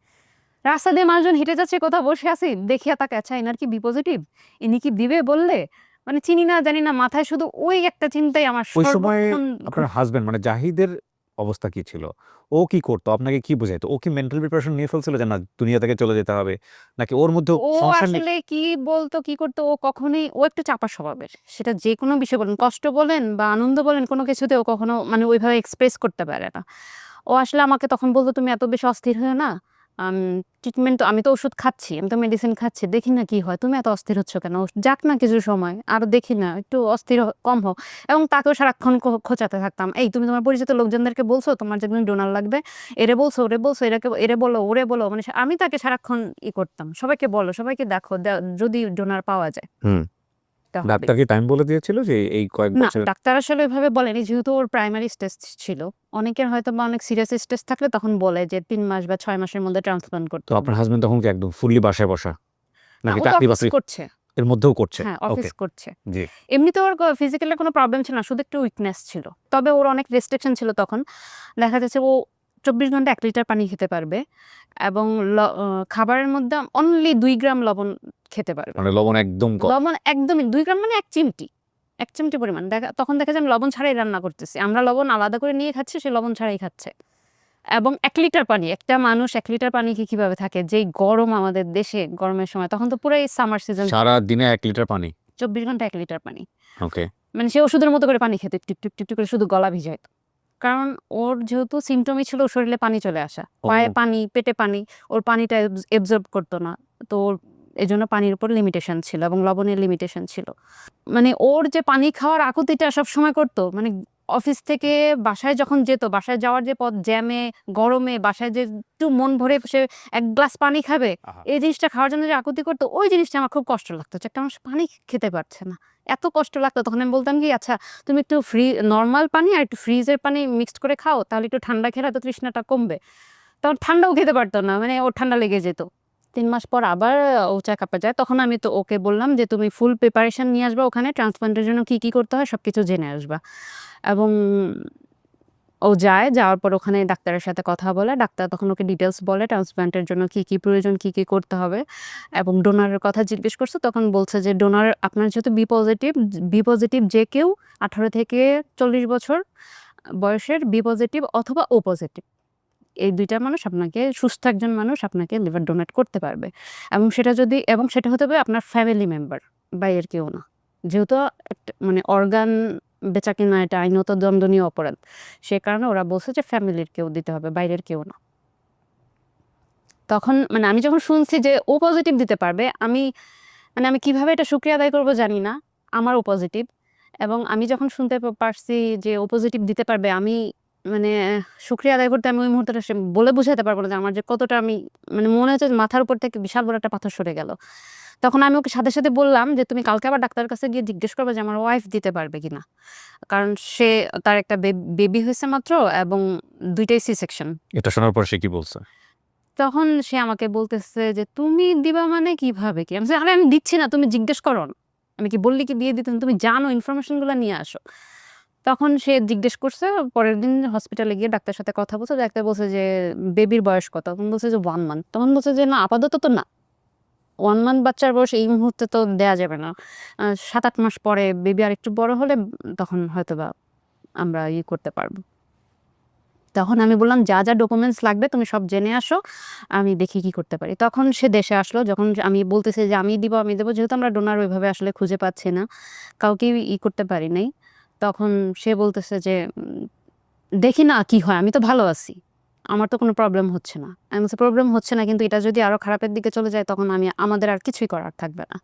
রাস্তা দিয়ে মানুষজন হেঁটে যাচ্ছে, কোথাও বসে আছি, দেখিয়া তাকে, আচ্ছা এনার কি বি পজিটিভ, ইনি কি দিবে বললে, মানে চিনি না জানি না, মাথায় শুধু ওই একটা চিন্তাই আমার ওই সময় সর্বক্ষণ আপনার হাজবেন্ড মানে জাহিদের অবস্থা কি ছিল? ও কি করতো? আপনাকে কি বুঝাইতো? ও কি মেন্টাল প্রিপারেশন নিয়ে ফেলছিল যে না দুনিয়া থেকে চলে যেতে হবে? নাকি ওর মধ্যেও ও সংসার নিয়ে? আসলে কি বলতো, কি করতো, ও কখনোই, ও একটু চাপা স্বভাবের, সেটা যে কোনো বিষয় বলেন, কষ্ট বলেন বা আনন্দ বলেন, কোনো কিছুতে ও কখনো মানে ওইভাবে এক্সপ্রেস করতে পারে না। ও আসলে আমাকে তখন বলতো, তুমি এত বেশি অস্থির হয়েও না, ট্রিটমেন্ট তো, আমি তো ওষুধ খাচ্ছি, আমি তো মেডিসিন খাচ্ছি, দেখি না কি হয়, তুমি এত অস্থির হচ্ছ কেন, যাক না কিছু সময়, আরো দেখি না, একটু অস্থির কম হও। এবং তাকেও সারাক্ষণ খোঁচাতে থাকতাম, এই তুমি তোমার পরিচিত লোকজনদেরকে বলছো তোমার যেদিন ডোনার লাগবে, এরে বলছো, ওরে বলছো, এরে বলো, ওরে বলো, মানে আমি তাকে সারাক্ষণ করতাম, সবাইকে বলো, সবাইকে দেখো, যদি ডোনার পাওয়া যায় হুম। তা হবে। ডাক্তার কি টাইম বলে দিয়েছিল যে এই কয়েক না, বছর? ডাক্তার আসলে ওইভাবে বলেনি, যেহেতু ওর প্রাইমারি স্টেজ ছিল। অনেকের হয়তো বা অনেক সিরিয়াস স্টেজ থাকলে তখন বলে যে 3 মাস বা 6 মাসের মধ্যে ট্রান্সপ্লান্ট করতে তো হবে। আপনার হাজবেন্ড তখন কি একদম ফুললি বাসায় বসা? না, নাকি ও তো চাকরি অফিস বাকরি করছে। এর মধ্যেও করছে? হ্যাঁ, ওকে। অফিস করছে। জি। এমনিতে ওর ফিজিক্যালি কোনো প্রবলেম ছিল না, শুধু একটু উইকনেস ছিল। তবে ওর অনেক রেস্ট্রিকশন ছিল তখন। দেখা যাচ্ছে ও 24 ঘন্টা 1 লিটার পানি খেতে পারবে এবং খাবারের মধ্যে অনলি 2 গ্রাম লবণ খেতে পারবে। মানে লবণ একদম কম। লবণ একদমই 2 গ্রাম মানে 1 চিমটি। 1 চিমটি পরিমাণ। তখন দেখা যায় আমি লবণ ছাড়াই রান্না করতেছি। আমরা লবণ আলাদা করে নিয়ে খাচ্ছি, সে লবণ ছাড়াই খাচ্ছে। এবং 1 লিটার পানি, একটা মানুষ 1 লিটার পানি কিভাবে থাকে? যেই গরম আমাদের দেশে, গরমের সময় তখন তো পুরাই সামার সিজন। সারা দিনে 1 লিটার পানি? 24 ঘন্টা 1 লিটার পানি। ওকে। মানে সে ওষুধের মতো করে পানি খেত, টিপ, টিপ, টিপ, টিপ করে শুধু গলা ভিজাইত। কারণ ওর যেহেতু সিম্পটমই ছিল ওর শরীরে পানি চলে আসা। পায়ে ও। পানি, পেটে পানি, ওর পানিটা এবসর্ব করতো না। তো ওর এজন্য পানির উপর লিমিটেশন ছিল এবং লবণের লিমিটেশন ছিল। মানে ওর যে পানি খাওয়ার আকুতিটা সবসময় করতো, মানে অফিস থেকে বাসায় যখন যেত, বাসায় যাওয়ার যে পথ, জ্যামে, গরমে, বাসায় যে একটু মন ভরে সে 1 গ্লাস পানি খাবে, আহা! এই জিনিসটা খাওয়ার জন্য যে আকুতি করতো, ওই জিনিসটা আমার খুব কষ্ট লাগতো যে একটা মানুষ পানি খেতে পারছে না। এত কষ্ট লাগতো। তখন আমি বলতাম কি, আচ্ছা তুমি একটু নরমাল পানি আর একটু ফ্রিজের পানি মিক্সড করে খাও, তাহলে একটু ঠান্ডা খেলে তো তৃষ্ণাটা কমবে। তখন ঠান্ডাও খেতে পারতো না, মানে ওর ঠান্ডা লেগে যেত। 3 মাস পর আবার ও চেকআপে যায়। তখন আমি তো ওকে বললাম যে, "তুমি ফুল প্রিপারেশন নিয়ে আসবা ওখানে ট্রান্সপ্লান্টের জন্য কি করতে হয় সবকিছু জেনে আসবা।" এবং ও যায়, যাওয়ার পর ওখানে ডাক্তারের সাথে কথা বলে। ডাক্তার তখন ওকে ডিটেইলস বলে ট্রান্সপ্লান্টের জন্য কি প্রয়োজন, কি করতে হবে এবং ডোনারের কথা জিজ্ঞেস করছে। তখন বলছে যে, "ডোনার আপনার যেহেতু বি পজিটিভ যে কেউ 18 থেকে 40 বছর বয়সের বি পজিটিভ অথবা ও পজিটিভ। এই ২ টা মানুষ আপনাকে সুস্থ একজন মানুষ আপনাকে লিভার ডোনেট করতে পারবে। এবং সেটা হতে হবে আপনার ফ্যামিলি মেম্বার, বাইরের কেউ না। যেহেতু একটা মানে অর্গান বেচাকেনা এটা আইনত দণ্ডনীয় অপরাধ। সে কারণে ওরা বলছে যে ফ্যামিলির কেউ দিতে হবে, বাইরের কেউ না। তখন মানে আমি যখন শুনছি যে ও পজিটিভ দিতে পারবে, আমি কিভাবে এটা শুকরিয়া আদায় করব জানি না। আমার ও পজিটিভ এবং আমি যখন শুনতে পারছি যে ও পজিটিভ দিতে পারবে, আমি মানে শুকরিয়া আদায় করতে আমি ওই মুহূর্তটা বলে বুঝাতে পারব না যে আমার যে কতটা মানে মনে হচ্ছে যে মাথার উপর থেকে বিশাল বড় একটা পাথর সরে গেল। তখন আমি ওকে সাথে বললাম যে, "তুমি কালকে আবার ডাক্তারের কাছে গিয়ে জিজ্ঞেস করবা যে আমার ওয়াইফ দিতে পারবে কিনা?" কারণ তার একটা বেবি হইছে মাত্র এবং ২ টাই সি সেকশন। এটা শোনার পর সে কি বলছে? তখন সে আমাকে বলতেছে যে, "তুমি দিবা মানে কিভাবে কি?" আমি বলছি, "আরে আমি দিচ্ছি না, তুমি জিজ্ঞেস করো না। আমি কি বললে কি দিয়ে দিতাম? তুমি জানো ইনফরমেশন গুলা নিয়ে আসো।" তখন সে জিজ্ঞেস করছে। পরের দিন হসপিটালে গিয়ে ডাক্তারের সাথে কথা বলছে। ডাক্তার বলছে যে, "বেবির বয়স কত?" তখন বলছে যে 1 মান্থ। তখন বলছে যে, "না আপাতত তো না। 1 মান্থ বাচ্চার বয়স এই মুহূর্তে তো দেয়া যাবে না। ৭-৮ মাস পরে বেবি আরেকটু বড় হলে তখন হয়তোবা আমরা করতে পারব।" তখন আমি বললাম, "যা ডকুমেন্টস লাগবে তুমি সব জেনে আসো। আমি দেখি কি করতে পারি।" তখন সে দেশে আসলো। যখন আমি বলতেছি যে, "আমি দিব।" যেহেতু আমরা ডোনার ওইভাবে আসলে খুঁজে পাচ্ছি না। কাউকেই করতে পারি নাই। তখন সে বলতেছে যে, "দেখি না কি হয়। আমি তো ভালো আছি। আমার তো কোনো প্রবলেম হচ্ছে না।" আমি বলছি, "প্রবলেম হচ্ছে না কিন্তু এটা যদি আরো খারাপের দিকে চলে যায় তখন আমাদের আর কিছুই করার থাকবে না।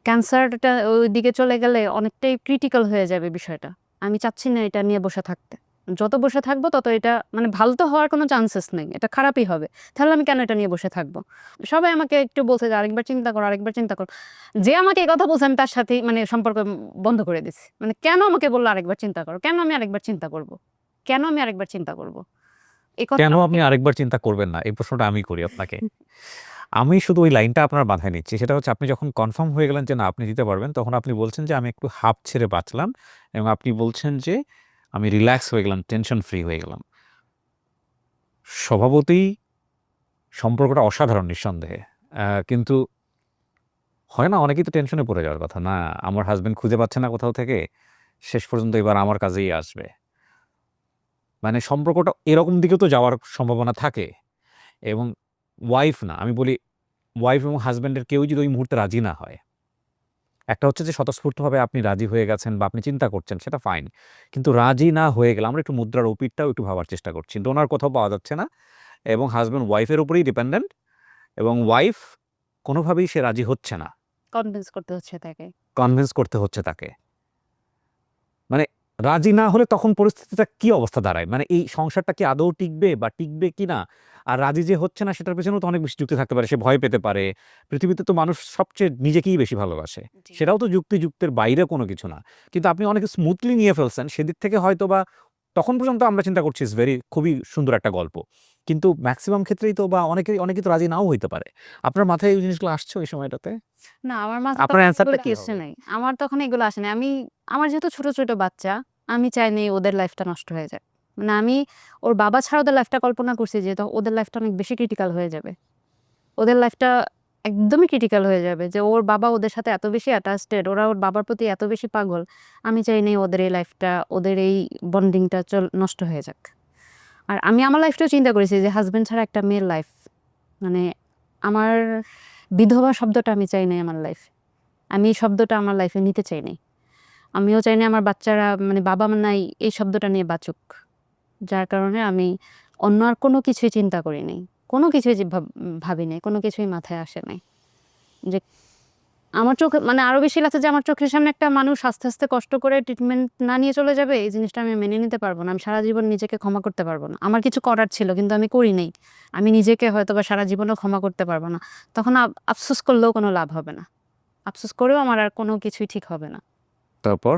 ক্যান্সারটা ওই দিকে চলে গেলে অনেকটাই ক্রিটিক্যাল হয়ে যাবে বিষয়টা। আমি চাচ্ছি না এটা নিয়ে বসে থাকতে। যত বসে থাকবো তত এটা মানে ভালো তো হওয়ার কোনো চান্সেস নেই। এটা খারাপই হবে। তাহলে আমি কেন এটা নিয়ে বসে থাকবো?" সবাই আমাকে একটু বলছে যে, "আরেকবার চিন্তা করো, আরেকবার চিন্তা করো।" যে আমাকে এই কথা বলছে আমি তার সাথেই মানে সম্পর্ক বন্ধ করে দিছি। মানে কেন আমাকে বলল আরেকবার চিন্তা করো? কেন আমি আরেকবার চিন্তা করব? কেন আমি আরেকবার চিন্তা করব? এই কেন কথাটা আপনি আমাকে আরেকবার চিন্তা করবেন না? এই প্রশ্নটা আমি করি আপনাকে। আমি শুধু ওই লাইনটা আপনার মাথায় নিচ্ছি। সেটা হচ্ছে আপনি যখন কনফার্ম হয়ে গেলেন যে না আপনি দিতে পারবেন, তখন আপনি বলছেন যে আমি একটু হাঁপ ছেড়ে বাঁচলাম এবং আপনি বলছেন যে আমি রিল্যাক্স হয়ে গেলাম, টেনশন ফ্রি হয়ে গেলাম। স্বভাবতই সম্পর্কটা অসাধারণ নিঃসন্দেহে। কিন্তু হয় না অনেকেই তো টেনশনে পড়ে যাওয়ার কথা। না আমার হাসব্যান্ড খুঁজে পাচ্ছে না কোথাও থেকে, শেষ পর্যন্ত এবার আমার কাছেই আসবে। মানে সম্পর্কটা এরকম দিকেও তো যাওয়ার সম্ভাবনা থাকে এবং ওয়াইফ না, আমি বলি ওয়াইফ এবং হাসব্যান্ডের কেউই যদি ওই মুহূর্তে রাজি না হয়, একটা হচ্ছে যে স্বতঃস্ফূর্তভাবে আপনি রাজি হয়ে গেছেন বা আপনি চিন্তা করছেন সেটা ফাইন। কিন্তু রাজি না হয়ে গেলে আমরা একটু মুদ্রার ওপিঠটাও একটু ভাবার চেষ্টা করছি। ডোনার কোথাও পাওয়া যাচ্ছে না এবং হাসব্যান্ড ওয়াইফের উপরেই ডিপেন্ডেন্ট এবং ওয়াইফ কোনোভাবেই সে রাজি হচ্ছে না। কনভিন্স করতে হচ্ছে তাকে। কনভিন্স করতে হচ্ছে তাকে। মানে রাজি না হলে তখন পরিস্থিতিটা কি অবস্থা দাঁড়ায়? মানে এই সংসারটা কি আদৌ টিকবে বা টিকবে কিনা? আর রাজি যে হচ্ছে না সেটার পেছনেও তো অনেক বেশি যুক্তি থাকতে পারে। সে ভয় পেতে পারে। পৃথিবীতে তো মানুষ সবচেয়ে নিজেকেই বেশি ভালোবাসে। জি। সেটাও তো যুক্তির বাইরে কোনো কিছু না। কিন্তু আপনি অনেক স্মুথলি নিয়ে ফেলছেন। সেদিক থেকে হয়তোবা তখন পর্যন্ত আমরা চিন্তা করছি খুবই সুন্দর একটা গল্প। কিন্তু মেক্সিমাম ক্ষেত্রেই তো বা অনেকেই তো রাজি নাও হইতে পারে। আপনার মাথায় এই জিনিসগুলো আসছে ওই সময়টাতে? না আমার মাথায় আপনার তখন অ্যান্সারটা এগুলো কি আসে হবে? নাই। আমার তখন এগুলো আসে নাই। আমার যেহেতু ছোট বাচ্চা, আমি চাইনি ওদের লাইফটা নষ্ট হয়ে যাক। মানে আমি ওর বাবা ছাড়া ওদের লাইফটা কল্পনা করছি যে ওদের লাইফটা অনেক বেশি ক্রিটিক্যাল হয়ে যাবে। ওদের লাইফটা একদমই ক্রিটিক্যাল হয়ে যাবে যে ওর বাবা ওদের সাথে এত বেশি অ্যাটাচড, ওরা ওর বাবার প্রতি এত বেশি পাগল। আমি চাইনি ওদের এই লাইফটা, ওদের এই বন্ডিংটা নষ্ট হয়ে যাক। আর আমি আমার লাইফটাও চিন্তা করেছি যে হাসব্যান্ড ছাড়া একটা মেয়ের লাইফ মানে আমার বিধবা শব্দটা আমি চাই নাই আমার লাইফে। আমি এই শব্দটা আমার লাইফে নিতে চাই নাই। আমিও চাই না আমার বাচ্চারা মানে বাবা মা নাই এই শব্দটা নিয়ে বাঁচুক। যার কারণে আমি অন্য আর কোনো কিছুই চিন্তা করি নাই। কোনো কিছুই ভাবি নাই। কোনো কিছুই মাথায় আসে নাই। যে আমার চোখে মানে আরো বেশি লাগছে যে আমার চোখের সামনে একটা মানুষ আস্তে কষ্ট করে ট্রিটমেন্ট না নিয়ে চলে যাবে। এই জিনিসটা আমি মেনে নিতে পারব না। আমি সারা জীবন নিজেকে ক্ষমা করতে পারব না। আমার কিছু করার ছিল কিন্তু আমি করি নাই। আমি নিজেকে হয়তোবা সারা জীবনও ক্ষমা করতে পারব না। তখন আফসোস করলেও কোনো লাভ হবে না। আফসোস করেও আমার আর কোনো কিছুই ঠিক হবে না। তারপর?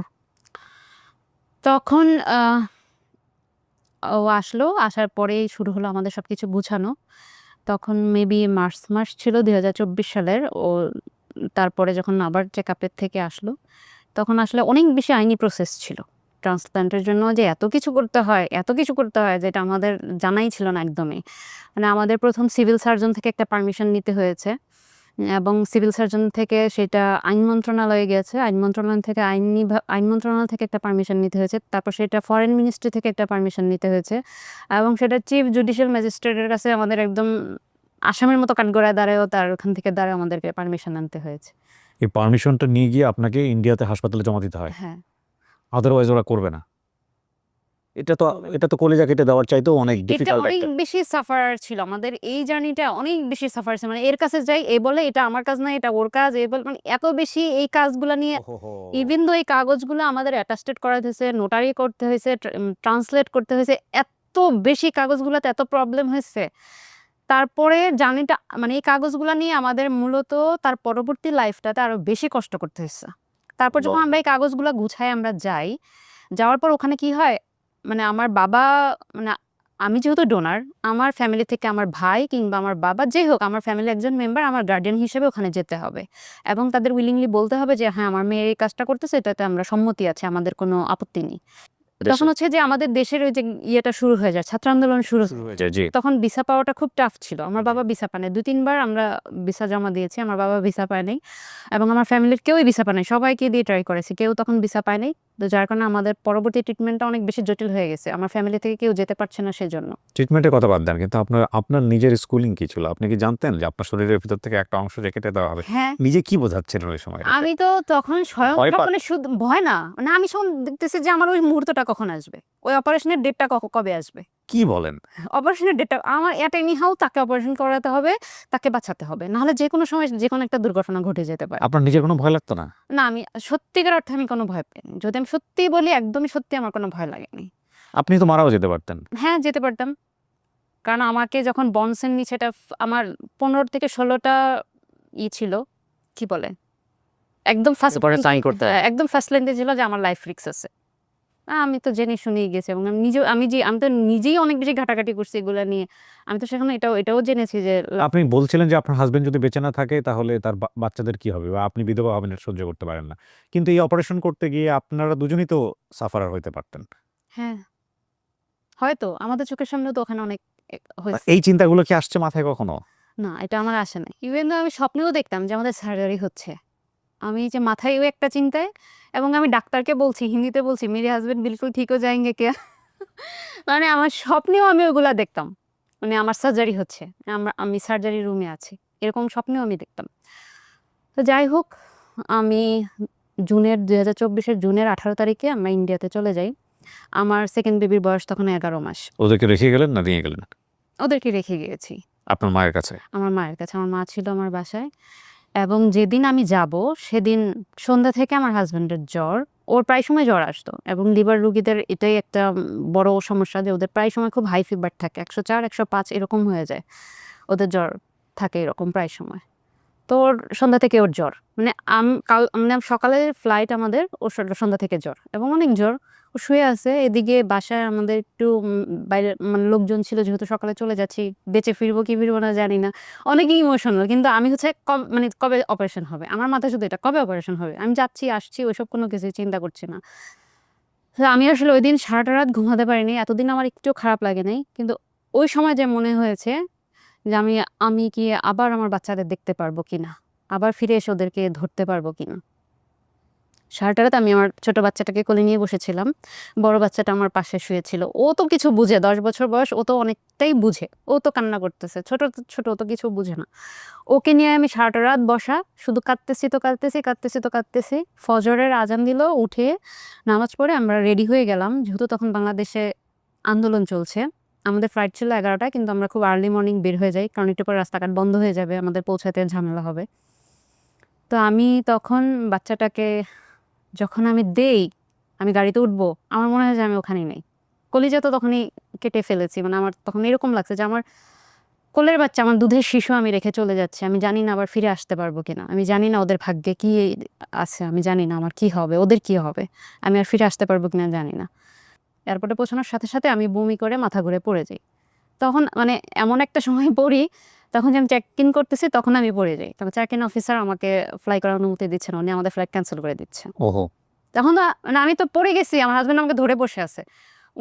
তখন ও আসলো। আসার পরেই শুরু হলো আমাদের সবকিছু গুছানো। তখন মেবি মার্চ মাস ছিল ২০২৪ সালের। ও তারপরে যখন আবার চেকআপের থেকে আসলো, তখন আসলে অনেক বেশি আইনি প্রসেস ছিল। ট্রান্সপ্ল্যান্টের জন্য যে এত কিছু করতে হয়, এত কিছু করতে হয় যেটা আমাদের জানাই ছিল না একদমই। মানে আমাদের ১ম সিভিল সার্জন থেকে একটা পারমিশন নিতে হয়েছে এবং সিভিল সার্জন থেকে সেটা আইন মন্ত্রণালয়ে গেছে। আইন মন্ত্রণালয় থেকে একটা পারমিশন নিতে হয়েছে। তারপর সেটা ফরেন মিনিস্ট্রি থেকে একটা পারমিশন নিতে হয়েছে এবং সেটা চিফ জুডিশিয়াল ম্যাজিস্ট্রেটের কাছে আমাদের একদম আসামির মতো কাঠগড়ায় দাঁড়ায়ও তার ওখান থেকে দাঁড়ায় আমাদেরকে পারমিশন আনতে হয়েছে। এই পারমিশনটা নিয়ে গিয়ে আপনাকে ইন্ডিয়াতে হাসপাতালে জমা দিতে হয়, হ্যাঁ, আদারওয়াইজ ওরা করবে না। এটা তো কলিজা কেটে দেওয়ার চাইতেও অনেক এটা ডিফিকাল্ট অনেক একটা। বেশি সাফার ছিল। আমাদের এই জার্নিটা অনেক বেশি সাফার ছিল। মানে এর কাছে যাই, এ বলে এটা আমার কাজ না, এটা ওর কাজ। এ বলে মানে এত বেশি এই কাজগুলা নিয়ে, ওহো, ইভেন দো এই কাগজগুলো আমাদের অ্যাটাস্টেড করাতে হয়েছে, নোটারি করতে হয়েছে, ট্রান্সলেট করতে হয়েছে। এত বেশি কাগজগুলাতে এত প্রবলেম হয়েছে। তারপরে জার্নিটা মানে এই কাগজগুলা নিয়ে আমাদের মূলত তার পরবর্তী লাইফটাতে আরো বেশি কষ্ট করতে হয়েছে। তারপর যখন আমরা এই কাগজগুলা গুছায় আমরা যাই, যাওয়ার পর ওখানে কি হয়, মানে আমার বাবা, মানে আমি যেহেতু ডোনার, আমার ফ্যামিলি থেকে আমার ভাই কিংবা আমার বাবা যেই হোক, আমার ফ্যামিলির একজন মেম্বার আমার গার্ডিয়ান হিসেবে ওখানে যেতে হবে এবং তাদের উইলিংলি বলতে হবে যে হ্যাঁ আমার মেয়ে এই কাজটা করতেছে, এটাতে আমরা সম্মতি আছে, আমাদের কোনো আপত্তি নেই। তখন হচ্ছে যে আমাদের দেশের ওই যে ইয়েটা শুরু হয়ে যায়, ছাত্র আন্দোলন শুরু শুরু হয়ে যায়, জি। তখন ভিসা পাওয়াটা খুব টাফ ছিল। আমার বাবা ভিসা পায় নাই। ২-৩ বার আমরা ভিসা জমা দিয়েছি। আমার বাবা ভিসা পায় নাই এবং আমার ফ্যামিলির কেউই ভিসা পায় নাই। সবাইকে দিয়ে ট্রাই করেছি। কেউ তখন ভিসা পায় নাই। তো যার কারণে আমাদের পরবর্তী ট্রিটমেন্টটা অনেক বেশি জটিল হয়ে গেছে। আমার ফ্যামিলি থেকে কেউ যেতে পারছে না সেজন্য। ট্রিটমেন্টের কথা বাদ দেন, কিন্তু আপনার নিজের স্কুলিং কি ছিল? আপনি কি জানতেন যে আপনার শরীরের ভিতর থেকে একটা অংশ যে কেটে দেওয়া হবে? হ্যাঁ, নিজে কি বোঝাচ্ছিলেন ওই সময়টাতে? আমি তো তখন স্বয়ং ভয় পান? মানে শুধু ভয় না। মানে আমি যখন দেখতেছি যে আমার ওই মুহূর্তটা কখন আসবে। ওই অপারেশনের ডেটটা কবে আসবে। কি বলেন? অপারেশনের ডেটটা আমার এট এনিহাউ তাকে অপারেশন করাতে হবে, তাকে বাঁচাতে হবে। নাহলে যেকোনো সময় যেকোনো একটা দুর্ঘটনা ঘটে যেতে পারে। আপনার নিজের কোনো ভয় লাগতো না? না, আমি সত্যিকার অর্থে আমি কোনো ভয় পাইনি। যদি আমি সত্যিই বলি, একদমই সত্যি আমার কোনো ভয় লাগেনি। আপনি তো মারাও যেতে পারতেন। হ্যাঁ, যেতে পারতাম। কারণ আমাকে যখন বনসেন নিচে এটা আমার ১৫ থেকে ১৬ টা ছিল, কি বলে? একদম ফার্স্ট এরপরে সাইন করতে হয়। একদম ফার্স্ট লাইন দিয়ে ছিল যে আমার লাইফ রিস্ক আছে। আমি তো জেনে শুনেই গেছি এবং আমি তো নিজেই অনেক বেশি ঘাটাঘাটি করছি এগুলা নিয়ে। আমি তো সেখানে এটাও জেনেছি যে আপনি বলছিলেন যে আপনার হাসব্যান্ড যদি বেঁচে না থাকে তাহলে তার বাচ্চাদের কি হবে, বা আপনি বিধবা হবেন এটা সহ্য করতে পারেন না। কিন্তু এই অপারেশন করতে গিয়ে আপনারা দুজনেই তো সাফারার হইতে পারতেন। হ্যাঁ, হয়তো আমাদের চোখের সামনেও তো ওখানে অনেক হয়েছে। এই চিন্তাগুলো কি আসছে মাথায় কখনো? না, এটা আমার আসে নাই। ইভেন দো আমি স্বপ্নেও দেখতাম যে আমাদের সার্জারি হচ্ছে। আমি যে মাথায়ও একটা চিন্তায় এবং আমি ডাক্তারকে বলছি, হিন্দিতে বলছি, "মেরে হাসব্যান্ড বিলকুল ঠিক হো যায়েঙ্গে क्या?" মানে আমার স্বপ্নেও আমি ওগুলা দেখতাম। মানে আমার সার্জারি হচ্ছে। আমি সার্জারি রুমে আছি। এরকম স্বপ্নেও আমি দেখতাম। তো যাই হোক, আমি ২০২৪ জুনের ১৮ তারিখে আমরা ইন্ডিয়াতে চলে যাই। আমার 2nd বেবির বয়স তখন ১১ মাস। ওদেরকে রেখে গেলেন না নিয়ে গেলেন? ওদেরকে রেখে গিয়েছি আপনার মায়ের কাছে? আমার মায়ের কাছে। আমার মা ছিল আমার বাসায় এবং যেদিন আমি যাব সেদিন সন্ধ্যা থেকে আমার হাসব্যান্ডের জ্বর। ওর প্রায় সময় জ্বর আসতো এবং লিভার রোগীদের এটাই একটা বড় সমস্যা যে ওদের প্রায় সময় খুব হাই ফিভার থাকে। ১০৪, ১০৫ এরকম হয়ে যায়। ওদের জ্বর থাকে এরকম প্রায় সময়। তো ওর সন্ধ্যা থেকে ওর জ্বর। মানে মানে সকালের ফ্লাইট আমাদের, ওর সন্ধ্যা থেকে জ্বর এবং অনেক জ্বর। ও শুয়ে আছে। এদিকে বাসায় আমাদের একটু বাইরে মানে লোকজন ছিল, যেহেতু সকালে চলে যাচ্ছি। বেঁচে ফিরবো কি ফিরবো না জানি না। অনেকই ইমোশনাল। কিন্তু আমি হচ্ছে মানে কবে অপারেশন হবে? আমার মাথায় শুধু এটা, কবে অপারেশন হবে? আমি যাচ্ছি, আসছি, ওইসব কোনো কিছুই চিন্তা করছি না। তো আমি আসলে ঐদিন সারাটা রাত ঘুমাতে পারিনি। এতদিন আমার একটুও খারাপ লাগে নাই। কিন্তু ওই সময় যে মনে হয়েছে যে আমি আমি কি আবার আমার বাচ্চাদের দেখতে পারবো কিনা? আবার ফিরে এসে ওদেরকে ধরতে পারবো কিনা? সারাটা রাত আমি আমার ছোট বাচ্চাটাকে কোলে নিয়ে বসেছিলাম। বড় বাচ্চাটা আমার পাশে শুয়েছিল। ও তো কিছু বুঝে, ১০ বছর বয়স, ও তো অনেকটাই বুঝে। ও তো কান্না করতেছে। ছোট ও তো কিছু বুঝে না। ওকে নিয়ে আমি সারাটা রাত বসা, শুধু কাঁদতেছি তো কাঁদতেছি, কাঁদতেছি তো কাঁদতেছি। ফজরের আজান দিল, উঠে নামাজ পড়ে আমরা রেডি হয়ে গেলাম। যেহেতু তখন বাংলাদেশে আন্দোলন চলছে। আমাদের ফ্লাইট ছিল ১১ টায়, কিন্তু আমরা খুব আর্লি মর্নিং বের হয়ে যাই। কারণ একটু পরে রাস্তাঘাট বন্ধ হয়ে যাবে। আমাদের পৌঁছাতে ঝামেলা হবে। তো আমি তখন বাচ্চাটাকে যখন আমি দেই, আমি গাড়িতে উঠবো, আমার মনে হয় যে আমি ওখানেই নেই। কলিজা তো তখনই কেটে ফেলেছি। মানে আমার তখন এরকম লাগছে যে আমার কোলের বাচ্চা, আমার দুধের শিশু আমি রেখে চলে যাচ্ছি। আমি জানি না আবার ফিরে আসতে পারবো কিনা। আমি জানি না ওদের ভাগ্যে কি আছে। আমি জানি না আমার কি হবে, ওদের কি হবে। আমি আর ফিরে আসতে পারবো কিনা জানি না। এয়ারপোর্টে পৌঁছানোর সাথে আমি বমি করে মাথা ঘুরে পড়ে যাই। তখন মানে এমন একটা সময় পড়ি তখন যে আমি চেক ইন করতেছি তখন আমি পড়ে যাই। তখন চেক ইন অফিসার আমাকে ফ্লাই করার অনুমতি দিচ্ছে না, উনি আমাদের ফ্লাইট ক্যান্সেল করে দিচ্ছে। ওহো! তখন মানে আমি তো পড়ে গেছি, আমার হাজবেন্ড আমাকে ধরে বসে আছে।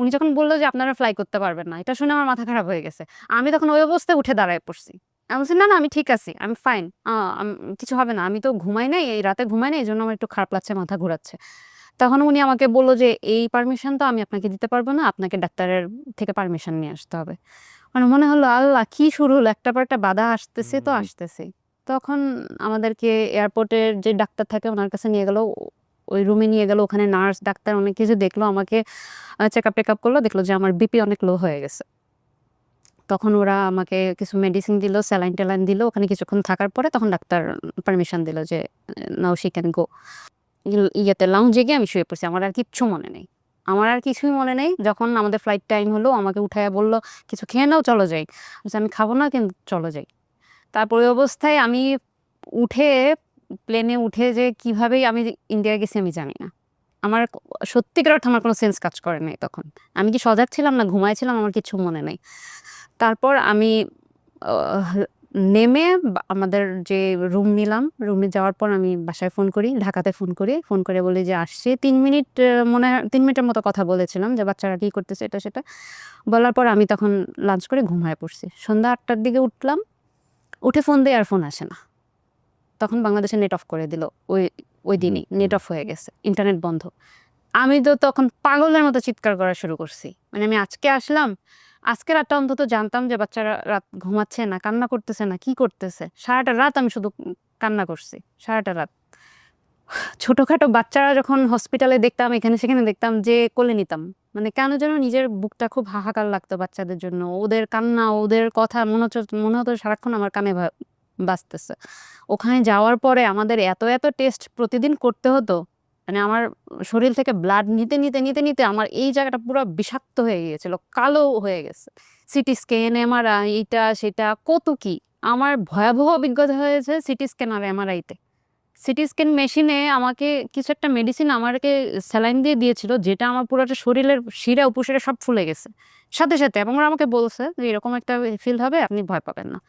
উনি যখন বললো যে আপনারা ফ্লাই করতে পারবেন না, এটা শুনে আমার মাথা খারাপ হয়ে গেছে। আমি তখন ওই অবস্থায় উঠে দাঁড়ায় পড়ছি। আমি বলছি, না না আমি ঠিক আছি, আমি ফাইন, কিছু হবে না, আমি তো ঘুমাই নাই, এই রাতে ঘুমাই নাই, এই জন্য আমার একটু খারাপ লাগছে, মাথা ঘুরাচ্ছে। তখন উনি আমাকে বললো যে এই পারমিশন তো আমি আপনাকে দিতে পারবো না, আপনাকে ডাক্তারের থেকে পারমিশন নিয়ে আসতে হবে। মানে মনে হলো আল্লাহ কি শুরু হলো, একটা পর একটা বাধা আসতেছে তো আসতেছে। তখন আমাদেরকে এয়ারপোর্টের যে ডাক্তার থাকে ওনার কাছে নিয়ে গেল, ওই রুমে নিয়ে গেল, ওখানে নার্স ডাক্তার অনেক কিছু দেখলো, আমাকে চেক আপ টেক আপ করলো, দেখলো যে আমার বিপি অনেক লো হয়ে গেছে। তখন ওরা আমাকে কিছু মেডিসিন দিল, স্যালাইন ট্যালাইন দিল, ওখানে কিছুক্ষণ থাকার পরে তখন ডাক্তার পারমিশন দিল যে নাও শি ক্যান গো। ইয়েতে লাউঞ্জে গিয়ে আমি শুয়ে পড়ছি, আমার আর কিচ্ছু মনে নেই, আমার আর কিছুই মনে নেই। যখন আমাদের ফ্লাইট টাইম হলো আমাকে উঠাইয়া বলল কিছু খেয়ে নাও, চলো যাই। আমি খাবো না কিন্তু চলো যাই। তারপর ওই অবস্থায় আমি উঠে, প্লেনে উঠে যে কিভাবেই আমি ইন্ডিয়া গেছি আমি জানি না। আমার সত্যিকার অর্থে আমার কোনো সেন্স কাজ করে নাই তখন। আমি কি সজাগ ছিলাম না ঘুমাইছিলাম আমার কিছু মনে নেই। তারপর আমি আহ, নেমে আমাদের যে রুম নিলাম, রুমে যাওয়ার পর আমি বাসায় ফোন করি, ঢাকাতে ফোন করি, ফোন করে বলি যে আসছি। 3 মিনিট মনে হয় 3 মিনিটের মতো কথা বলেছিলাম যে বাচ্চারা কী করতেছে এটা সেটা। বলার পর আমি তখন লাঞ্চ করে ঘুমায় পড়ছি। সন্ধ্যা 8টার দিকে উঠলাম, উঠে ফোন দিয়ে আর ফোন আসে না। তখন বাংলাদেশে নেট অফ করে দিল, ওই ওই দিনই নেট অফ হয়ে গেছে, ইন্টারনেট বন্ধ। আমি তো তখন পাগলের মতো চিৎকার করা শুরু করছি, মানে আমি আজকে আসলাম, আজকে রাতটা অন্তত জানতাম যে বাচ্চারা রাত ঘুমাচ্ছে না, কান্না করতেছে না, কি করতেছে। সারাটা রাত আমি শুধু কান্না করছি, সারাটা রাত। ছোটখাটো বাচ্চারা যখন হসপিটালে দেখতাম, এখানে সেখানে দেখতাম, যে কোলে নিতাম, মানে কেন যেন নিজের বুকটা খুব হাহাকার লাগতো বাচ্চাদের জন্য। ওদের কান্না, ওদের কথা মনে হতো সারাক্ষণ আমার কানে বাজতেছে। ওখানে যাওয়ার পরে আমাদের এত এত টেস্ট প্রতিদিন করতে হতো, মানে আমার শরীর থেকে ব্লাড নিতে নিতে নিতে নিতে আমার এই জায়গাটা পুরো বিষাক্ত হয়ে গিয়েছিল, কালো হয়ে গেছে। সিটি স্ক্যান, এমআরআই, এটা সেটা কত কি। আমার ভয়াবহ অভিজ্ঞতা হয়েছে সিটি স্ক্যান আর এমআরআইতে। সিটি স্ক্যান মেশিনে আমাকে কিছু একটা মেডিসিন আমাকে স্যালাইন দিয়ে দিয়েছিল, যেটা আমার পুরোটা শরীরের শিরা উপশিরা সব ফুলে গেছে সাথে সাথে। এবং ওরা আমাকে বলছে যে এরকম একটা ফিল হবে, আপনি ভয় পাবেন না।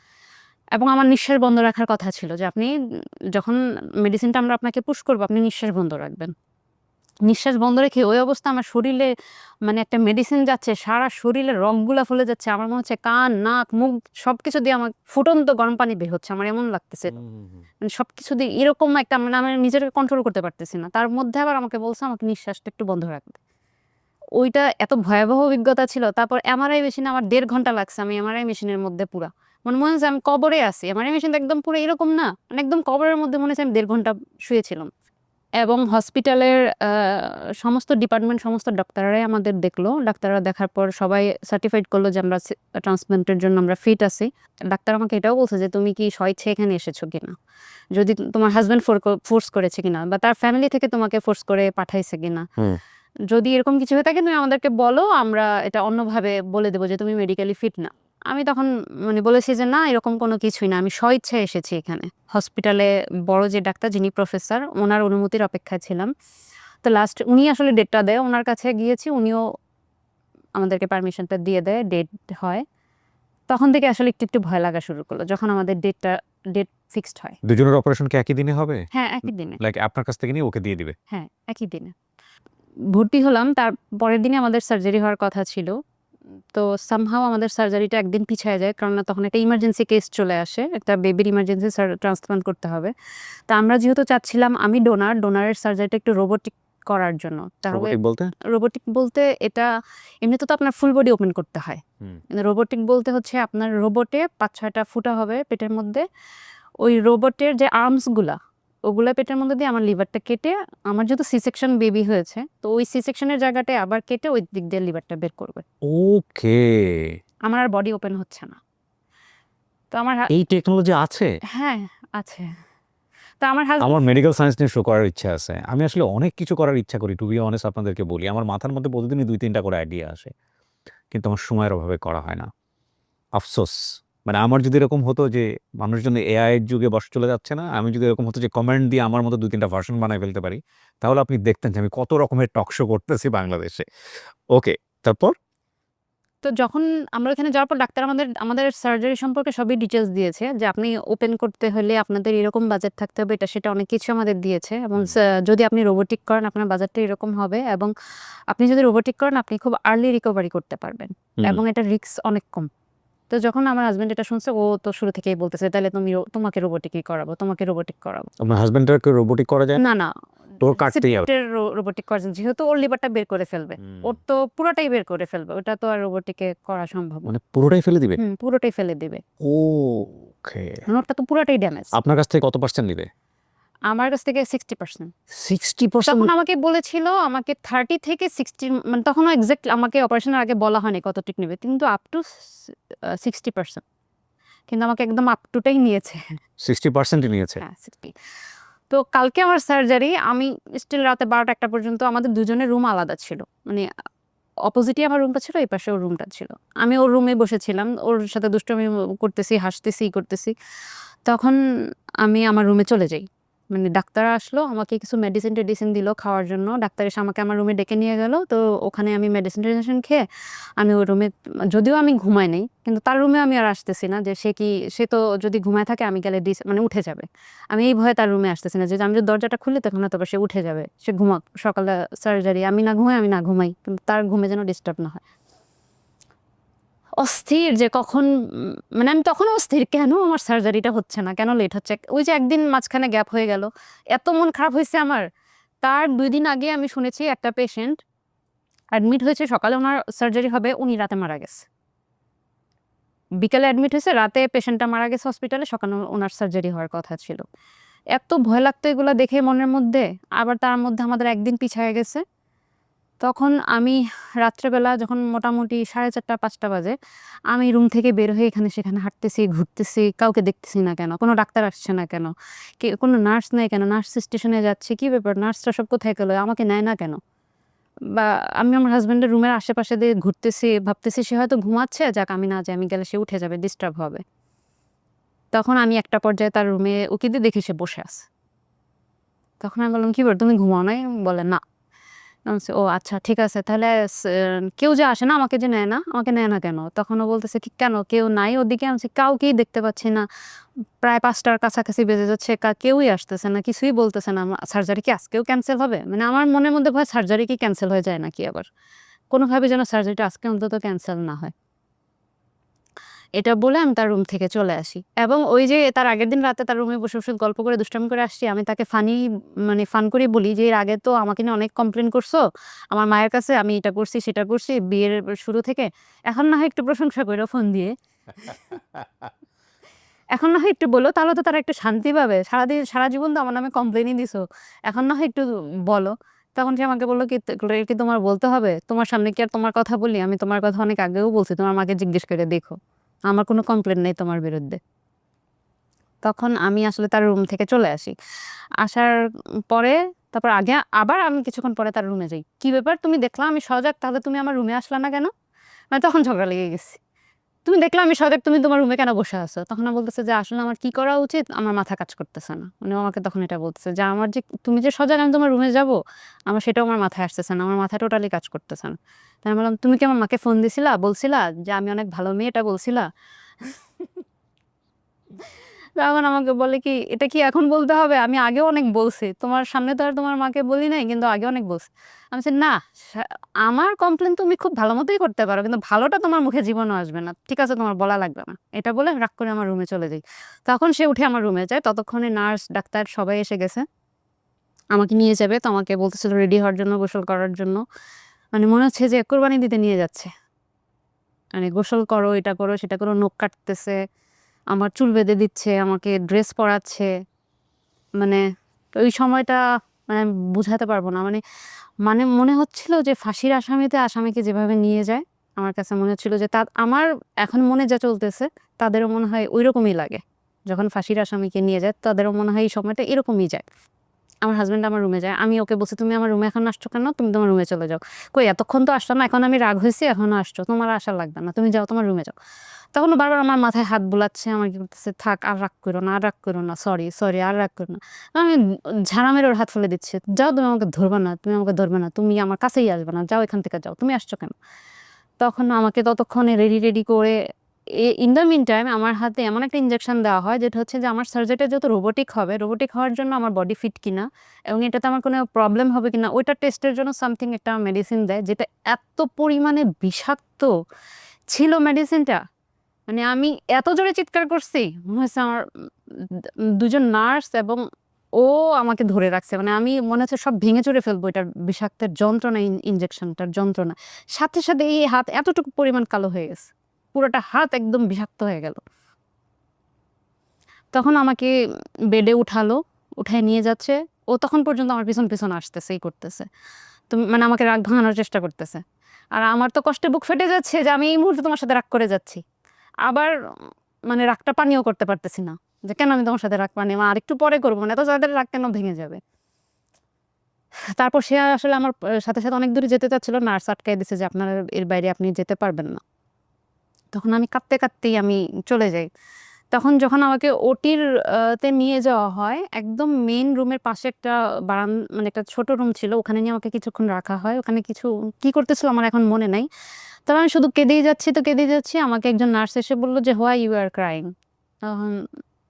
এবং আমার নিঃশ্বাস বন্ধ রাখার কথা ছিল, যে আপনি যখন মেডিসিনটা আমরা আপনাকে পুশ করবো আপনি নিঃশ্বাস বন্ধ রাখবেন। নিঃশ্বাস বন্ধ রেখে ওই অবস্থা আমার শরীরে, মানে একটা মেডিসিন যাচ্ছে, সারা শরীরের রগগুলা ফুলে যাচ্ছে, আমার মনে হচ্ছে কান নাক মুখ সবকিছু দিয়ে আমার ফুটন্ত গরম পানি বের হচ্ছে, আমার এমন লাগতেছে। মানে সবকিছু দিয়ে এরকম একটা, মানে আমি নিজেকে কন্ট্রোল করতে পারতেছি না। তার মধ্যে আবার আমাকে বলছে আমাকে নিঃশ্বাসটা একটু বন্ধ রাখবে। ওইটা এত ভয়াবহ অভিজ্ঞতা ছিল। তারপর এমআরআই মেশিনে আমার 1.5 ঘন্টা লাগছে, আমি এমআরআই মেশিনের মধ্যে পুরা মনে হচ্ছে আমি কবরে আছি। এমআরআই মেশিন একদম পুরো এরকম না, মানে একদম কবরের মধ্যে মনে হচ্ছে আমি 1.5 ঘন্টা শুয়েছিলাম। এবং হসপিটালের সমস্ত ডিপার্টমেন্ট, সমস্ত ডাক্তাররাই আমাদের দেখলো। ডাক্তাররা দেখার পর সবাই সার্টিফাইড করলো যে আমরা ট্রান্সপ্লান্টের জন্য আমরা ফিট আছি। ডাক্তার আমাকে এটাও বলছে যে তুমি কি স্বেচ্ছা এখানে এসেছো কিনা, যদি তোমার হাজব্যান্ড ফোর্স করেছে কিনা, বা তার ফ্যামিলি থেকে তোমাকে ফোর্স করে পাঠাইছে কিনা। যদি এরকম কিছু হয়ে থাকে তুমি আমাদেরকে বলো, আমরা এটা অন্যভাবে বলে দেবো যে তুমি মেডিকেলি ফিট না। আমি তখন মানে বলেছি যে না, এরকম কোনো কিছুই না, আমি স্বেচ্ছায় এসেছি এখানে। হসপিটালে বড় যে ডাক্তার, যিনি প্রফেসর, ওনার অনুমতির অপেক্ষায় ছিলাম। তো লাস্ট উনি আসলে ডেটটা দেয়, ওনার কাছে গিয়েছি, উনিও আমাদেরকে পারমিশনটা দিয়ে দেয়, ডেট হয়। তখন থেকে আসলে একটু একটু ভয় লাগা শুরু করলো যখন আমাদের ডেট ফিক্সড হয়। দুজনের অপারেশন কি একই দিনে হবে? হ্যাঁ একই দিনে। লাইক আপনার কাছ থেকে নিয়ে ওকে দিয়ে দিবে? হ্যাঁ একই দিনে ভর্তি হলাম। তার পরের দিনে আমাদের সার্জারি হওয়ার কথা ছিল। তো সামহাও আমাদের সার্জারিটা একদিন পিছায় যায়, কারণ তখন একটা ইমার্জেন্সি কেস চলে আসে, একটা বেবির ইমার্জেন্সি ট্রান্সপ্লান্ট করতে হবে। তা আমরা যেহেতু চাচ্ছিলাম, আমি ডোনারের সার্জারিটা একটু রোবোটিক করার জন্য। তাহলে রোবোটিক বলতে? রোবোটিক বলতে এটা এমনিতে তো আপনার ফুল বডি ওপেন করতে হয়, কিন্তু রোবোটিক বলতে হচ্ছে আপনার রোবটে 5-6টা ফুটা হবে পেটের মধ্যে, ওই রোবটের যে আর্মসগুলা ওগুলা পেটের মধ্যে দিয়ে আমার লিভারটা কেটে, আমার যেহেতু সি সেকশন বেবি হয়েছে, তো ওই সি সেকশনের জায়গাটায় আবার কেটে ওই দিক দিয়ে লিভারটা বের করবে। ওকে। আমার আর বডি ওপেন হচ্ছে না। তো আমার এই টেকনোলজি আছে? হ্যাঁ আছে। তো আমার আমার মেডিকেল সায়েন্স নিয়ে শো করার ইচ্ছা আছে। আমি আসলে অনেক কিছু করার ইচ্ছা করি, টু বি অনেস্ট আপনাদেরকে বলি। আমার মাথার মধ্যে প্রতিদিনই 2-3টা করে আইডিয়া আসে। কিন্তু আমার সময়ের অভাবে করা হয় না। আফসোস। মানে আমার যদি এরকম হতো যে মানুষজন এআই এর যুগে চলে যাচ্ছে না, আমি যদি এরকম হতো যে কমেন্ট দিয়ে আমার মতো 2-3টা ভার্সন বানায় ফেলতে পারি, তাহলে আপনি দেখতেন যে আমি কত রকমের টক শো করতেছি বাংলাদেশে। ওকে, তারপর? তো যখন আমরা ওখানে যাওয়ার পর ডাক্তার আমাদের সার্জারি সম্পর্কে সবই ডিটেলস দিয়েছে যে আপনি ওপেন করতে হলে আপনাদের এরকম বাজেট থাকতে হবে, এটা সেটা অনেক কিছু আমাদের দিয়েছে এবং যদি আপনি রোবোটিক করেন আপনার বাজেটটা এরকম হবে এবং আপনি যদি রোবোটিক করেন আপনি খুব আর্লি রিকভারি করতে পারবেন এবং এটা রিস্ক অনেক কম। তো যখন আমার হাজবেন্ড এটা শুনছে ও তো শুরু থেকেই বলতেছে তাহলে তোমাকে রোবোটিকই করাবো, তোমাকে রোবোটিক করাবো। আপনার হাজবেন্ডেরকে রোবোটিক করা যায়? না না, তোর কাটতেই হবে। রোবোটিক করেন যেহেতু ওর লিভারটা বের করে ফেলবে, ওর তো পুরোটাই বের করে ফেলবে, ওটা তো আর রোবোটিকে করা সম্ভব না। মানে পুরোটাই ফেলে দিবে? পুরোটাই ফেলে দিবে। ওকে। ওরটা তো পুরোটাই ড্যামেজ। আপনার কাছ থেকে কত পার্সেন্ট নিবে? আমার কাছ থেকে 60%। 60%? তখন আমাকে বলেছিল আমাকে 30 থেকে 60, মানে তখনও এক্সাক্ট আমাকে অপারেশনের আগে বলা হয়নি কতটুক নেবে, কিন্তু আপ টু 60%, কিন্তু আমাকে একদম আপ টুটাই নিয়েছে। 60%ই নিয়েছে? হ্যাঁ 60। তো কালকে আমার সার্জারি, আমি স্টিল রাতে 12টা-1টা পর্যন্ত, আমাদের দুজনের রুম আলাদা ছিল, মানে অপোজিটই আমার রুমটা ছিল, এই পাশে ওর রুমটা ছিল। আমি ওর রুমে বসেছিলাম, ওর সাথে দুষ্টুমি করতেছি, হাসতেছি, করতেছি। তখন আমি আমার রুমে চলে যাই, মানে ডাক্তার আসলো, আমাকে কিছু মেডিসিন দিল খাওয়ার জন্য। ডাক্তার এসে আমাকে আমার রুমে ডেকে নিয়ে গেল। তো ওখানে আমি মেডিসিন খেয়ে আমি ওই রুমে, যদিও আমি ঘুমাই নাই, কিন্তু তার রুমে আমি আর আসতেছি না, যে সে তো যদি ঘুমায় থাকে আমি গেলে মানে উঠে যাবে, আমি এই ভয়ে তার রুমে আসতেছি না, যে আমি যদি দরজাটা খুলি তখন হয়তো সে উঠে যাবে, সে ঘুমাক, সকালে সার্জারি, আমি না ঘুমাই, কিন্তু তার ঘুমে যেন ডিস্টার্ব না হয়। অস্থির যে কখন, মানে আমি তখন অস্থির, কেন আমার সার্জারিটা হচ্ছে না, কেন লেট হচ্ছে। ওই যে একদিন মাঝখানে গ্যাপ হয়ে গেল, এত মন খারাপ হয়েছে আমার। তার 2 দিন আগে আমি শুনেছি একটা পেশেন্ট অ্যাডমিট হয়েছে, সকালে ওনার সার্জারি হবে, উনি রাতে মারা গেছে। বিকালে অ্যাডমিট হয়েছে, রাতে পেশেন্টটা মারা গেছে হসপিটালে, সকালে ওনার সার্জারি হওয়ার কথা ছিল। এত ভয় লাগতো এগুলো দেখে মনের মধ্যে। আবার তার মধ্যে আমাদের একদিন পিছায় গেছে। তখন আমি রাত্রেবেলা যখন মোটামুটি 4:30-5টা বাজে, আমি রুম থেকে বের হয়ে এখানে সেখানে হাঁটতেছি, ঘুরতেছি, কাউকে দেখতেছি না কেন, কোনো ডাক্তার আসছে না কেন, কোনো নার্স নেই কেন, নার্স স্টেশনে যাচ্ছে, কি ব্যাপার, নার্সরা সব কোথায় গেল, আমাকে নেয় না কেন। বা আমি আমার হাজব্যান্ডের রুমের আশেপাশে দিয়ে ঘুরতেছি, ভাবতেছি সে হয়তো ঘুমাচ্ছে, যাক আমি না যাই, আমি গেলে সে উঠে যাবে, ডিস্টার্ব হবে। তখন আমি একটা পর্যায়ে তার রুমে উকি দিয়ে দেখি সে বসে আছে। তখন আমি বললাম, কি ব্যাপার, তুমি ঘুমাও নাই? বলে না। আমি বলছি, ও আচ্ছা ঠিক আছে, তাহলে কেউ যে আসে না, আমাকে যে নেয় না, আমাকে নেয় না কেন? তখন ও বলতেছে কি, কেন কেউ নাই ওদিকে? আমি বলছি, কাউকেই দেখতে পাচ্ছি না, প্রায় 5টার কাছাকাছি বেজে যাচ্ছে, কেউই আসতেছে না, কিছুই বলতেছে না। সার্জারি কি আজকেও ক্যান্সেল হবে? মানে আমার মনের মধ্যে ভয় সার্জারি কি ক্যান্সেল হয়ে যায় নাকি আবার, কোনোভাবে যেন সার্জারিটা আজকে অন্তত ক্যান্সেল না হয়। এটা বলে আমি তার রুম থেকে চলে আসি, এবং ওই যে তার আগের দিন রাতে তার রুমে বসে বসে গল্প করে দুষ্টামি করে আসছি, আমি তাকে ফান করে বলি যে এর আগে তো আমাকে নিয়ে অনেক কমপ্লেন করছো আমার মায়ের কাছে, আমি এটা করছি সেটা করছি বিয়ের শুরু থেকে, এখন না হয় একটু প্রশংসা করো ফোন দিয়ে, এখন না হয় একটু বলো, তাহলে তো তারা একটু শান্তি পাবে, সারা জীবন তো আমার নামে কমপ্লেনই দিছো, এখন না হয় একটু বলো। তখন সে আমাকে বললো কি, এগুলো কি তোমার বলতে হবে? তোমার সামনে কি আর তোমার কথা বলি? আমি তোমার কথা অনেক আগেও বলছি, তোমার মাকে জিজ্ঞেস করে দেখো, আমার কোনো কমপ্লেন নেই তোমার বিরুদ্ধে। তখন আমি আসলে তার রুম থেকে চলে আসি। আসার পরে তারপর আবার আমি কিছুক্ষণ পরে তার রুমে যাই। কি ব্যাপার, তুমি দেখলা আমি সজাগ, তাহলে তুমি আমার রুমে আসলা না কেন? মানে তখন ঝগড়া লেগে গেছি। তুমি দেখলা আমি সজাগ, তুমি তোমার রুমে কেন বসে আছো? তখন ও বলতেছে যে আসলে আমার কি করা উচিত, আমার মাথা কাজ করতেছে না। মানে ও আমাকে তখন এটা বলতেছে যে আমার যে, তুমি যে সজাগ আমি তোমার রুমে যাবো, আমার সেটাও আমার মাথায় আসতেছে না, আমার মাথা টোটালি কাজ করতেছে না। তাই আমি বললাম, তুমি কি আমার মাকে ফোন দিছিলা, বলছিলা যে আমি অনেক ভালো মেয়ে, এটা বলছিলা? তখন আমাকে বলে কি, এটা কি এখন বলতে হবে? আমি আগেও অনেক বলছি, তোমার সামনে তো আর তোমার মাকে বলি নাই, কিন্তু আগে অনেক বলছি। আমি বলছি, না, আমার কমপ্লেন তুমি খুব ভালো মতোই করতে পারো, কিন্তু ভালোটা তোমার মুখে জীবনও আসবে না, ঠিক আছে, তোমার বলা লাগবে না। এটা বলে রাগ করে আমার রুমে চলে যাই। তখন সে উঠে আমার রুমে যায়, ততক্ষণে নার্স ডাক্তার সবাই এসে গেছে, আমাকে নিয়ে যাবে। তো আমাকে বলতেছিল রেডি হওয়ার জন্য, গোসল করার জন্য, মানে মনে হচ্ছে যে কোরবানি দিতে নিয়ে যাচ্ছে। মানে গোসল করো, এটা করো, সেটা করো, নখ কাটতেছে, আমার চুল বেঁধে দিচ্ছে, আমাকে ড্রেস পরাচ্ছে। মানে ওই সময়টা মানে বুঝাতে পারবো না। মানে মানে মনে হচ্ছিল যে ফাঁসির আসামিকে যেভাবে নিয়ে যায়, আমার কাছে মনে হচ্ছিল যে আমার এখন মনে যা চলতেছে, তাদেরও মনে হয় ওইরকমই লাগে। যখন ফাঁসির আসামিকে নিয়ে যায় তাদেরও মনে হয় এই সময়টা এরকমই যায়। আমার হাজবেন্ড আমার রুমে যায়, আমি ওকে বলছি, তুমি আমার রুমে এখন আসছো কেন? তুমি তোমার রুমে চলে যাও। কই, এতক্ষণ তো আসছো না, এখন আমি রাগ হয়েছি, এখনো আসছো, তোমার আসা লাগবে না, তুমি যাও, তোমার রুমে যাও। তখন ও বারবার আমার মাথায় হাত বুলাচ্ছে, আমার কি করতেছে, থাক, আর রাগ করো না, আর রাগ করো না, সরি সরি, আর রাগ করো না। আমি ঝাড়া মেরে ওর হাত ফেলে দিচ্ছি, যাও, তুমি আমাকে ধরবে না, তুমি আমাকে ধরবে না, তুমি আমার কাছেই আসবে না, যাও, এখান থেকে যাও, তুমি আসছো কেন? তখন আমাকে ততক্ষণে রেডি করে ইন দ্য মিন টাইম আমার হাতে এমন একটা ইনজেকশন দেওয়া হয় যেটা হচ্ছে যে আমার সার্জারিটা যত রোবোটিক হওয়ার জন্য আমার বডি ফিট কিনা এবং এটাতে আমার কোনো প্রবলেম হবে কিনা ওইটা টেস্টের জন্য সামথিং একটা মেডিসিন দেয় যেটা এত পরিমাণে বিষাক্ত ছিল মেডিসিনটা। মানে আমি এত জোরে চিৎকার করছি মনে হচ্ছে আমার দুজন নার্স এবং ও আমাকে ধরে রাখছে, মানে আমি মনে হচ্ছে সব ভেঙে চুরে ফেলবো এটার বিষাক্তের যন্ত্রণা, ইনজেকশনটার যন্ত্রণা। সাথে সাথে এই হাত এতটুকু পরিমাণ কালো হয়ে গেছে, পুরোটা হাত একদম বিষাক্ত হয়ে গেল। তখন আমাকে বেডে উঠায় নিয়ে যাচ্ছে। ও তখন পর্যন্ত আমার পিছন পিছন আসতেছে, এই করতেছে, তো মানে আমাকে রাগ ভাঙানোর চেষ্টা করতেছে। আর আমার তো কষ্টে বুক ফেটে যাচ্ছে যে আমি এই মুহূর্তে তোমার সাথে রাগ করে যাচ্ছি, আবার মানে রাগটা পানিও করতে পারতেছি না যে কেন আমি তোমার সাথে রাগ পানি আর একটু পরে করবো, না এত তাদের রাগ কেন ভেঙে যাবে। তারপর সে আসলে আমার সাথে সাথে অনেক দূরে যেতে চাচ্ছিল, নার্স আটকাই দিছে যে আপনার এর বাইরে আপনি যেতে পারবেন না। তখন আমি কাঁদতে কাঁদতেই আমি চলে যাই। তখন যখন আমাকে ওটির তে নিয়ে যাওয়া হয়, একদম মেইন রুমের পাশে একটা মানে একটা ছোট রুম ছিল, ওখানে নিয়ে আমাকে কিছুক্ষণ রাখা হয়। ওখানে কিছু কি করতেছিল আমার এখন মনে নাই। তবে আমি শুধু কেঁদেই যাচ্ছি। আমাকে একজন নার্স এসে বলল যে, "হোয়াই ইউ আর ক্রাইং?" তখন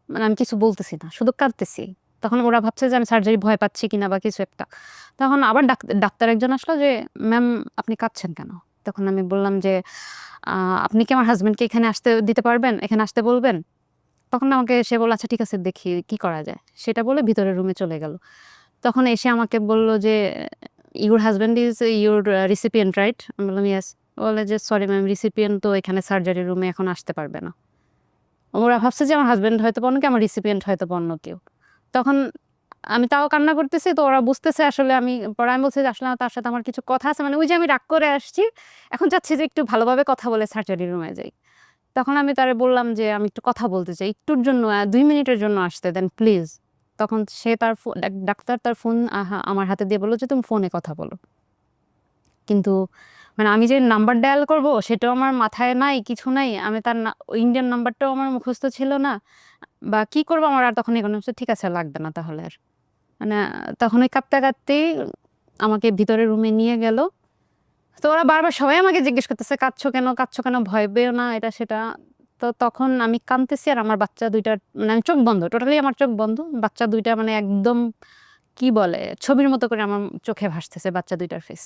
মানে আমি কিছু বলতেছি না, শুধু কাঁদতেছি। তখন ওরা ভাবছে যে আমি সার্জারি ভয় পাচ্ছি কিনা বা কিছু একটা। তখন আবার ডাক্তার একজন আসলো যে, "ম্যাম আপনি কাঁদছেন কেন?" তখন আমি বললাম যে, আপনি কি আমার হাসব্যান্ডকে এখানে আসতে দিতে পারবেন? এখানে আসতে বলবেন?" তখন আমাকে সে বলল, "আচ্ছা ঠিক আছে দেখি কি করা যায়।" সেটা বলে ভিতরের রুমে চলে গেল। তখন এসে আমাকে বলল যে, "your husband is your recipient right?" আমি বললাম, "ইয়েস।" বলে যে, "সরি ম্যাম, রিসিপিয়েন্ট তো এখানে সার্জারি রুমে এখন আসতে পারবে না।" ওরা ভাবছে যে আমার হাসব্যান্ড হয়তো অন্য কেউ, আমার রিসিপিয়েন্ট হয়তো অন্য কেউ। তখন আমি তাও কান্না করতেছি, তো ওরা বুঝতেছে আসলে আমি, পরে আমি বলছি যে, "আসলে তার সাথে আমার কিছু কথা আছে।" মানে ওই যে আমি রাগ করে আসছি, এখন চাচ্ছি যে একটু ভালোভাবে কথা বলে সার্জারি রুমে যাই। তখন আমি তারে বললাম যে, "আমি একটু কথা বলতে চাই। একটুর জন্য ২ মিনিটের জন্য আসতে দেন প্লিজ।" তখন সে তার ডাক্তার তার ফোন আমার হাতে দিয়ে বলল যে, "তুমি ফোনে কথা বলো।" কিন্তু মানে আমি যে নাম্বার ডায়াল করব সেটাও আমার মাথায় নাই, কিছু নাই। আমি তার ইন্ডিয়ান নাম্বারটাও আমার মুখস্থ ছিল না। বা কি করব আমার আর তখন এগোনো হচ্ছে, ঠিক আছে লাগবে না তাহলে আর। মানে তখন ওই কাঁদতেই আমাকে ভিতরের রুমে নিয়ে গেল। তো ওরা বারবার সবাই আমাকে জিজ্ঞেস করতেছে, "কাঁদছো কেন? কাঁদছো কেন? ভয় পেও না।" এটা সেটা। তো তখন আমি কাঁদতেছি আর আমার বাচ্চা ২ টার মানে আমি চোখ বন্ধ। টোটালি আমার চোখ বন্ধ। বাচ্চা ২ টা মানে একদম কি বলে ছবির মতো করে আমার চোখে ভাসতেছে বাচ্চা ২ টার ফেস।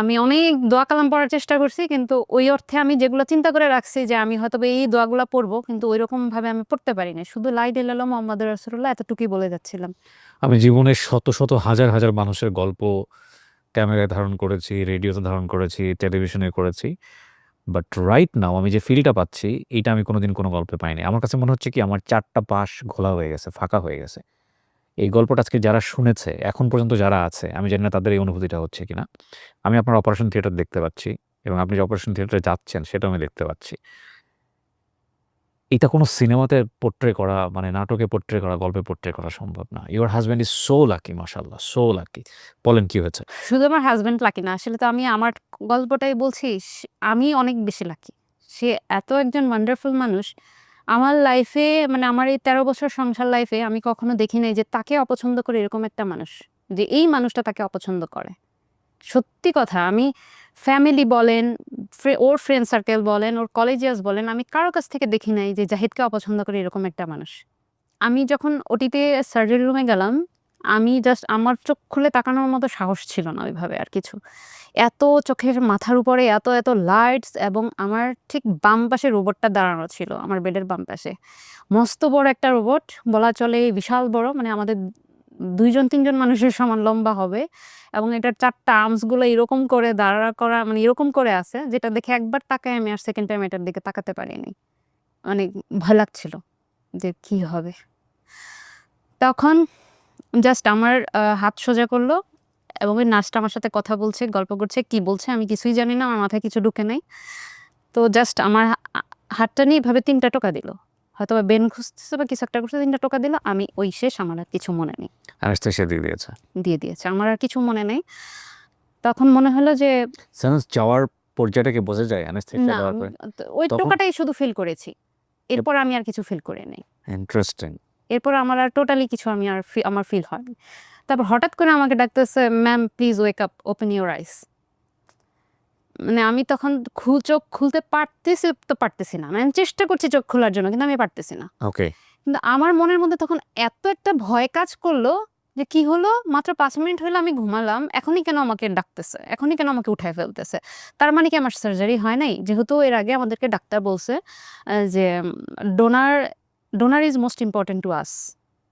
আমি অনেক দোয়া কালাম পড়ার চেষ্টা করছি, কিন্তু ওই অর্থে আমি যেগুলো চিন্তা করে রাখছি যে আমি হয়তোবা এই দোয়াগুলা পড়বো, কিন্তু ঐরকমভাবে আমি পড়তে পারি নাই। শুধু লা ইলাহা ইল্লাল্লাহ মুহাম্মাদুর রাসূলুল্লাহ এতটুকুই বলে যাচ্ছিলাম। আমি জীবনের শত, শত হাজার, হাজার মানুষের গল্প ক্যামেরায় ধারণ করেছি, রেডিওতে ধারণ করেছি, টেলিভিশনে করেছি। বাট রাইট নাও আমি যে ফিলটা পাচ্ছি, এইটা আমি কোনোদিন কোনো গল্পে পাইনি। আমার কাছে মনে হচ্ছে কি আমার ৪ টা পাশ ঘোলা হয়ে গেছে, ফাঁকা হয়ে গেছে। এই গল্পটা আজকে যারা শুনেছে, এখন পর্যন্ত যারা আছে, আমি জানি না তাদের এই অনুভূতিটা হচ্ছে কিনা। আমি আপনার অপারেশন থিয়েটার দেখতে পাচ্ছি এবং আপনি যে অপারেশন থিয়েটারে যাচ্ছেন সেটাও আমি দেখতে পাচ্ছি। এটা কোনো সিনেমাতে পোর্ট্রে করা মানে নাটকে পোর্ট্রে করা, গল্পে পোর্ট্রে করা সম্ভব না। Your husband is so lucky মাশাআল্লাহ, সো লাকি। বলেন কি হয়েছে? শুধু আমার হাসব্যান্ড লাকি না। আসলে তো আমি আমার গল্পটাই বলছি। আমি অনেক বেশি লাকি। সে এত একজন ওয়ান্ডারফুল মানুষ। আমার লাইফে মানে আমার এই ১৩ বছর সংসার লাইফে আমি কখনো দেখি নাই যে তাকে অপছন্দ করে এরকম একটা মানুষ। যে এই মানুষটা তাকে অপছন্দ করে। সত্যি কথা আমি ফ্যামিলি বলেন, ওর ফ্রেন্ড সার্কেল বলেন, ওর কলেজিয়াস বলেন, আমি কারো কাছ থেকে দেখি নাই যে জাহিদকে অপছন্দ করে এরকম একটা মানুষ। আমি যখন ওটিতে সার্জারি রুমে গেলাম, আমি জাস্ট আমার চোখ খুলে তাকানোর মতো সাহস ছিল না ওইভাবে আর কিছু। এত চোখের মাথার উপরে এত লাইটস এবং আমার ঠিক বাম পাশে রোবটটা দাঁড়ানো ছিল, আমার বেডের বাম পাশে। মস্ত বড় একটা রোবট, বলা চলে বিশাল বড়, মানে আমাদের ২ জন ৩ জন মানুষের সমান লম্বা হবে এবং এটার ৪ টা আর্মস গুলো এরকম করে দাঁড়া করা, মানে এরকম করে আছে যেটা দেখে একবার তাকায় আমি আর সেকেন্ড টাইম এটার দিকে তাকাতে পারিনি। মানে ভয় লাগছিল যে কি হবে? তখন জাস্ট আমার হাত সোজা করলো এবং ওই নার্সটা আমার সাথে কথা বলছে, গল্প করছে। কি বলছে আমি কিছুই জানি না। আমার মাথায় কিছু ঢুকে নাই। তো জাস্ট আমার হাতটা নিয়ে এভাবে ৩ টা টোকা দিল। হয়তোবা বেন খুঁজতেছে বা কিছু একটা করছে, ৩ টা টোকা দিল। আমি ওই শেষ, আমার আর কিছু মনে নেই। অ্যানেসথেসিয়া দিয়ে দিয়েছে। দিয়ে দিয়েছে। আমার আর কিছু মনে নেই। তখন মনে হলো যে সেন্স যাওয়ার পর্যায়টা কি বোঝা যায় অ্যানেসথেসিয়া না, দেওয়ার আমি পরে? ওই তখন টোকাটাই শুধু ফিল করেছি। এরপর আমি আর কিছু ফিল করি নাই। ইন্টারেস্টিং। এরপর আমার আর টোটালি কিছু আমি আর আমার ফিল হয়নি। তারপর হঠাৎ করে আমাকে ডাকতেছে, "ma'am please wake up, open your eyes." মানে আমি তখন চোখ খুলতে পারতেছি না। মানে আমি চেষ্টা করছি চোখ খোলার জন্য, কিন্তু আমি পারতেছি না। ওকে। কিন্তু আমার মনের মধ্যে তখন এত একটা ভয় কাজ করলো যে কি হলো, মাত্র ৫ মিনিট হইলো আমি ঘুমালাম। এখনই কেন আমাকে ডাকতেছে? এখনই কেন আমাকে উঠায় ফেলতেছে? তার মানে কি আমার সার্জারি হয় নাই? যেহেতু এর আগে আমাদেরকে ডাক্তার বলছে যে donor donor is most important to us.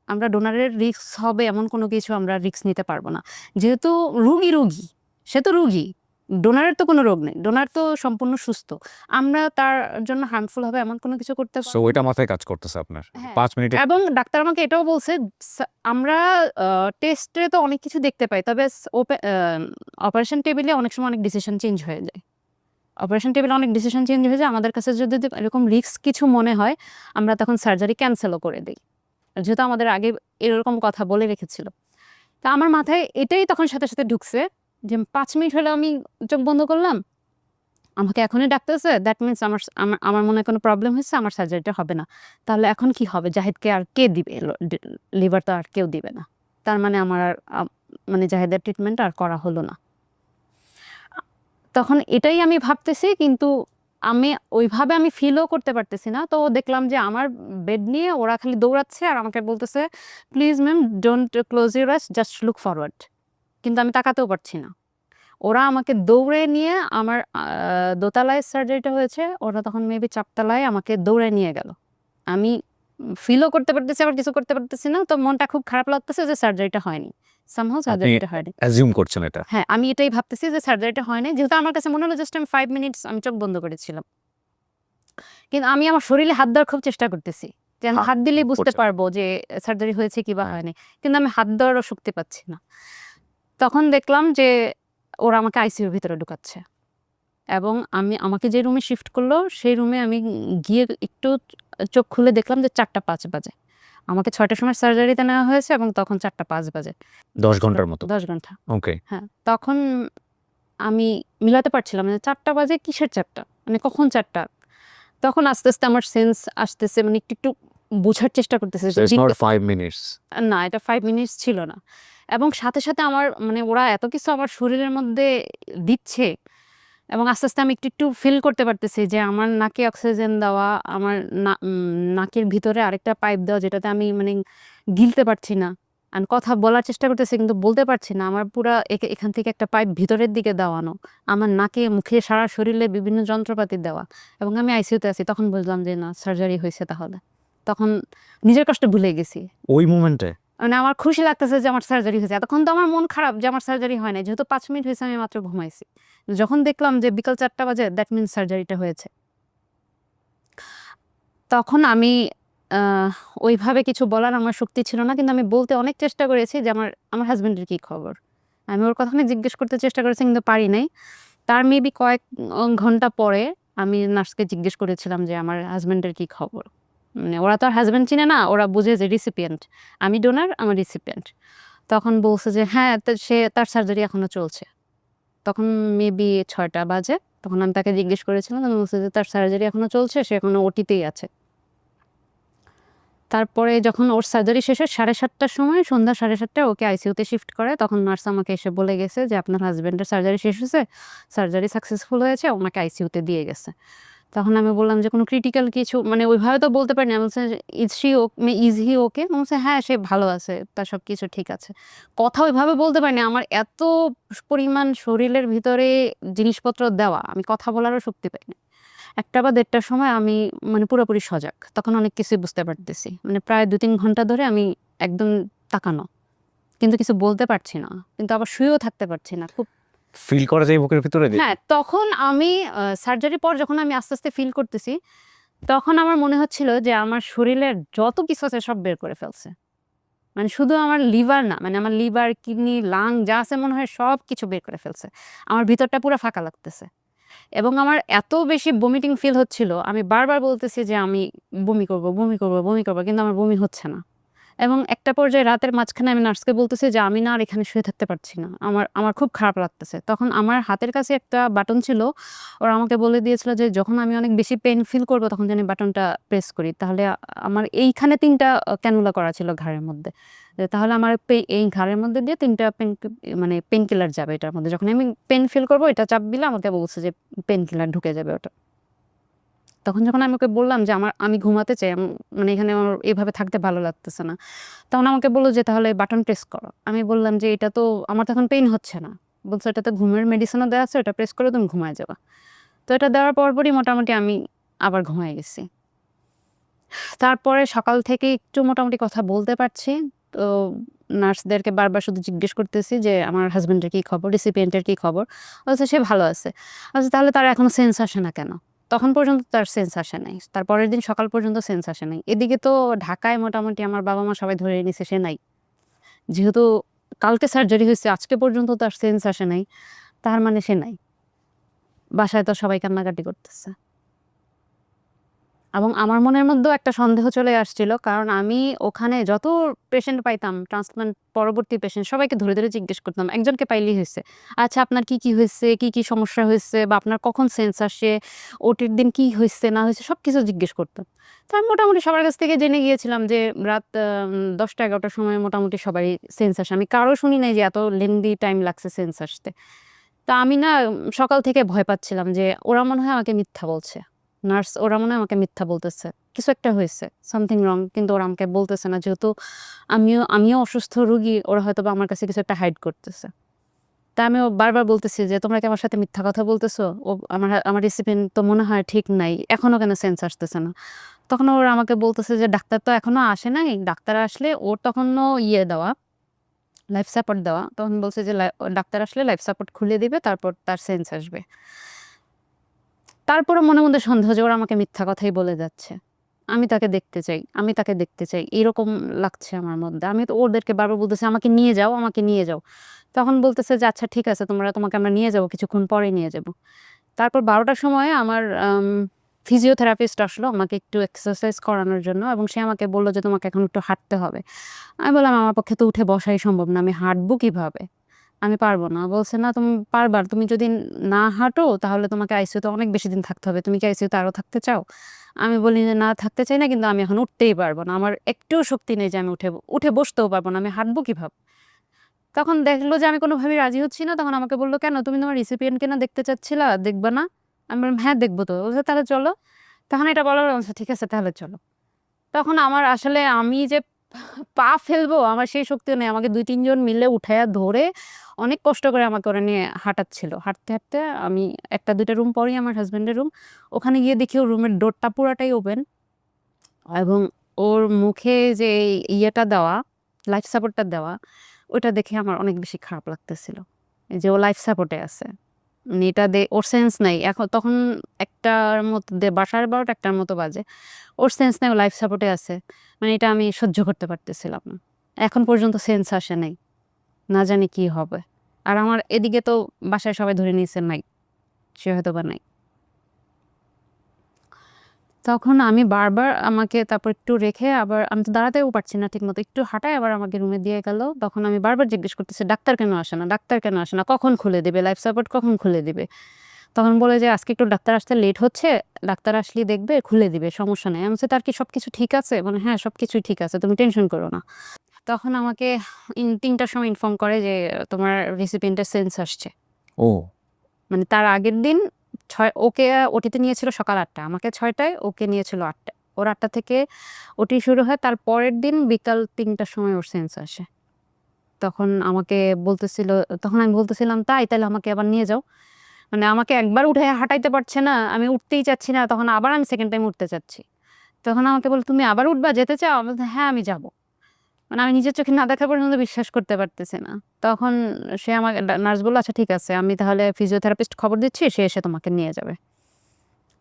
আমরা ডোনারের রিস্ক হবে এমন কোনো কিছু আমরা রিস্ক নিতে পারবো না। যেহেতু রুগী, সে তো রুগী। ডোনারের তো কোনো রোগ নেই। ডোনার তো সম্পূর্ণ সুস্থ। আমরা তার জন্য হার্মফুল হবে এমন কোনো কিছু করতে সো পারবো ওইটা না। মাথায় কাজ করতেছে আপনার। হ্যাঁ, ৫ মিনিটে এবং ডাক্তার আমাকে এটাও বলছে, আমরা টেস্টে তো অনেক কিছু দেখতে পাই। তবে অপারেশন টেবিলে অনেক সময় অনেক ডিসিশন চেঞ্জ হয়ে যায়। অপারেশন টেবিলে অনেক ডিসিশন চেঞ্জ হয়ে যায়। আমাদের কাছে যদি এরকম রিস্ক কিছু মনে হয়, আমরা তখন সার্জারি ক্যানসেলও করে দেই। যেহেতু আমাদের আগে এরকম কথা বলে রেখেছিল। তো আমার মাথায় এটাই তখন সাথে, সাথে ঢুকছে যে ৫ মিনিট হলো আমি চোখ বন্ধ করলাম। আমাকে এখনই ডাকতেছে, দ্যাট মিনস আমার মনে হয় কোনো প্রবলেম হয়েছে, আমার সার্জারিটা হবে না। তাহলে এখন কি হবে? জাহিদকে আর কে দিবে? লিভার তো আর কেউ দিবে না। তার মানে আমার আর মানে জাহিদের ট্রিটমেন্ট আর করা হলো না। তখন এটাই আমি ভাবতেছি, কিন্তু আমি ওইভাবে আমি ফিলও করতে পারতেছি না। তো দেখলাম যে আমার বেড নিয়ে ওরা খালি দৌড়াচ্ছে আর আমাকে বলতেছে, "please ma'am don't close your eyes, just look forward." কিন্তু আমি তাকাতেও পারছি না। ওরা আমাকে দৌড়ে নিয়ে আমার দোতলায় সার্জারিটা হয়েছে। ওরা তখন মেবি ৪ তলায় আমাকে দৌড়ে নিয়ে গেল। আমি ফিলও করতে পারতেছি, আবার কিছু করতে পারতেছি না। তো মনটা খুব খারাপ লাগতেছে যে সার্জারিটা হয়নি। সামহাউ আপনি সার্জারিটা হয়নি। অ্যাজিউম করছেন এটা। হ্যাঁ, আমি এটাই ভাবতেছি যে সার্জারিটা হয় নাই। যেহেতু আমার কাছে মনে হলো জাস্ট আমি 5 মিনিটস আমি চোখ বন্ধ করেছিলাম। কিন্তু আমি আমার শরীরে হাত দেওয়ার খুব চেষ্টা করতেছি। যে আমি হাত দিলেই বুঝতে করছেন। পারবো যে সার্জারি হয়েছে কি বা হ্যাঁ। হয়নি। কিন্তু আমি হাত দেওয়ারও শক্তি পাচ্ছি না। তখন দেখলাম যে ওরা আমাকে আইসিইউর ভিতরে ঢুকাচ্ছে। এবং আমাকে যে রুমে শিফট করলো, সেই রুমে আমি গিয়ে একটু চোখ খুলে দেখলাম যে ৪টা ৫ বাজে। আমাকে ৬টার সময় সার্জারিতে নেওয়া হয়েছে এবং তখন ৪টা ৫ বাজে। ১০ ঘন্টার মতো। ১০ ঘন্টা। ওকে। হ্যাঁ, তখন আমি মিলাতে পারছিলাম না। ৪টা বাজে কিসের ৪টা? মানে কখন ৪টা? তখন আস্তে, আস্তে আমার সেন্স আসতেছে, মানে একটু, একটু বোঝার চেষ্টা করতেছি সো যে ইটস নট 5 মিনিটস। না, এটা 5 মিনিটস ছিল না। এবং সাথে, সাথে আমার মানে ওরা এত কিছু আমার শরীরের মধ্যে দিচ্ছে এবং আস্তে, আস্তে আমি একটু, একটু ফিল করতে পারতেছি যে আমার নাকে অক্সিজেন দেওয়া, আমার নাকের ভিতরে আরেকটা পাইপ দেওয়া, যেটাতে আমি মানে গিলতে পারছি না। আমি কথা বলার চেষ্টা করতেছি কিন্তু বলতে পারছি না। আমার পুরা এখান থেকে একটা পাইপ ভিতরের দিকে দেওয়ানো। আমার নাকে, মুখে, সারা শরীরে বিভিন্ন যন্ত্রপাতি দেওয়া। এবং আমি আইসিইউতে আছি। তখন বুঝলাম যে না, সার্জারি হইছে তাহলে। তখন নিজের কষ্ট ভুলে গেছি। ওই মোমেন্টে? মানে আমার খুশি লাগতেছে যে আমার সার্জারি হয়েছে। এতক্ষণ তো আমার মন খারাপ যে আমার সার্জারি হয় নাই। যেহেতু ৫ মিনিট হয়েছে আমি মাত্র ঘুমাইছি। যখন দেখলাম যে বিকাল ৪টা বাজে, দ্যাট মিনস সার্জারিটা হয়েছে। তখন আমি আহ ওইভাবে কিছু বলার আমার শক্তি ছিল না। কিন্তু আমি বলতে অনেক চেষ্টা করেছি যে আমার হাসব্যান্ডের কি খবর? আমি ওর কথা অনেক জিজ্ঞেস করতে চেষ্টা করেছি কিন্তু পারি নাই। তার মেবি কয়েক ঘন্টা পরে আমি নার্সকে জিজ্ঞেস করেছিলাম যে আমার হাসব্যান্ডের কি খবর? মানে ওরা তো আর হাসব্যান্ড চিনে না। ওরা বুঝে যে রিসিপিয়েন্ট। আমি ডোনার, আমার রিসিপিয়েন্ট। তখন বলছে যে হ্যাঁ, তার সার্জারি এখনো চলছে। তখন মেবি ৬টা বাজে। তখন আমি তাকে জিজ্ঞেস করেছিলাম। তখন বলছে যে তার সার্জারি এখনো চলছে। সে এখনো ওটিতেই আছে। তারপরে যখন ওর সার্জারি শেষ হয় ৭:৩০টার সময়, সন্ধ্যা ৭:৩০টায় ওকে আইসিইউতে শিফট করে। তখন নার্স আমাকে এসে বলে গেছে যে আপনার হাসব্যান্ডের সার্জারি শেষ হয়েছে। সার্জারি সাকসেসফুল হয়েছে। ওনাকে আইসিইউতে দিয়ে গেছে। তখন আমি বললাম যে কোনো ক্রিটিক্যাল কিছু, মানে ওইভাবে তো বলতে পারিনি। আমি বলছি, ইজ হি ওকে? বলছে হ্যাঁ, সে ভালো আছে। তার সবকিছু ঠিক আছে। কথা ওইভাবে বলতে পারিনি। আমার এত পরিমাণ শরীরের ভিতরে জিনিসপত্র দেওয়া, আমি কথা বলারও শক্তি পাইনি। ১টা বা ১:৩০টার সময় আমি মানে পুরোপুরি সজাগ। তখন অনেক কিছুই বুঝতে পারতেছি। মানে প্রায় ২-৩ ঘন্টা ধরে আমি একদম তাকানো। কিন্তু কিছু বলতে পারছি না। কিন্তু আবার শুয়েও থাকতে পারছি না। খুব ফিল করা যায় বুকের ভিতরে দিয়ে? হ্যাঁ, তখন আমি সার্জারির পর যখন আমি আস্তে, আস্তে ফিল করতেছি, তখন আমার মনে হচ্ছিল যে আমার শরীরের যত কিছু আছে সব বের করে ফেলছে। মানে শুধু আমার লিভার না, মানে আমার লিভার, কিডনি, লাং যা আছে মনে হয় সবকিছু বের করে ফেলছে। আমার ভিতরটা পুরা ফাঁকা লাগতেছে। এবং আমার এত বেশি ভমিটিং ফিল হচ্ছিল, আমি বারবার বলতেছি যে আমি বমি করব, বমি করব, বমি করব। কিন্তু আমার বমি হচ্ছে না। এবং একটা পর্যায়ে রাতের মাঝখানে আমি নার্সকে বলতেছি যে, "আমি না আর এখানে শুয়ে থাকতে পারছি না। আমার আমার খুব খারাপ লাগতেছে।" তখন আমার হাতের কাছে একটা বাটন ছিল। ওরা আমাকে বলে দিয়েছিল যে, যখন আমি অনেক বেশি পেইন ফিল করব তখন যেন বাটনটা প্রেস করি। তাহলে আমার এইখানে ৩ টা ক্যানুলা করা ছিল ঘাড়ের মধ্যে। তাহলে আমার এই ঘাড়ের মধ্যে দিয়ে ৩ টা মানে পেইন কিলার যাবে এটার মধ্যে। যখন আমি পেইন ফিল করব এটা চাপ দিলে আমাকে বলছে যে, পেইন কিলার ঢুকে যাবে ওটা। তখন যখন আমি ওকে বললাম যে আমি ঘুমাতে চাই, মানে এখানে আমার এভাবে থাকতে ভালো লাগতেছে না। তখন আমাকে বলল যে, "তাহলে বাটন প্রেস করো।" আমি বললাম যে, "এটা তো আমার তো এখন পেইন হচ্ছে না।" বলছে, "এটাতে ঘুমের মেডিসিনও দেয়া আছে, ওটা প্রেস করে তুমি ঘুমায়ে যাবা।" তো এটা দেওয়ার পরপরই মোটামুটি আমি আবার ঘুমায়ে গেছি। তারপরে সকাল থেকে একটু মোটামুটি কথা বলতে পারছি। তো নার্সদেরকে বারবার শুধু জিজ্ঞেস করতেছি যে, "আমার হাসব্যান্ডের কি খবর? রিসিপিয়েন্টের কি খবর?" বলছে, "সে ভালো আছে।" আচ্ছা, "তাহলে তার এখনো সেন্স আসে না কেন?" তখন পর্যন্ত তার সেন্স আসে নাই। তার পরের দিন সকাল পর্যন্ত সেন্স আসে নাই। এদিকে তো ঢাকায় মোটামুটি আমার বাবা-মা সবাই ধরে নিছে সে নাই। যেহেতু কালকে সার্জারি হইছে, আজকে পর্যন্ত তার সেন্স আসে নাই। তার মানে সে নাই। বাসায় তো সবাই কান্নাকাটি করতেছে। এবং আমার মনের মধ্যেও একটা সন্দেহ চলে আসছিল। কারণ আমি ওখানে যত পেশেন্ট পাইতাম, ট্রান্সপ্লান্ট পরবর্তী পেশেন্ট সবাইকে ধরে, ধরে জিজ্ঞেস করতাম। একজনকে পাইলেই হইছে। "আচ্ছা, আপনার কি, কি হইছে? কি, কি সমস্যা হইছে? বা আপনার কখন সেন্স আসে? ওটির দিন কি হইছে না হইছে?" সবকিছু জিজ্ঞেস করতাম। তো আমি মোটামুটি সবার কাছ থেকে জেনে গিয়েছিলাম যে রাত ১০টা-১১টার সময় মোটামুটি সবারই সেন্স আসে। আমি কারো শুনি নাই যে এত লেংদি টাইম লাগছে সেন্স আসতে। তো আমি না সকাল থেকে ভয় পাচ্ছিলাম যে ওরা মনে হয় আমাকে মিথ্যা বলছে। নার্স ওরা মনে হয় আমাকে মিথ্যা বলতেছে। কিছু একটা হয়েছে। something wrong, কিন্তু ওরা আমাকে বলতেছে না। যেহেতু আমিও অসুস্থ রোগী, ওরা হয়তোবা আমার কাছে কিছু একটা হাইড করতেছে। তা আমিও বারবার বলতেছি যে, "তোমরা কি আমার সাথে মিথ্যা কথা বলতেছো? আমার রিসিপিয়েন্ট তো মনে হয় ঠিক নাই। এখনো কেন সেন্স আসতেছে না?" তখন ওরা আমাকে বলতেছে যে, "ডাক্তার তো এখনো আসে নাই। ডাক্তার আসলে ওর তখনো দেওয়া, লাইফ সাপোর্ট দেওয়া।" তখন বলছে যে, ডাক্তার আসলে লাইফ সাপোর্ট খুলে দিবে, তারপর তার সেন্স আসবে।" তারপরও মনে, মধ্যে সন্দেহ যে ওরা আমাকে মিথ্যা কথাই বলে যাচ্ছে। আমি তাকে দেখতে চাই, আমি তাকে দেখতে চাই। এরকম লাগছে আমার মধ্যে। আমি তো ওদেরকে বারবার বলতেছি, "আমাকে নিয়ে যাও, আমাকে নিয়ে যাও।" তখন বলতেছে যে, "আচ্ছা ঠিক আছে, তোমাকে আমরা নিয়ে যাবো, কিছুক্ষণ পরে নিয়ে যাবো।" তারপর ১২টার সময় আমার ফিজিওথেরাপিস্ট আসলো আমাকে একটু এক্সারসাইজ করানোর জন্য, এবং সে আমাকে বলল যে, "তোমাকে এখন একটু হাঁটতে হবে।" আমি বললাম, "আমার পক্ষে তো উঠে বসাই সম্ভব না। আমি হাঁটবো কিভাবে? আমি পারব না।" বলছে, "না, তুমি পারবা। তুমি যদি না হাঁটো তাহলে তোমাকে আইসিইউতে অনেক বেশি দিন থাকতে হবে। তুমি কি আইসিইউতে আরো থাকতে চাও?" আমি বলি যে, "না, থাকতে চাই না, কিন্তু আমি এখন উঠতেই পারব না। আমার একটুও শক্তি নেই যে আমি উঠে বসতেও পারব না। আমি হাঁটবো কিভাবে?" তখন দেখলো যে আমি কোনোভাবেই রাজি হচ্ছি না। তখন আমাকে বলল, "কেন? তুমি তোমার রিসিপিয়েন্টকে না দেখতে চাচ্ছিলা? দেখবা না?" আমি বললাম, "হ্যাঁ, দেখব তো।" বলছে, "তাহলে চলো।" তখন এটা বলার পর বলছে, "ঠিক আছে, তাহলে চলো।" তখন আমার আসলে আমি যে পা ফেলবো আমার সেই শক্তিও নেই। আমাকে ২-৩ জন মিলে উঠাইয়া ধরে অনেক কষ্ট করে আমাকে ওরা নিয়ে হাঁটাচ্ছিল। হাঁটতে, হাঁটতে আমি ১টা-২টা রুম পরেই আমার হাসব্যান্ডের রুম। ওখানে গিয়ে দেখি ওর রুমের ডোরটা পুরাটাই ওপেন, এবং ওর মুখে যে ইয়েটা দেওয়া, লাইফ সাপোর্টটা দেওয়া, ওইটা দেখে আমার অনেক বেশি খারাপ লাগতেছিল। এই যে ও লাইফ সাপোর্টে আছে। মানে এটা ওর সেন্স নাই। তখন ১টার মতো বাসার ১২টা ১টার মতো বাজে। ওর সেন্স নাই, ও লাইফ সাপোর্টে আছে। মানে এটা আমি সহ্য করতে পারতেছিলাম না। এখন পর্যন্ত সেন্স আসে নাই। না জানি কি হবে। আর আমার এদিকে তো বাসায় সবাই ধরে নিয়েছে নাই। সে হয়তোবা নাই। তখন আমি বারবার আমাকে তারপর একটু রেখে আবার আমি তো দাঁড়াতেও পারছি না ঠিকমতো। একটু হাঁটায় আবার আমাকে রুমে দিয়ে গেল। তখন আমি বারবার জিজ্ঞেস করতেছি, "ডাক্তার কেন আসে না? ডাক্তার কেন আসে না? কখন খুলে দিবে? লাইফ সাপোর্ট কখন খুলে দিবে?" তখন বলে যে, "আজকে একটু ডাক্তার আসতে লেট হচ্ছে। ডাক্তার আসলেই দেখবে, খুলে দিবে। সমস্যা নাই।" আমি বলছি, "তার কি সবকিছু ঠিক আছে?" মানে, "হ্যাঁ, সবকিছুই ঠিক আছে। তুমি টেনশন করো না।" তখন আমাকে ৩টার সময় ইনফর্ম করে যে, "তোমার রিসিপিয়েন্টের সেন্স আসছে।" ও! মানে তার আগের দিন ওকে ওটিতে নিয়েছিল সকাল ৮ঃ০০, আমাকে ৬ঃ০০, ওকে নিয়েছিল ৮ঃ০০। ওর ৮ঃ০০ থেকে ওটি শুরু হয়। তার পরের দিন বিকাল ৩টার সময় ওর সেন্স আসে। তখন আমাকে বলতেছিল তখন আমি বলতেছিলাম, "তাই? তাইলে আমাকে আবার নিয়ে যাও।" মানে আমাকে একবার উঠাইয়া হাঁটাইতে পারছে না, আমি উঠতেই চাচ্ছি না। তখন আবার আমি সেকেন্ড টাইম উঠতে চাচ্ছি। তখন আমাকে বলল, "তুমি আবার উঠবা? যেতে চাও?" আমি বলছি, "হ্যাঁ, আমি যাবো।" মানে আমি নিজের চোখে না দেখা পর্যন্ত বিশ্বাস করতে পারতেছি না। তখন সে আমাকে নার্স বলল, "আচ্ছা ঠিক আছে। আমি তাহলে ফিজিওথেরাপিস্ট খবর দিচ্ছি। সে এসে তোমাকে নিয়ে যাবে।"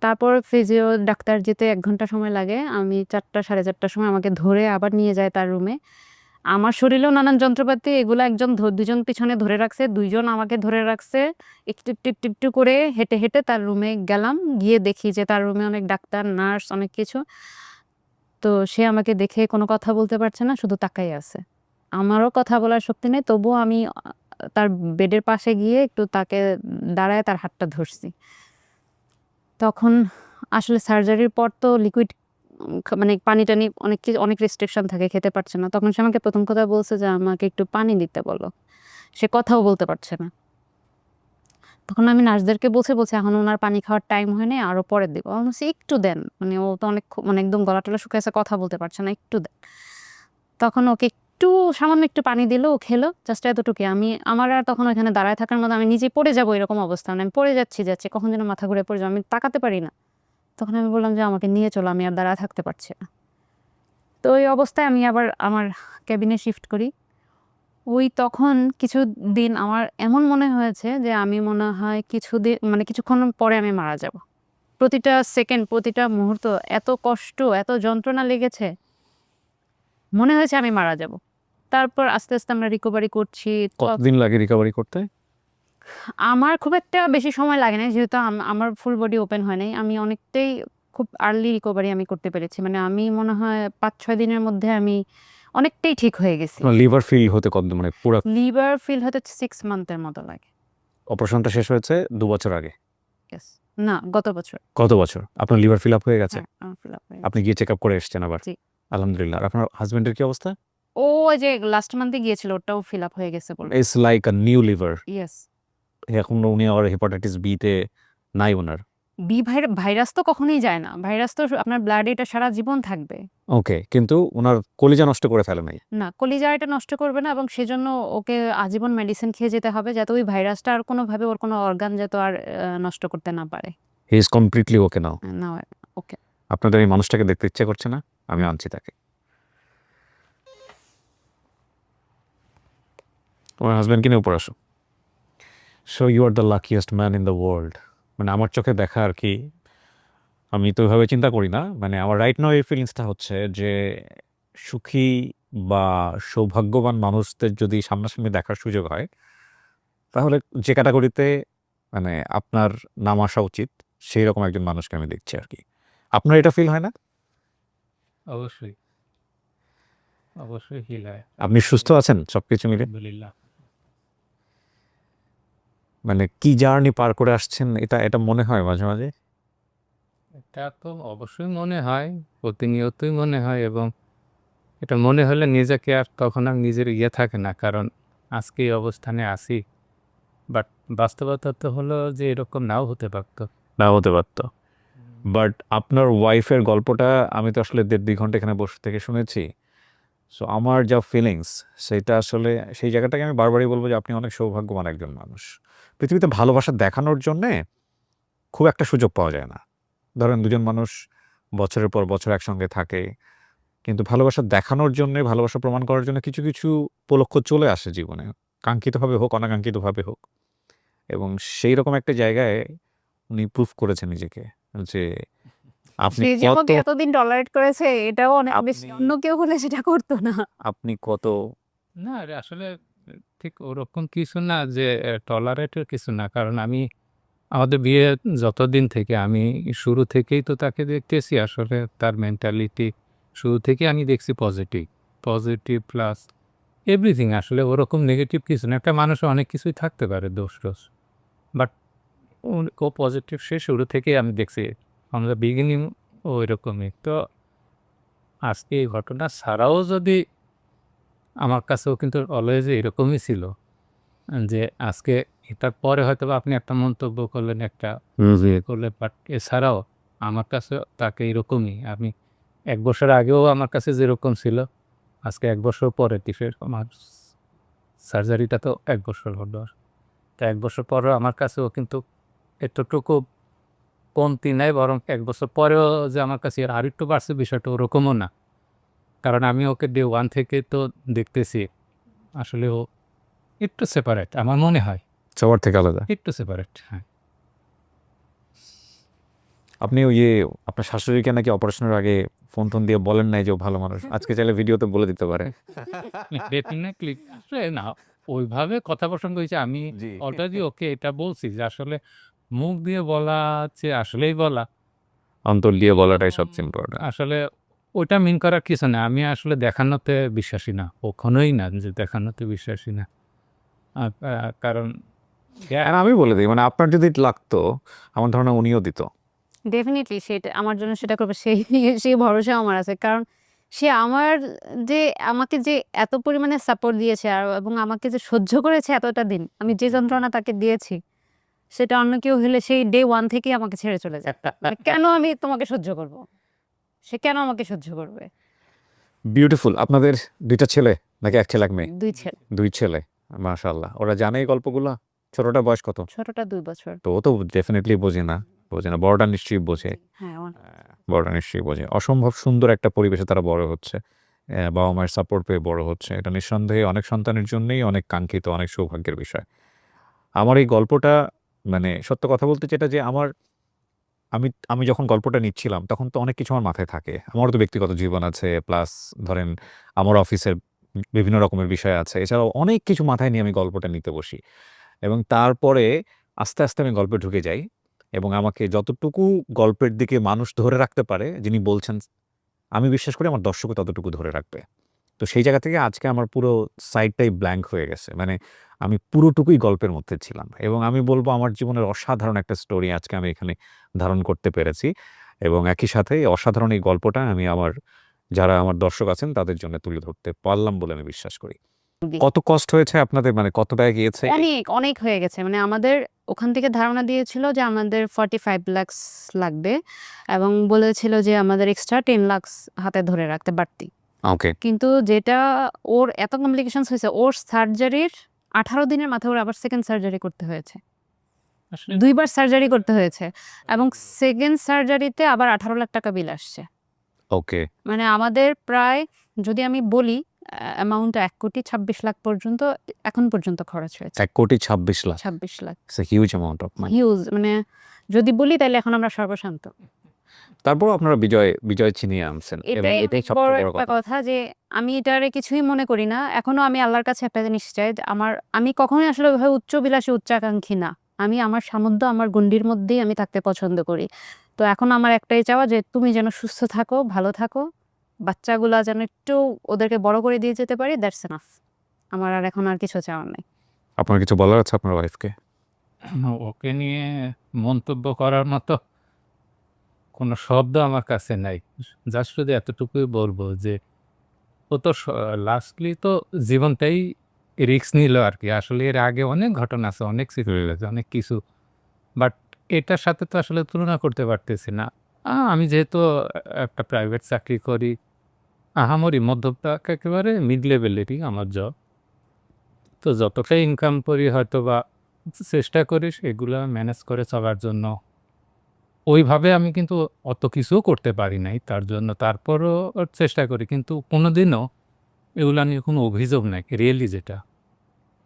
তারপর ফিজিও ডাক্তার যেতে ১ ঘন্টা সময় লাগে। আমি ৪টা ৪:৩০ সময় আমাকে ধরে আবার নিয়ে যায় তার রুমে। আমার শরীরেও নানান যন্ত্রপাতি, এগুলা ২ জন পিছনে ধরে রাখছে, ২ জন আমাকে ধরে রাখছে। একটু, একটু, একটু, একটু করে হেঁটে, হেঁটে তার রুমে গেলাম। গিয়ে দেখি যে তার রুমে অনেক ডাক্তার, নার্স, অনেক কিছু। তো সে আমাকে দেখে কোনো কথা বলতে পারছে না, শুধু তাকাই আছে। আমারও কথা বলার শক্তি নেই, তবুও আমি তার বেডের পাশে গিয়ে একটু তাকে দাঁড়ায় তার হাতটা ধরছি। তখন আসলে সার্জারির পর তো লিকুইড মানে পানি-টানি অনেক রেস্ট্রিকশন থাকে, খেতে পারছে না। তখন সে আমাকে ১ম কথা বলছে যে, "আমাকে একটু পানি দিতে বলো।" সে কথাও বলতে পারছে না। তখন আমি নার্সদেরকে বলছি, "এখন উনার পানি খাওয়ার টাইম হয় নাই, আরো পরে দিব।" আমি বলছি, "একটু দেন। মানে ও তো মানে একদম গলা-টলা শুকায় আছে, কথা বলতে পারছে না, একটু দেন।" তখন ওকে সামান্য একটু পানি দিল, ও খেলো। জাস্ট এতটুকুই। আমার আর তখন ওইখানে দাঁড়ায় থাকার মতো, আমি নিজেই পড়ে যাবো এরকম অবস্থা। মানে আমি পড়ে যাচ্ছি, কখন যেন মাথা ঘুরে পড়ে যাবো। আমি তাকাতে পারি না। তখন আমি বললাম যে, "আমাকে নিয়ে চলো, আমি আর দাঁড়ায় থাকতে পারছি না।" তো ওই অবস্থায় আমি আবার আমার কেবিনে শিফট করি। তখন কিছুদিন আমার এমন মনে হয়েছে যে আমি মনে হয় মানে কিছুক্ষণ পরে আমি মারা যাব। প্রতিটা সেকেন্ড, প্রতিটা মুহূর্ত এত কষ্ট, এত যন্ত্রণা লেগেছে। মনে হয়েছে আমি মারা যাব। তারপর আস্তে, আস্তে আমরা রিকভারি করছি। কতদিন লাগে রিকভারি করতে? আমার খুব একটা বেশি সময় লাগে নাই, যেহেতু আমার ফুল বডি ওপেন হয় নাই। আমি অনেকটাই খুব আর্লি রিকভারি আমি করতে পেরেছি। মানে আমি মনে হয় ৫-৬ দিনের মধ্যে আমি অনেকটাই ঠিক হয়ে গেছি। আপনার লিভার ফেইল হতে কতদিন, মানে পুরা লিভার ফেইল হতে 6 মান্থের মতো লাগে। অপারেশনটা শেষ হয়েছে ২ বছর আগে? ইয়েস। না, গত বছর। গত বছর? আপনার লিভার ফিল আপ হয়ে গেছে? হ্যাঁ, আমার ফিল আপ হয়ে আপনি গেছে। গিয়ে চেকআপ করে এসেছেন আবার? জি। আলহামদুলিল্লাহ। আর আপনার হাসব্যান্ডের কি অবস্থা? ও ওই যে লাস্ট মান্থে গিয়েছিল, ওটাও ফিল আপ হয়ে গেছে বলল। It's like a new liver. Yes. এখন উনি আবার হেপাটাইটিস বি তে নাই উনার। ভাইরাস তো কখনোই যায় না। ভাইরাস তো আপনার ব্লাডে এটা সারা জীবন থাকবে। ওকে, কিন্তু উনার কলিজা নষ্ট করে ফেলে নাই। না, কলিজা এটা নষ্ট করবে না, এবং সেজন্য ওকে আজীবন মেডিসিন খেয়ে যেতে হবে, যাতে ওই ভাইরাসটা আর কোনোভাবে ওর কোনো অর্গান যাতে আর নষ্ট করতে না পারে। হি ইজ কমপ্লিটলি ওকে নাও। না, ওকে। আপনাদের এই মানুষটাকে দেখতে ইচ্ছা করছে না? আমি আনছি তাকে। তোমার হাসব্যান্ডকে নিয়ে উপর আসো। So you are the luckiest man in the world. মানে আমার চোখে দেখা আর কি, আমি তো ওইভাবে চিন্তা করি না। মানে আমার রাইট নাও এই ফিলিংসটা হচ্ছে যে সুখী বা সৌভাগ্যবান মানুষদের যদি সামনাসামনি দেখার সুযোগ হয়, তাহলে যে ক্যাটাগরিতে মানে আপনার নাম আসা উচিত, সেই রকম একজন মানুষকে আমি দেখছি আর কি। আপনার এটা ফিল হয় না? অবশ্যই, অবশ্যই ফিল হয়। আপনি সুস্থ আছেন সবকিছু মিলে? আলহামদুলিল্লাহ। মানে কি জার্নি পার করে আসছেন, এটা মনে হয় মাঝে, মাঝে? এটা তো অবশ্যই মনে হয়, প্রতিনিয়তই মনে হয়, এবং এটা মনে হলে নিজেকে আর তখন আর নিজের থাকে না। কারণ আজকে এই অবস্থানে আছি। বাট বাস্তবতা তো হলো যে এরকম নাও হতে পারতো। না হতে পারত। বাট আপনার ওয়াইফের গল্পটা আমি তো আসলে ১.৫-২ ঘন্টা এখানে বসে থেকে শুনেছি। সো আমার যা ফিলিংস, সেটা আসলে সেই জায়গাটাকে আমি বারবারই বলব যে আপনি অনেক সৌভাগ্যবান একজন মানুষ। পৃথিবীতে ভালোবাসা দেখানোর জন্যে খুব একটা সুযোগ পাওয়া যায় না। ধরেন ২ জন মানুষ বছরের পর বছর একসঙ্গে থাকে। কিন্তু ভালোবাসা দেখানোর জন্যে, ভালোবাসা প্রমাণ করার জন্য কিছু, কিছু উপলক্ষ চলে আসে জীবনে। কাঙ্ক্ষিতভাবে হোক, অনাকাঙ্ক্ষিতভাবে হোক। এবং সেইরকম একটা জায়গায় উনি প্রুভ করেছেন নিজেকে যে আপনি সে যে কত আমাকে এতদিন টলারেট করেছে, এটাও অনেক বেশি। আপনি অন্য কেউ হলে সেটা করতো না। আপনি কত না, আরে আসলে ঠিক ওরকম কিছু না যে টলারেটের কিছু না। কারণ আমাদের বিয়ে যতদিন থেকে আমি শুরু থেকেই তো তাকে দেখতেছি। আসলে তার মেন্টালিটি শুরু থেকেই আমি দেখছি পজিটিভ। পজিটিভ প্লাস এভরিথিং, আসলে ওরকম নেগেটিভ কিছু না। একটা মানুষের অনেক কিছুই থাকতে পারে দোষ-টোষ। বাট ও পজিটিভ, সে শুরু থেকেই আমি দেখছি। ফ্রম দ্য বিগিনিং ও এরকমই। তো আজকে এই ঘটনা ছাড়াও যদি আমার কাছেও কিন্তু অলওয়েজ এরকমই ছিল। যে আজকে এটার পরে হয়তোবা আপনি একটা মন্তব্য করলেন, একটা করলেন, বাট এছাড়াও আমার কাছে তাকে এরকমই আমি ১ বছর আগেও আমার কাছে যেরকম ছিল, আজকে ১ বছর পরে আমার সার্জারিটা তো ১ বছর হলো। তো ১ বছর পরেও আমার কাছেও কিন্তু এতটুকু কমতি নাই, বরং ১ বছর পরেও যে আমার কাছে এর আরেকটু বাড়ছে বিষয়টা ওরকমও না। কারণ আমি ওকে ডে 1 থেকে তো দেখতেছি। আসলে ও একটু সেপারেট আমার মনে হয়। সবার থেকে আলাদা? একটু সেপারেট, হ্যাঁ। আপনি আপনার শাশুড়িকে নাকি অপারেশনের আগে ফোন-টোন দিয়ে বলেন নাই যে ও ভালো মানুষ? আজকে চাইলে ভিডিওতে বলে দিতে পারে। ডেফিনেটলি আসলে না, ওইভাবে কথা প্রসঙ্গ হয়েছে। আমি জি। অলরেডি ওকে এটা বলছি যে আসলে মুখ দিয়ে বলা চেয়ে আসলেই বলা। অন্তর দিয়ে বলাটাই সবচেয়ে ইম্পর্টেন্ট। আসলে ওটা মিন করার কিছু না। আমি আসলে দেখানোতে বিশ্বাসী না। কখনোই না যে দেখানোতে বিশ্বাসী না। কারণ আর আমি বলে দিই মানে আপনার যদি লাগতো আমার ধারণা উনিও দিত। ডেফিনিটলি সেটা আমার জন্য সেটা করবে সেই ভরসা আমার আছে। কারণ সে আমার যে আমাকে যে এত পরিমাণে সাপোর্ট দিয়েছে এবং আমাকে যে সহ্য করেছে এতটা দিন, আমি যে যন্ত্রণা তাকে দিয়েছি সেটা অন্য কেউ হলে সেই ডে 1 থেকেই আমাকে ছেড়ে চলে যায়। মানে কেন আমি তোমাকে সহ্য করব? সে কেন আমাকে সহ্য করবে? বিউটিফুল। আপনাদের ২ টা ছেলে নাকি ১ ছেলে ১ মেয়ে? ২ ছেলে। ২ ছেলে। মাশাআল্লাহ। ওরা জানে এই গল্পগুলা? ছোটটার বয়স কত? ছোটটা 2 বছর। তো ও তো ডেফিনিটলি বোঝে না। বোঝে না। বড়টা নিশ্চয়ই বোঝে। হ্যাঁ, বড়টা নিশ্চয়ই বোঝে। অসম্ভব সুন্দর একটা পরিবেশে তারা বড় হচ্ছে। বাবা-মায়ের সাপোর্ট পেয়ে বড় হচ্ছে। এটা নিঃসন্দেহে অনেক সন্তানের জন্যই অনেক কাঙ্ক্ষিত, অনেক সৌভাগ্যের বিষয়। আমার এই গল্পটা মানে সত্য কথা বলতে যেটা যে আমি আমি যখন গল্পটা নিচ্ছিলাম তখন তো অনেক কিছু আমার মাথায় থাকে। আমারও তো ব্যক্তিগত জীবন আছে, প্লাস ধরেন আমার অফিসের বিভিন্ন রকমের বিষয় আছে। এছাড়াও অনেক কিছু মাথায় নিয়ে আমি গল্পটা নিতে বসি। এবং তারপরে আস্তে, আস্তে আমি গল্পে ঢুকে যাই এবং আমাকে যতটুকু গল্পের দিকে মানুষ ধরে রাখতে পারে যিনি বলছেন, আমি বিশ্বাস করি আমার দর্শকও ততটুকু ধরে রাখবে। তো সেই জায়গা থেকে আজকে আমার পুরো সাইডটাই ব্ল্যাংক হয়ে গেছে। মানে আমি পুরোটুকুই গল্পের মধ্যে ছিলাম এবং আমি বলব আমার জীবনের অসাধারণ একটা স্টোরি আজকে আমি এখানে ধারণ করতে পেরেছি এবং একই সাথে এই অসাধারণ এই গল্পটা আমি যারা আমার দর্শক আছেন তাদের জন্য তুলে ধরতে পারলাম বলে আমি বিশ্বাস করি। কত কষ্ট হয়েছে আপনাদের, মানে কত ব্যয় গিয়েছে? অনেক হয়ে গেছে। মানে আমাদের ওখান থেকে ধারণা দিয়েছিল যে আমাদের 45 লাখ লাগবে এবং বলেছিল যে আমাদের এক্সট্রা 10 লাখ হাতে ধরে রাখতে বাড়তি। ওকে। কিন্তু যেটা ওর এত কমপ্লিকেশনস হয়েছে, ওর সার্জারির 18 দিনের মাথায় ওর আবার সেকেন্ড সার্জারি করতে হয়েছে। আসলে 2 বার সার্জারি করতে হয়েছে এবং সেকেন্ড সার্জারিতে আবার 18 লাখ টাকা বিল আসছে। ওকে। মানে আমাদের প্রায় যদি আমি বলি অ্যামাউন্ট 1,26,00,000 পর্যন্ত এখন পর্যন্ত খরচ হয়েছে। ১,২৬,০০,০০০। 26 lakh. It's a huge amount of money. Huge, মানে যদি বলি তাহলে এখন আমরা সর্বশান্ত। তারপরেও আপনারা বিজয় ছিনিয়ে আনছেন এবং এটাই এটাই বড় সবচেয়ে বড় একটা কথা। কথা যে আমি এটারে কিছুই মনে করি না। এখনো আমি আল্লাহর কাছে একটা জিনিস চাই যে আমি কখনোই আসলে ওইভাবে উচ্চাভিলাষী, উচ্চাকাঙ্ক্ষী না। আমি আমার সামর্থ্য, আমার গণ্ডির মধ্যেই আমি থাকতে পছন্দ করি। তো এখন আমার একটাই চাওয়া যে তুমি যেন সুস্থ থাকো, ভালো থাকো। বাচ্চাগুলা যেন একটু ওদেরকে বড় করে দিয়ে যেতে পারি, দ্যাটস এনাফ। আমার আর এখন আর কিছু চাওয়ার নাই। আপনার কিছু বলার আছে আপনার ওয়াইফকে? ওকে নিয়ে মন্তব্য করার মতো কোনো শব্দ আমার কাছে নাই। জাস্ট শুধু এতটুকুই বলব যে ও তো লাস্টলি তো জীবনটাই রিস্ক নিল আরকি। আসলে এর আগে অনেক ঘটনা আছে, অনেক সিচুয়েশন আছে, অনেক কিছু। বাট এটার সাথে তো আসলে তুলনা করতে পারতেছি না। আমি যেহেতু একটা প্রাইভেট চাকরি করি, আহামরি মধ্যবিত্ত একেবারে মিড লেভেলেরই আমার জব। তো যতটাই ইনকাম করি হয়তোবা চেষ্টা করি সেগুলা ম্যানেজ করে চলার জন্য। ওইভাবে আমি কিন্তু অত কিছুও করতে পারি নাই তার জন্য। তারপরও চেষ্টা করি। কিন্তু কোনোদিনও এগুলা নিয়ে কোনো অভিযোগ নাই। রিয়েলি যেটা।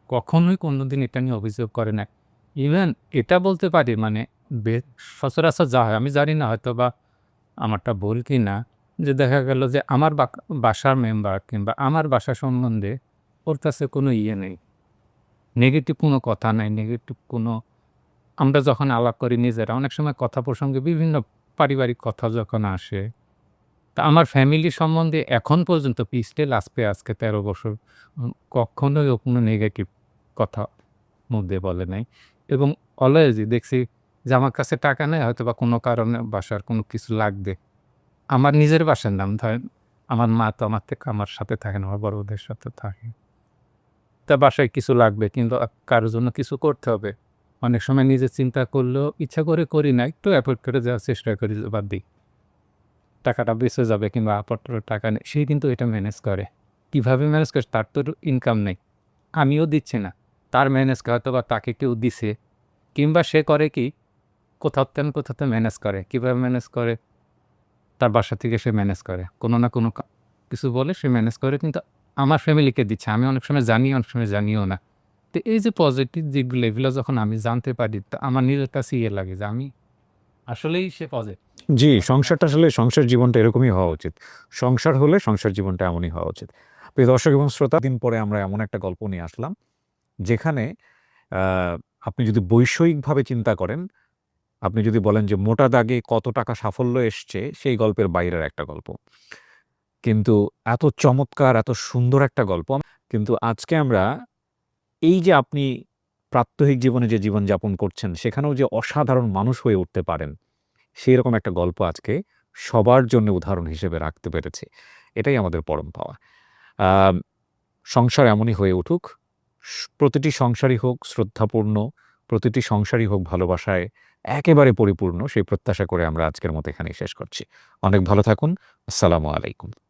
কখনোই কোনোদিন এটা নিয়ে অভিযোগ করে নাই। ইভেন এটা বলতে পারি মানে বে সচরাচর যা হয় আমি জানি না হয়তোবা আমারটা ভুল কিনা, যে দেখা গেল যে আমার বাসার মেম্বার কিংবা আমার বাসা সম্বন্ধে ওর কাছে কোনো ইয়ে নেই। নেগেটিভ কোনো কথা নাই, নেগেটিভ কোনো, আমরা যখন আলাপ করি নিজেরা অনেক সময় কথা প্রসঙ্গে বিভিন্ন পারিবারিক কথা যখন আসে, তা আমার ফ্যামিলি সম্বন্ধে এখন পর্যন্ত স্টিল আজকে ১৩ বছর কখনোই ও কোনো নেগেটিভ কথা মুখ দিয়ে বলে নাই। এবং অলওয়েজই দেখছি যে আমার কাছে টাকা নেই হয়তোবা কোনো কারণে বাসার কোনো কিছু লাগবে। আমার নিজের বাসার নাম ধরেন, আমার মা তো আমার সাথে থাকে না, আমার বড়দের সাথে থাকে। তা বাসায় কিছু লাগবে কিংবা কারো জন্য কিছু করতে হবে। অনেক সময় নিজে চিন্তা করলেও ইচ্ছা করে করি না, একটু এফোর্ট করে যাওয়ার চেষ্টা করি যে বাদ দিই। টাকাটা বেঁচে যাবে কিংবা আপাতত টাকা নেই। সে কিন্তু এটা ম্যানেজ করে। কিভাবে ম্যানেজ করে? তার তো ইনকাম নেই। আমিও দিচ্ছি না। তার ম্যানেজ করে হয়তোবা তাকে কেউ দিছে। কিংবা সে করে কি? কোথাও ম্যানেজ করে। কিভাবে ম্যানেজ করে? তার বাসা থেকে সে ম্যানেজ করে। কোনো না কোনো কিছু বলে সে ম্যানেজ করে কিন্তু আমার ফ্যামিলিকে দিচ্ছে। আমি অনেক সময় জানি, অনেক সময় জানিও না। তো এই যে পজিটিভ দিকগুলো এগুলো যখন আমি জানতে পারি তো আমার নিজের কাছে ইয়ে লাগে যে আমি আসলেই সে পজিটিভ। জি, সংসারটা আসলে সংসার জীবনটা এরকমই হওয়া উচিত। সংসার হলে সংসার জীবনটা এমনই হওয়া উচিত। প্রিয় দর্শক এবং শ্রোতা, দিন পরে আমরা এমন একটা গল্প নিয়ে আসলাম যেখানে আ আপনি যদি বৈষয়িকভাবে চিন্তা করেন, আপনি যদি বলেন যে মোটা দাগে কত টাকা সাফল্য এসছে সেই গল্পের বাইরের একটা গল্প। কিন্তু এত চমৎকার, এত সুন্দর একটা গল্প। কিন্তু আজকে আমরা এই যে আপনি প্রাত্যহিক জীবনে যে জীবনযাপন করছেন, সেখানেও যে অসাধারণ মানুষ হয়ে উঠতে পারেন, সেইরকম একটা গল্প আজকে সবার জন্য উদাহরণ হিসেবে রাখতে পেরেছি। এটাই আমাদের পরম পাওয়া। আম সংসার এমনই হয়ে উঠুক। প্রতিটি সংসারই হোক শ্রদ্ধাপূর্ণ, প্রতিটি সংসারই হোক ভালোবাসায় একেবারে পরিপূর্ণ, সেই প্রত্যাশা করে আমরা আজকের মতো এখানেই শেষ করছি। অনেক ভালো থাকুন। আসসালামু আলাইকুম।